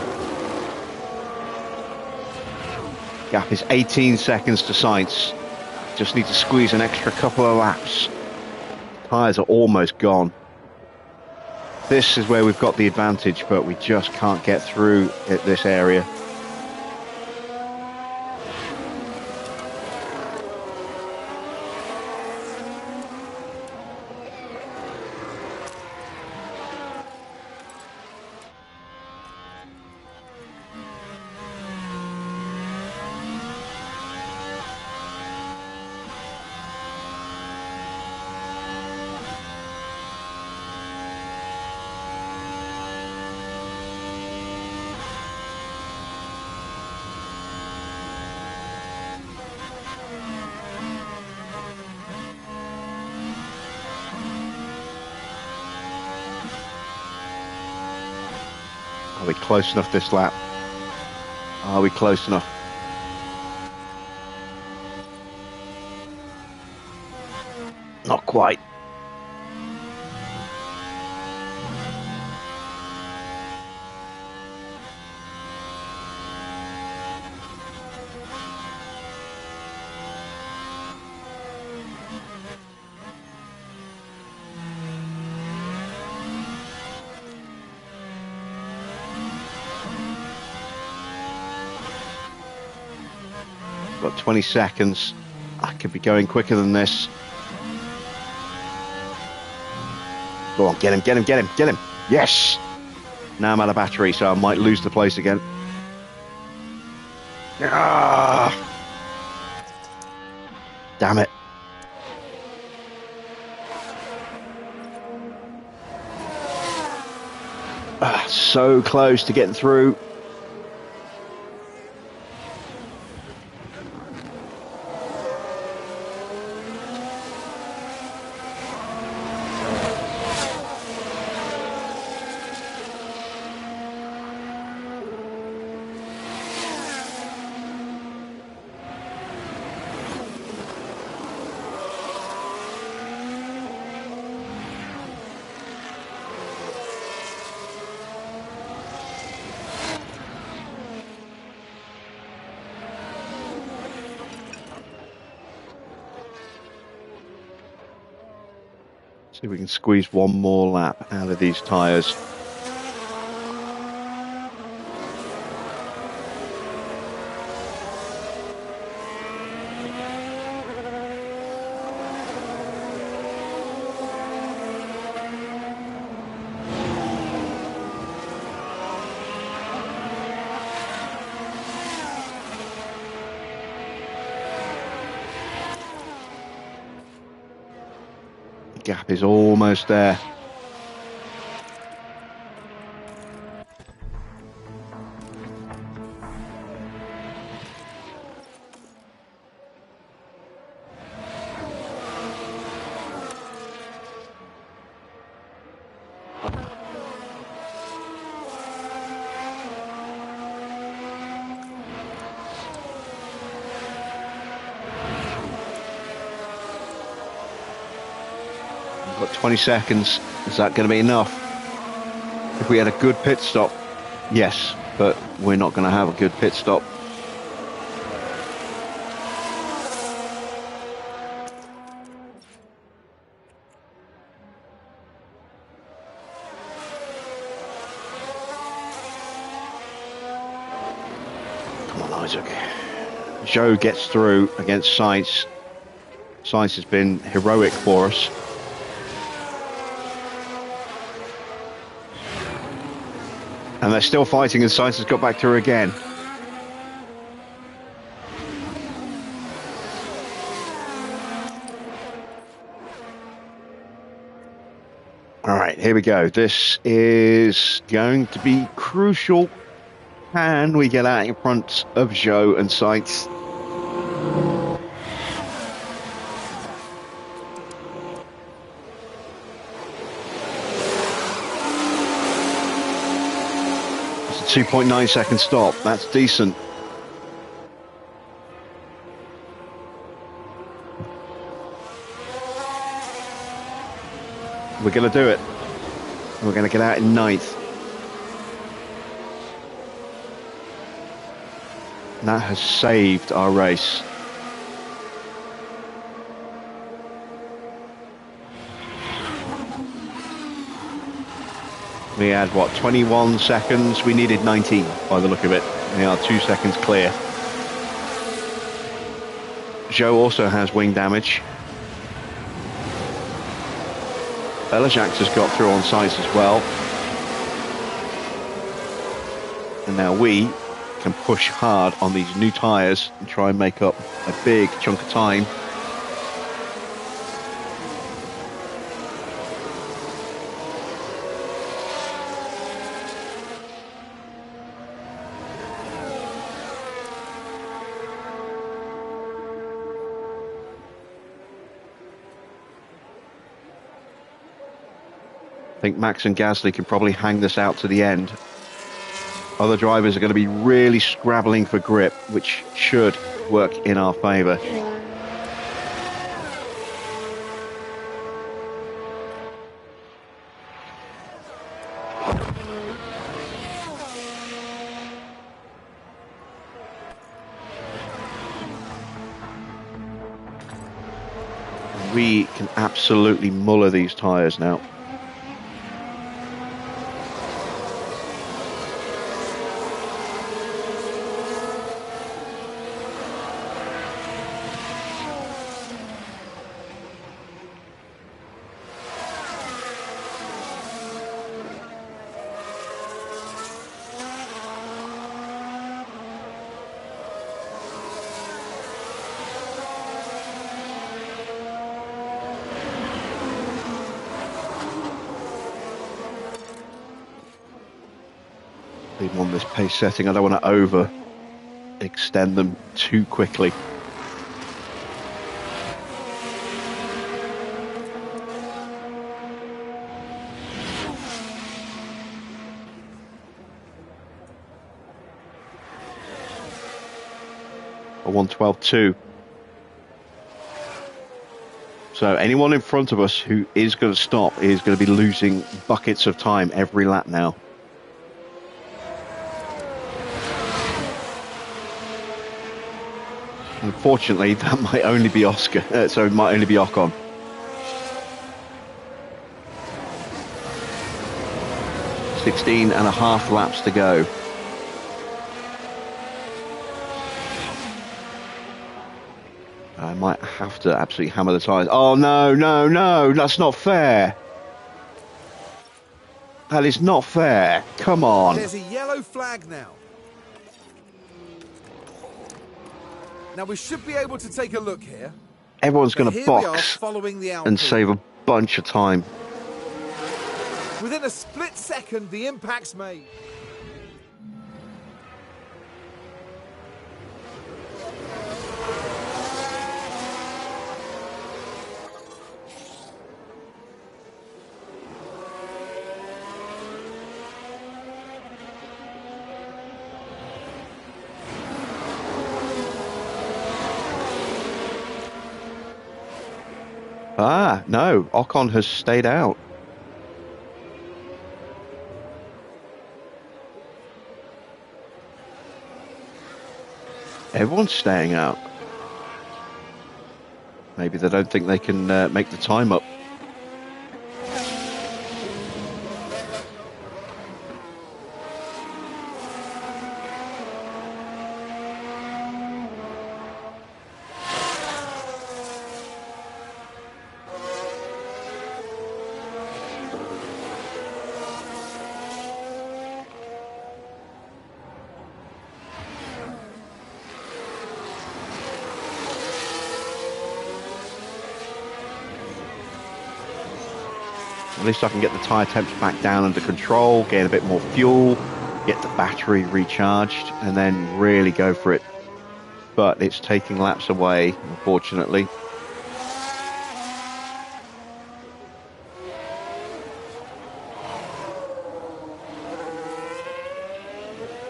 Gap is 18 seconds to Sainz. Just need to squeeze an extra couple of laps. Tyres are almost gone. This is where we've got the advantage, but we just can't get through at this area. Are we close enough this lap? Are we close enough? Not quite. Got 20 seconds. I could be going quicker than this. Go on, get him, get him, get him, get him. Yes! Now I'm out of battery, so I might lose the place again. Ah! Damn it. So close to getting through. See if we can squeeze one more lap out of these tyres. Gap is almost there. Got 20 seconds. Is that going to be enough? If we had a good pit stop, yes, but we're not going to have a good pit stop. Come on, Isaac. Joe gets through against Sainz. Sainz has been heroic for us. And they're still fighting, and Sainz has got back to her again. All right, here we go. This is going to be crucial. Can we get out in front of Joe and Sainz? It's a 2.9 second stop. That's decent. We're going to do it. We're going to get out in ninth. That has saved our race. We had, what, 21 seconds? We needed 19 by the look of it. We are 2 seconds clear. Joe also has wing damage. Belajax has got through on Sainz as well. And now we can push hard on these new tyres and try and make up a big chunk of time. I think Max and Gasly can probably hang this out to the end. Other drivers are going to be really scrabbling for grip, which should work in our favour. We can absolutely muller these tyres now. Even on this pace setting, I don't want to over extend them too quickly. A 1:12.2. So anyone in front of us who is going to stop is going to be losing buckets of time every lap now. Unfortunately, that might only be Oscar, so it might only be Ocon. "16 and a half laps to go." I might have to absolutely hammer the tyres. Oh, no, no, no, that's not fair. That is not fair. Come on. There's a yellow flag now. Now we should be able to take a look here. Everyone's going to Here we are box following the and Alfa. save a bunch of time. Within a split second, the impact's made. Ah, no, Ocon has stayed out. Everyone's staying out. Maybe they don't think they can make the time up. At least I can get the tyre temps back down under control, gain a bit more fuel, get the battery recharged, and then really go for it. But it's taking laps away, unfortunately.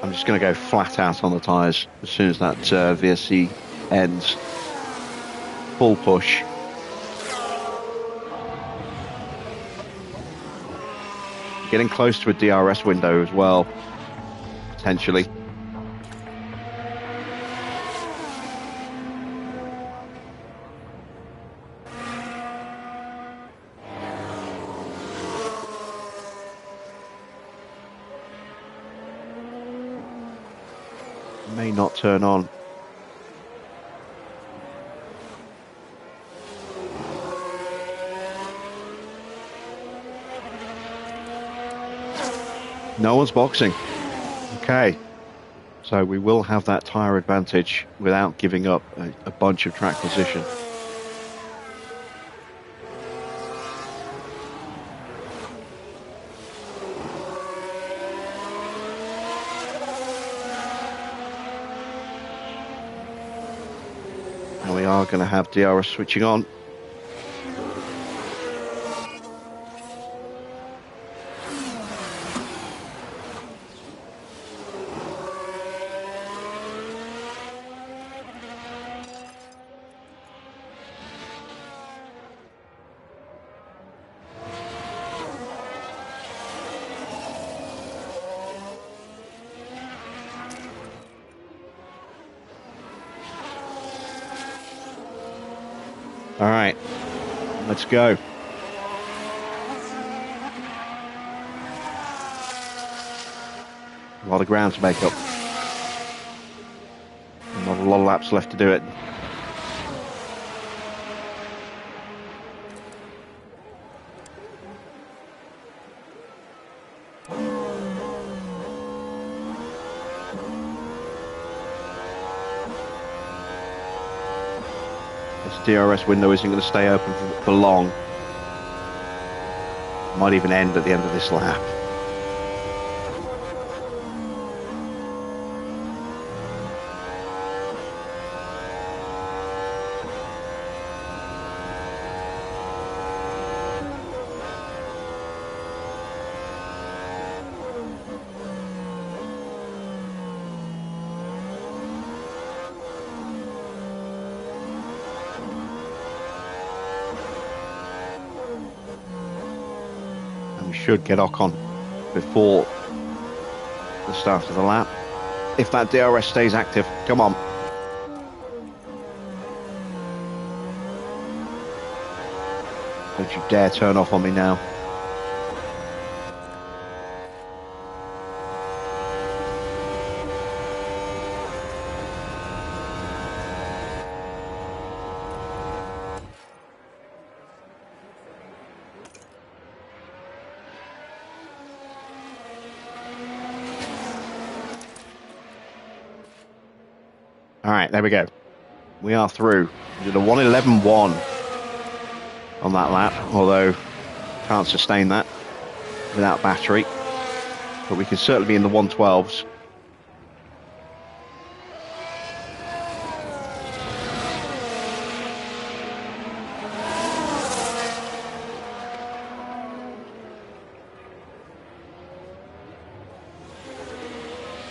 I'm just going to go flat out on the tyres as soon as that VSC ends. Full push. Getting close to a DRS window as well, potentially. May not turn on. No one's boxing. Okay. So we will have that tyre advantage without giving up a bunch of track position. And we are going to have DRS switching on. All right, let's go. A lot of ground to make up. Not a lot of laps left to do it. This DRS window isn't going to stay open for long. Might even end at the end of this lap. Should get Ocon before the start of the lap. If that DRS stays active, come on. Don't you dare turn off on me now. All right, there we go. We are through. We did a 1:11.1 on that lap, although can't sustain that without battery. But we can certainly be in the 1:12s.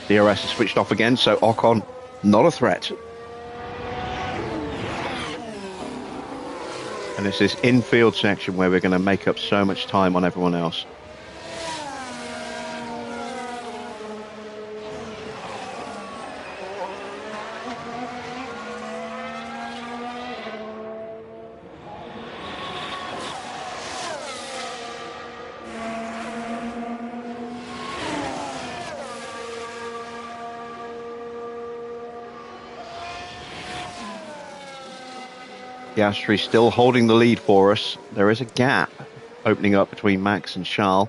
DRS is switched off again, so Ocon not a threat. And it's this infield section where we're going to make up so much time on everyone else. Piastri still holding the lead for us. There is a gap opening up between Max and Charles.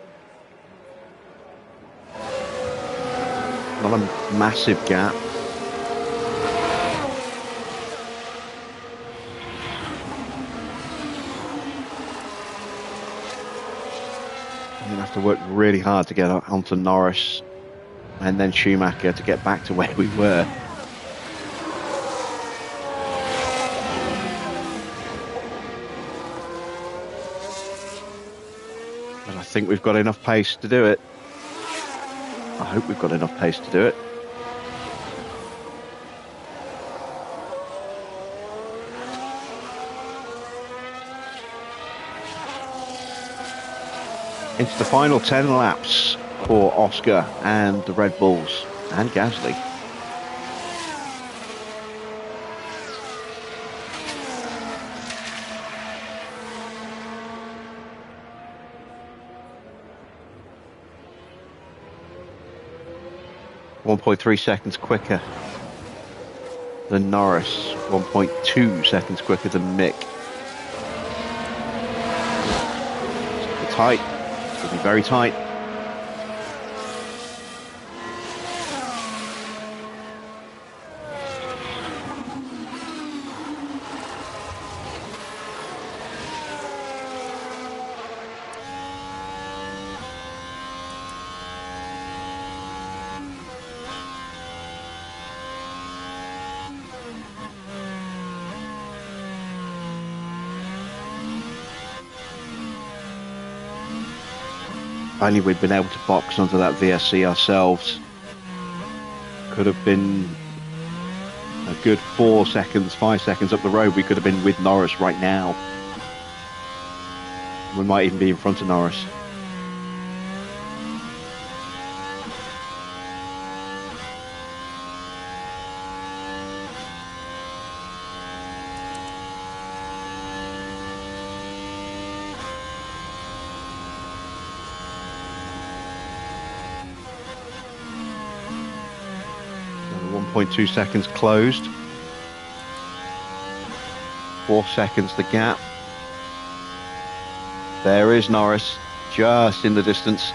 Not a massive gap. We're going to have to work really hard to get onto Norris and then Schumacher to get back to where we were. I think we've got enough pace to do it. I hope we've got enough pace to do it. Into the final 10 laps for Oscar and the Red Bulls and Gasly. .3 seconds quicker than Norris, 1.2 seconds quicker than Mick. It's tight, it's going to be very tight. Only we'd been able to box onto that VSC ourselves. Could have been a good 4 seconds, 5 seconds up the road. We could have been with Norris right now. We might even be in front of Norris. 1.2 seconds closed. 4 seconds the gap. There is Norris, just in the distance.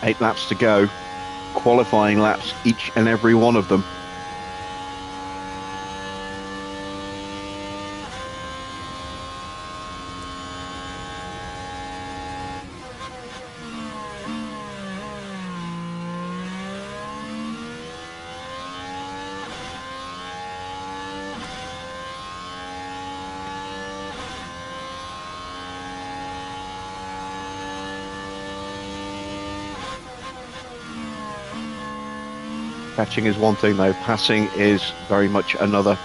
Eight laps to go, qualifying laps, each and every one of them. Catching is one thing though, passing is very much another.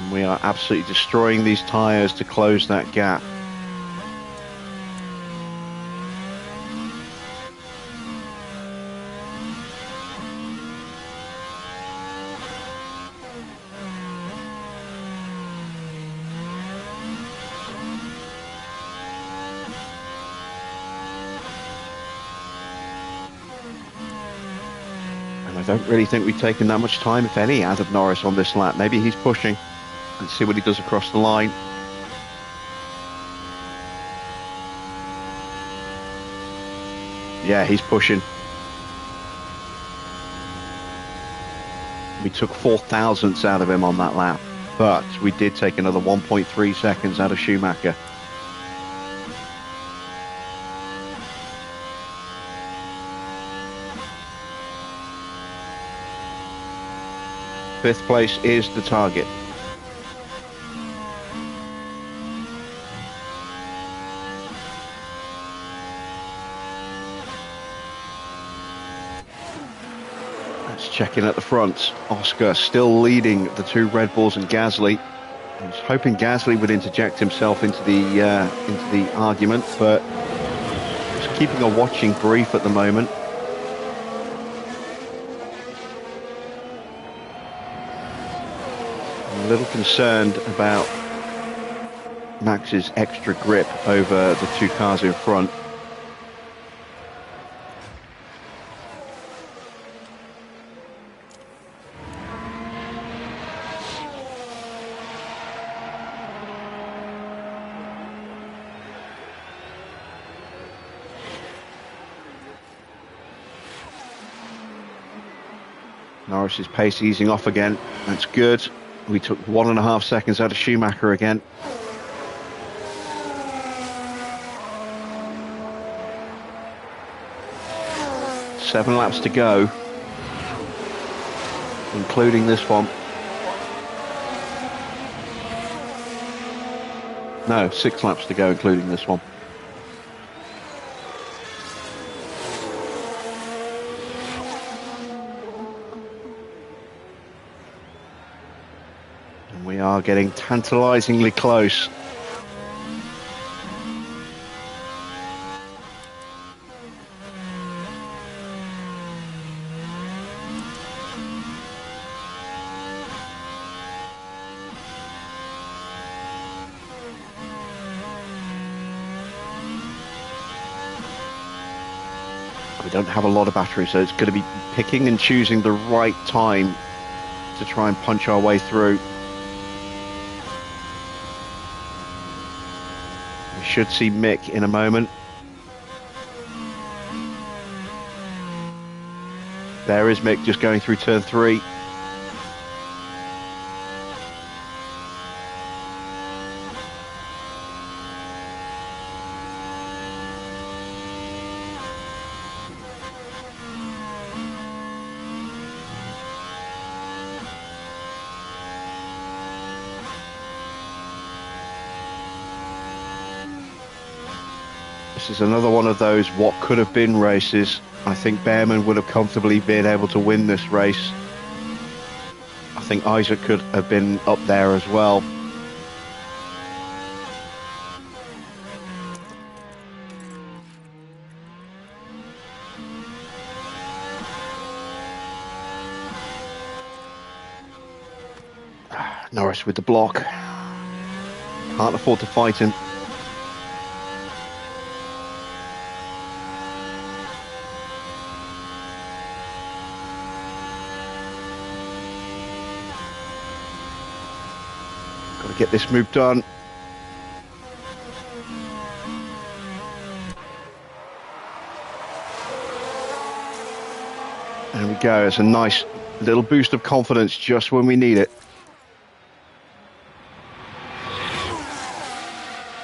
And we are absolutely destroying these tyres to close that gap. I don't really think we've taken that much time, if any, out of Norris on this lap. Maybe he's pushing. Let's see what he does across the line. Yeah, he's pushing. We took 4 thousandths out of him on that lap, but we did take another 1.3 seconds out of Schumacher. Fifth place is the target. Let's check in at the front. Oscar still leading the two Red Bulls and Gasly. I was hoping Gasly would interject himself into the argument, but he's keeping a watching brief at the moment. A little concerned about Max's extra grip over the two cars in front. Norris's pace easing off again. That's good. We took 1.5 seconds out of Schumacher again. Seven laps to go, including this one. No, 6 laps to go, including this one. We are getting tantalizingly close. We don't have a lot of battery, so it's going to be picking and choosing the right time to try and punch our way through. Should see Mick in a moment. There is Mick just going through turn 3. This is another one of those what could have been races. I think Behrman would have comfortably been able to win this race. I think Isaac could have been up there as well. Norris with the block. Can't afford to fight him. Got to get this move done. There we go. It's a nice little boost of confidence just when we need it.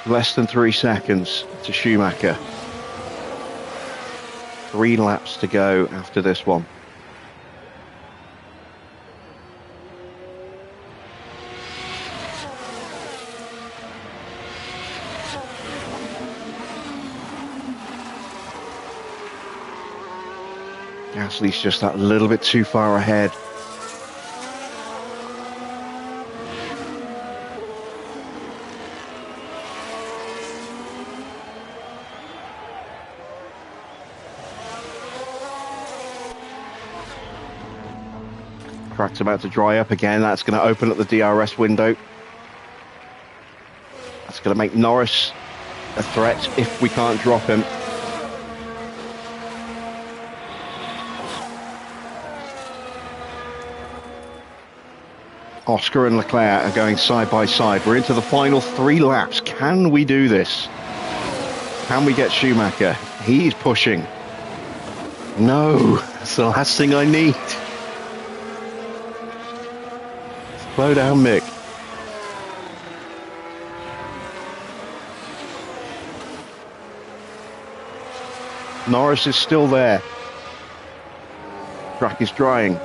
Less than 3 seconds to Schumacher. 3 laps to go after this one. Gasly's just that little bit too far ahead. Track's about to dry up again. That's going to open up the DRS window. That's going to make Norris a threat if we can't drop him. Oscar and Leclerc are going side by side. We're into the final 3 laps. Can we do this? Can we get Schumacher? He's pushing. No, that's the last thing I need. Slow down, Mick. Norris is still there. Track is drying.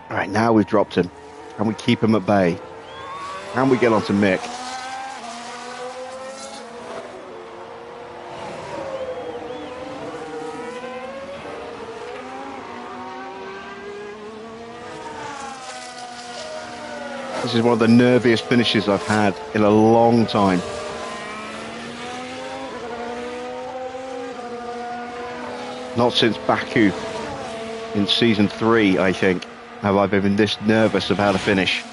All right, now we've dropped him. Can we keep him at bay? Can we get onto Mick? This is one of the nerviest finishes I've had in a long time. Not since Baku in season 3, I think, have I been this nervous about a finish.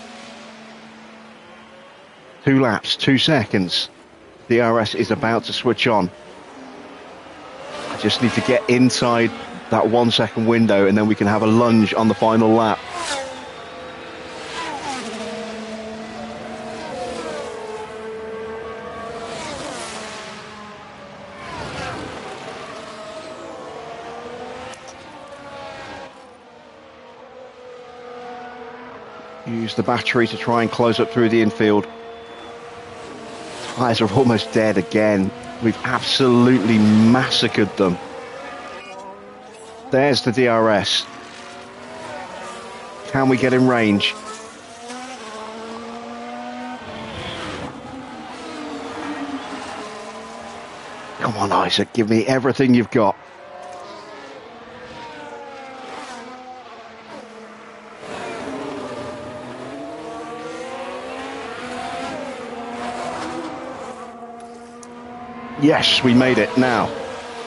2 laps, 2 seconds. DRS is about to switch on. I just need to get inside that 1 second window and then we can have a lunge on the final lap. Use the battery to try and close up through the infield. Tyres are almost dead again. We've absolutely massacred them. There's the DRS. Can we get in range? Come on, Isaac, give me everything you've got. Yes, we made it. Now,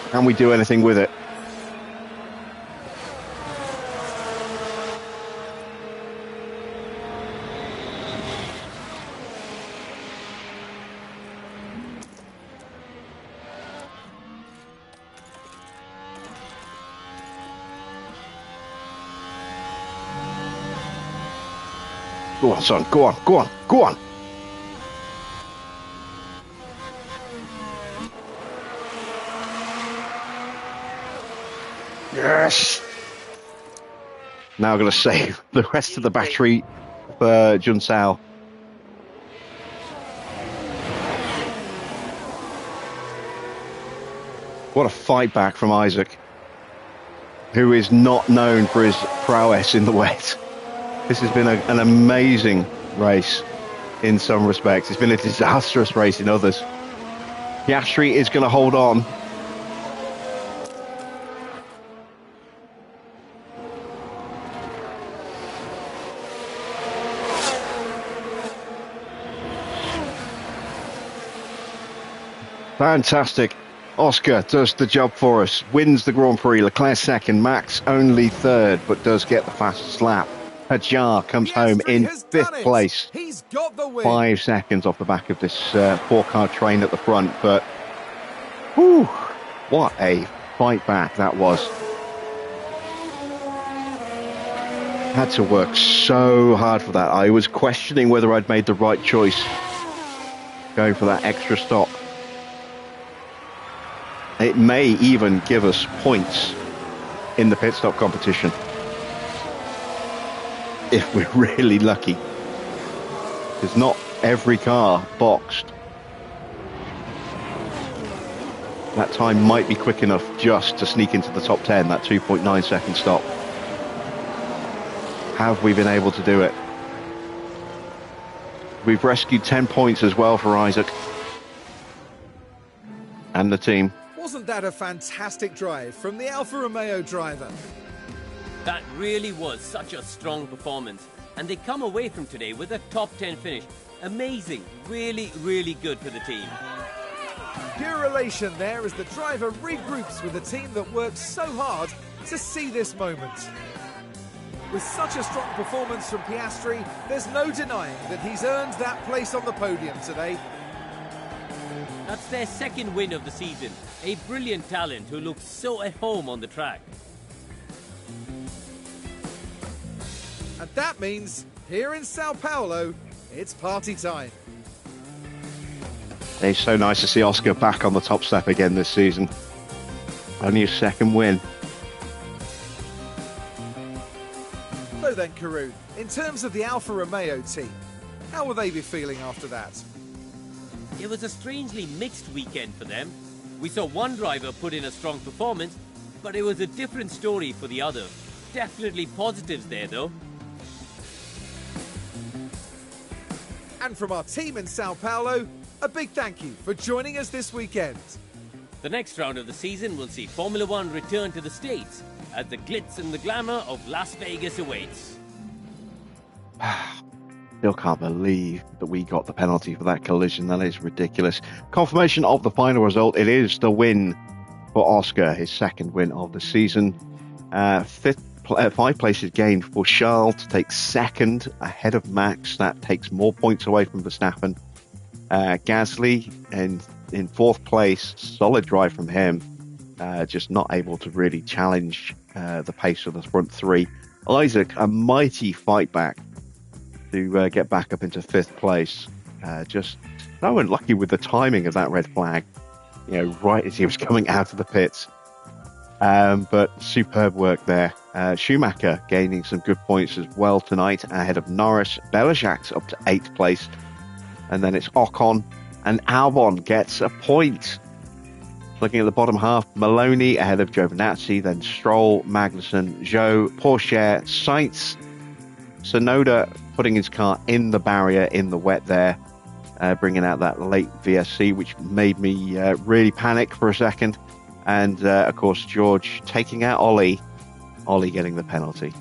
can we do anything with it? Go on, son. Go on, go on, go on. Yes. Now I'm going to save the rest of the battery for Junsao. What a fight back from Isaac, who is not known for his prowess in the wet. This has been an amazing race in some respects. It's been a disastrous race in others. Piastri is going to hold on. Fantastic. Oscar does the job for us, wins the Grand Prix. Leclerc second, Max only third, but does get the fastest lap. Hajar comes home in fifth place. He's got the win. 5 seconds off the back of this 4-car train at the front, but whew, what a fight back that was. Had to work so hard for that. I was questioning whether I'd made the right choice going for that extra stop. It may even give us points in the pit stop competition if we're really lucky. Because not every car boxed. That time might be quick enough just to sneak into the top 10, that 2.9 second stop. Have we been able to do it? We've rescued 10 points as well for Isaac and the team. Wasn't that a fantastic drive from the Alfa Romeo driver? That really was such a strong performance, and they come away from today with a top 10 finish. Amazing, really, really good for the team. Pure elation there as the driver regroups with the team that worked so hard to see this moment. With such a strong performance from Piastri, there's no denying that he's earned that place on the podium today. That's their second win of the season. A brilliant talent who looks so at home on the track. And that means, here in Sao Paulo, it's party time. It's so nice to see Oscar back on the top step again this season. Only his second win. So then, Karun, in terms of the Alfa Romeo team, how will they be feeling after that? It was a strangely mixed weekend for them. We saw one driver put in a strong performance, but it was a different story for the other. Definitely positives there though. And from our team in Sao Paulo, a big thank you for joining us this weekend. The next round of the season will see Formula One return to the States as the glitz and the glamour of Las Vegas awaits. Still can't believe that we got the penalty for that collision. That is ridiculous. Confirmation of the final result. It is the win for Oscar, his second win of the season. 5 places gained for Charles to take second ahead of Max. That takes more points away from Verstappen. Gasly in 4th place. Solid drive from him. Just not able to really challenge the pace of the front 3. Isaac, a mighty fight back to get back up into 5th place. Just so unlucky with the timing of that red flag, right as he was coming out of the pits. But superb work there. Schumacher gaining some good points as well tonight ahead of Norris. Belajac's up to 8th place. And then it's Ocon and Albon gets a point. Looking at the bottom half, Maloney ahead of Giovinazzi, then Stroll, Magnussen, Zhou, Pourchaire, Sainz, Tsunoda putting his car in the barrier in the wet there, bringing out that late VSC, which made me really panic for a second. And, of course, George taking out Ollie getting the penalty.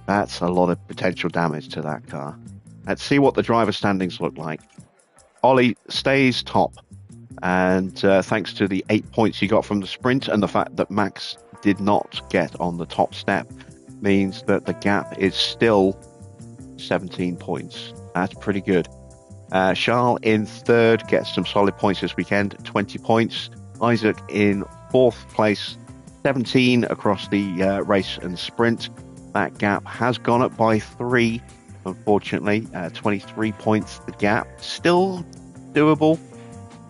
That's a lot of potential damage to that car. Let's see what the driver standings look like. Ollie stays top. And thanks to the 8 points he got from the sprint and the fact that Max did not get on the top step, means that the gap is still 17 points. That's pretty good. Charles in 3rd gets some solid points this weekend, 20 points. Isaac in 4th place, 17 across the race and sprint. That gap has gone up by 3, unfortunately. 23 points the gap. Still doable,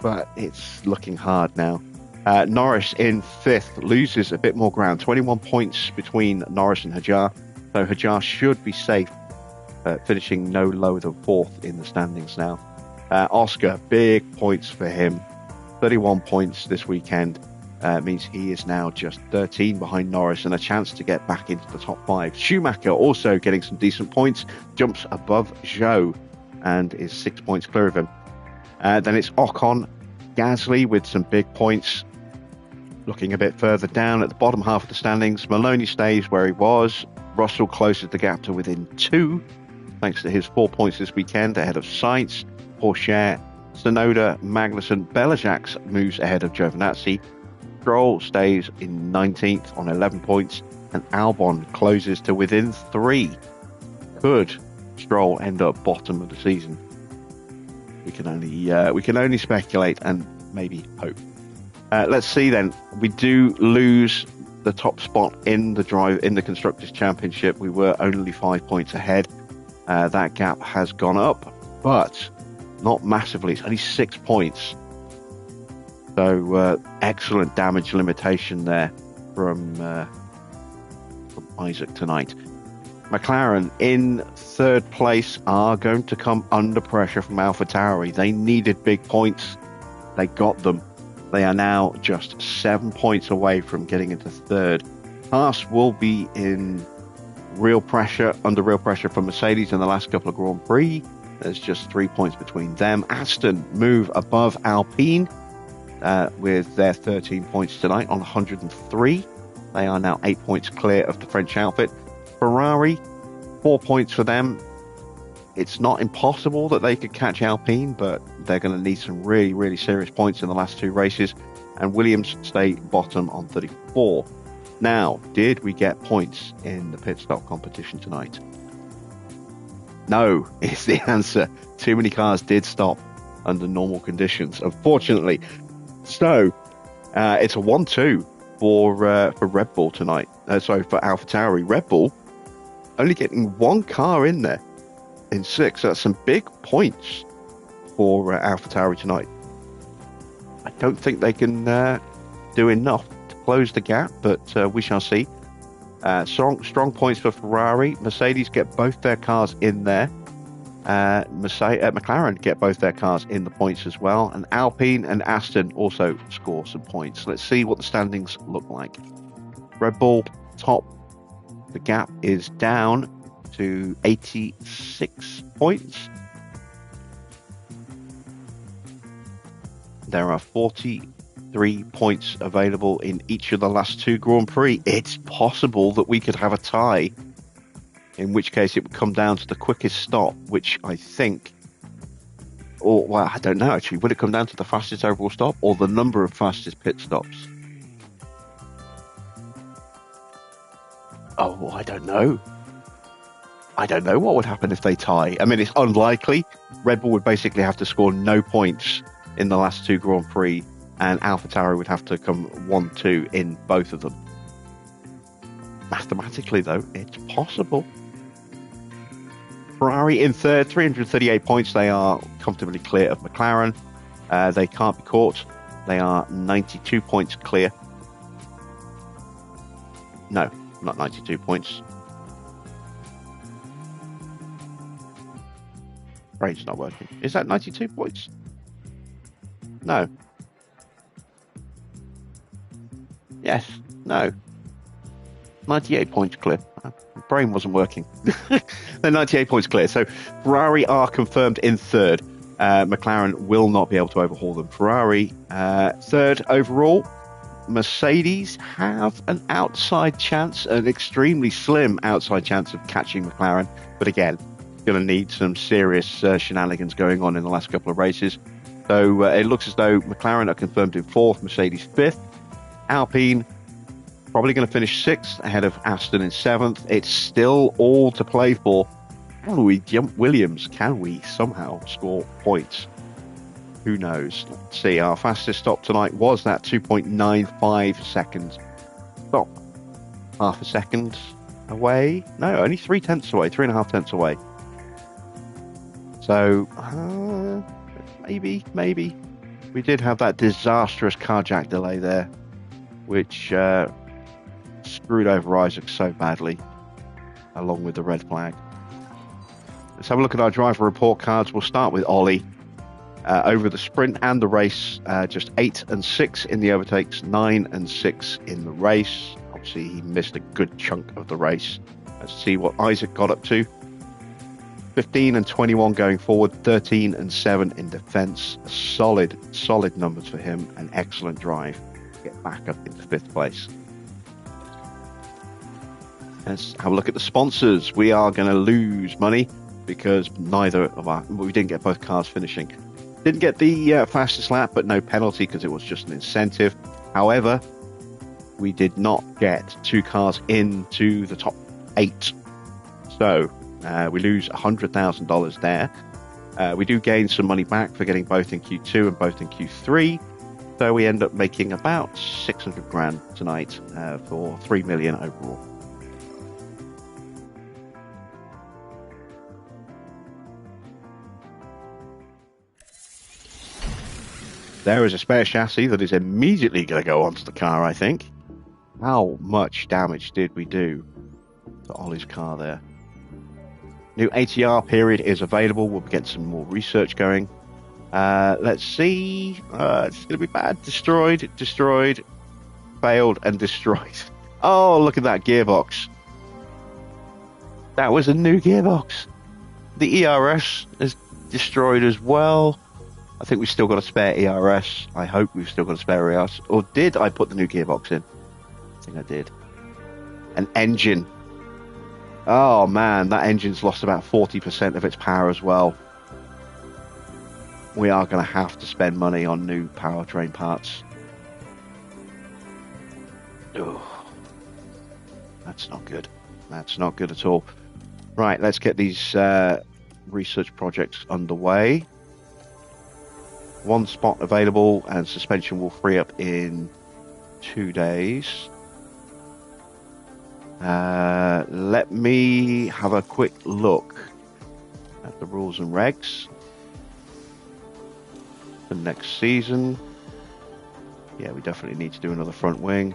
but it's looking hard now. Norris in 5th loses a bit more ground. 21 points between Norris and Hajar. So Hajar should be safe, finishing no lower than 4th in the standings now. Oscar, big points for him. 31 points this weekend. means he is now just 13 behind Norris and a chance to get back into the top 5. Schumacher also getting some decent points, jumps above Zhou and is 6 points clear of him. Then it's Ocon, Gasly with some big points. Looking a bit further down at the bottom half of the standings, Maloney stays where he was. Russell closes the gap to within 2, thanks to his 4 points this weekend, ahead of Sainz, Pourchaire, Tsunoda, Magnussen. Belisac moves ahead of Giovinazzi. Stroll stays in 19th on 11 points, and Albon closes to within 3. Could Stroll end up bottom of the season? We can only speculate and maybe hope. Let's see then. We do lose the top spot in the Constructors' Championship. We were only 5 points ahead. That gap has gone up, but not massively. It's only 6 points. So excellent damage limitation there from Isaac tonight. McLaren in 3rd place are going to come under pressure from AlphaTauri. They needed big points. They got them. They are now just 7 points away from getting into 3rd. Haas will be in under real pressure from Mercedes in the last couple of Grand Prix. There's just 3 points between them. Aston move above Alpine with their 13 points tonight on 103. They are now 8 points clear of the French outfit. Ferrari, 4 points for them. It's not impossible that they could catch Alpine, but they're going to need some really, really serious points in the last 2 races. And Williams stay bottom on 34. Now, did we get points in the pit stop competition tonight? No, is the answer. Too many cars did stop under normal conditions, unfortunately. So, it's a 1-2 for Red Bull tonight. For AlphaTauri. Red Bull only getting 1 car in there in 6. That's some big points for AlphaTauri tonight. I don't think they can do enough to close the gap, but we shall see. Strong points for Ferrari. Mercedes get both their cars in there. McLaren get both their cars in the points as well. And Alpine and Aston also score some points. Let's see what the standings look like. Red Bull top. The gap is down to 86 points. There are 43 points available in each of the last 2 Grand Prix. It's possible that we could have a tie, in which case it would come down to the quickest stop, which I think, I don't know actually. Would it come down to the fastest overall stop or the number of fastest pit stops? Oh, I don't know. I don't know what would happen if they tie. I mean, it's unlikely. Red Bull would basically have to score no points in the last 2 Grand Prix, and AlphaTauri would have to come 1-2 in both of them. Mathematically, though, it's possible. Ferrari in 3rd, 338 points. They are comfortably clear of McLaren. They can't be caught. They are 92 points clear. No, not 92 points. Brain's not working. Is that 92 points? No. Yes. No. 98 points clear. Brain wasn't working. They're 98 points clear. So Ferrari are confirmed in 3rd. McLaren will not be able to overhaul them. Ferrari 3rd overall. Mercedes have an outside chance, an extremely slim outside chance of catching McLaren. But again, going to need some serious shenanigans going on in the last couple of races. So it looks as though McLaren are confirmed in 4th, Mercedes 5th. Alpine probably going to finish 6th ahead of Aston in 7th. It's still all to play for. Can we jump Williams? Can we somehow score points? Who knows? Let's see. Our fastest stop tonight was that 2.95 seconds stop. Half a second away. No, only 3/10 away, 3.5 tenths away. So, maybe. We did have that disastrous car jack delay there, which screwed over Isaac so badly, along with the red flag. Let's have a look at our driver report cards. We'll start with Ollie. over the sprint and the race, just 8 and 6 in the overtakes, 9 and 6 in the race. Obviously, he missed a good chunk of the race. Let's see what Isaac got up to. 15 and 21 going forward, 13 and 7 in defence. Solid numbers for him. An excellent drive to get back up into 5th place. Let's have a look at the sponsors. We are going to lose money because we didn't get both cars finishing. Didn't get the fastest lap, but no penalty because it was just an incentive. However, we did not get 2 cars into the top 8. So we lose $100,000 there. We do gain some money back for getting both in Q2 and both in Q3. So we end up making about 600 grand tonight for 3 million overall. There is a spare chassis that is immediately going to go onto the car, I think. How much damage did we do to Ollie's car there? New ATR period is available. We'll get some more research going. Let's see. It's going to be bad. Destroyed, failed, and destroyed. Oh, look at that gearbox. That was a new gearbox. The ERS is destroyed as well. I think we've still got a spare ERS. I hope we've still got a spare ERS. Or did I put the new gearbox in? I think I did. An engine. Oh man, that engine's lost about 40% of its power as well. We are going to have to spend money on new powertrain parts. Ugh. That's not good. That's not good at all. Right, let's get these research projects underway. 1 spot available, and suspension will free up in 2 days. Let me have a quick look at the rules and regs for next season. Yeah, we definitely need to do another front wing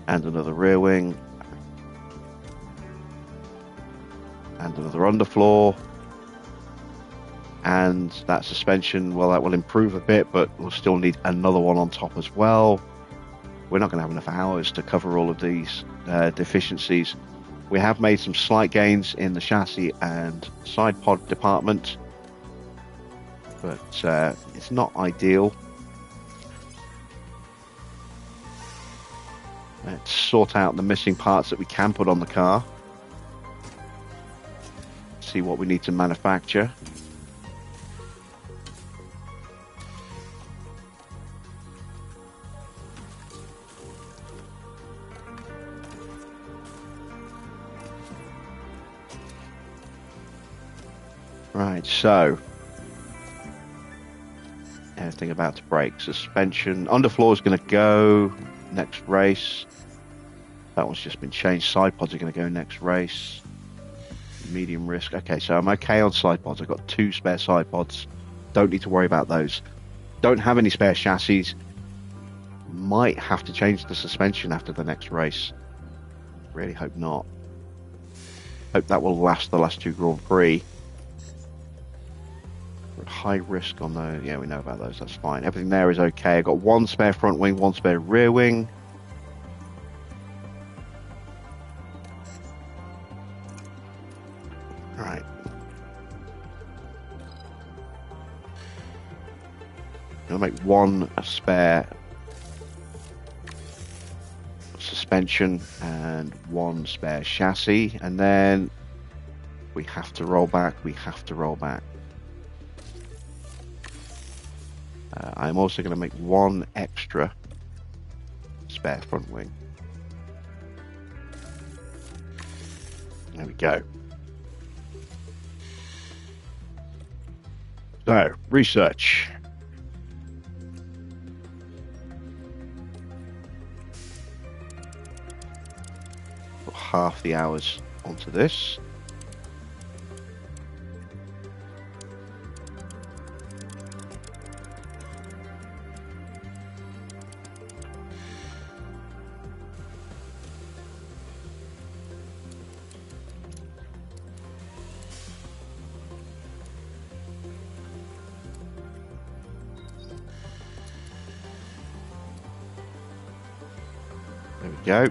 and another rear wing and another underfloor. And that suspension, well, that will improve a bit, but we'll still need another one on top as well. We're not going to have enough hours to cover all of these deficiencies. We have made some slight gains in the chassis and side pod department, but it's not ideal. Let's sort out the missing parts that we can put on the car. See what we need to manufacture. Right, so everything about to break. Suspension, underfloor is going to go next race. That one's just been changed. Side pods are going to go next race. Medium risk. Okay, so I'm okay on side pods. I've got 2 spare side pods. Don't need to worry about those. Don't have any spare chassis. Might have to change the suspension after the next race. Really hope not. Hope that will last the last 2 Grand Prix. High risk on those. Yeah, we know about those. That's fine. Everything there is okay. I've got 1 spare front wing, 1 spare rear wing. Right. I'll make 1 spare suspension and 1 spare chassis, and then we have to roll back. I'm also going to make 1 extra spare front wing. There we go. So, research. Put half the hours onto this. Go.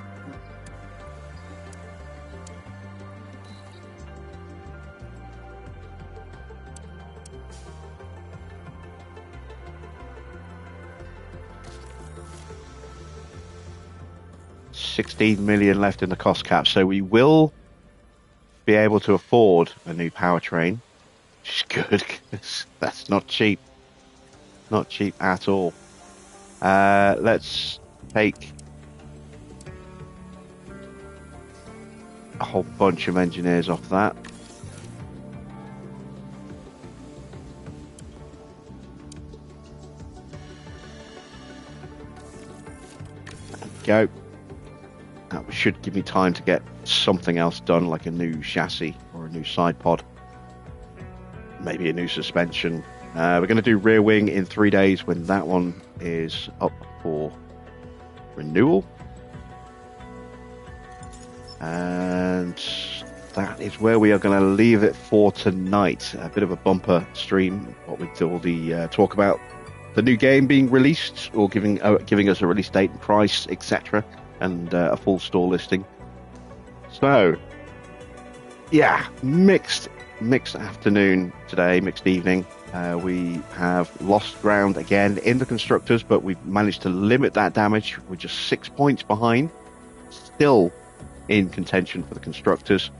$16 million left in the cost cap, so we will be able to afford a new powertrain, which is good because that's not cheap. Not cheap at all. Let's take a whole bunch of engineers off that. There we go. That should give me time to get something else done, like a new chassis or a new side pod. Maybe a new suspension. We're going to do rear wing in 3 days when that one is up for renewal. And that is where we are going to leave it for tonight. A bit of a bumper stream, what we do all the talk about the new game being released, or giving us a release date and price, etc., and a full store listing. So, yeah, mixed afternoon today, mixed evening. We have lost ground again in the constructors, but we've managed to limit that damage. We're just 6 points behind, still in contention for the constructors,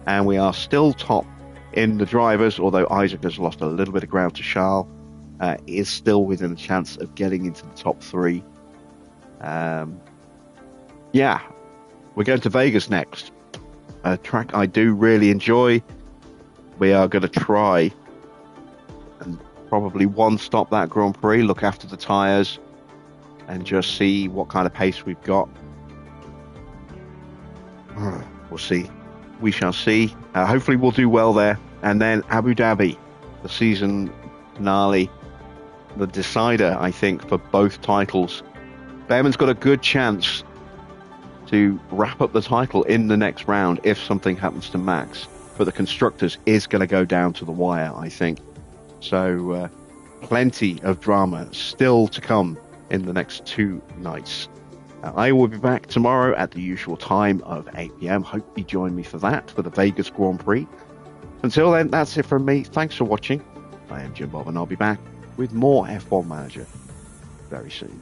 and we are still top in the drivers, although Isaac has lost a little bit of ground to Charles. Is still within a chance of getting into the top 3. Yeah, we're going to Vegas next, a track I do really enjoy. We are going to try and probably one-stop that Grand Prix, look after the tyres, and just see what kind of pace we've got. We'll see. We shall see. Hopefully we'll do well there. And then Abu Dhabi, the season finale, the decider, I think, for both titles. Behrman's got a good chance to wrap up the title in the next round if something happens to Max. But the constructors is going to go down to the wire, I think. So plenty of drama still to come in the next 2 nights. I will be back tomorrow at the usual time of 8 p.m. Hope you join me for that, for the Vegas Grand Prix. Until then, that's it from me. Thanks for watching. I am Jim Bob, and I'll be back with more F1 Manager very soon.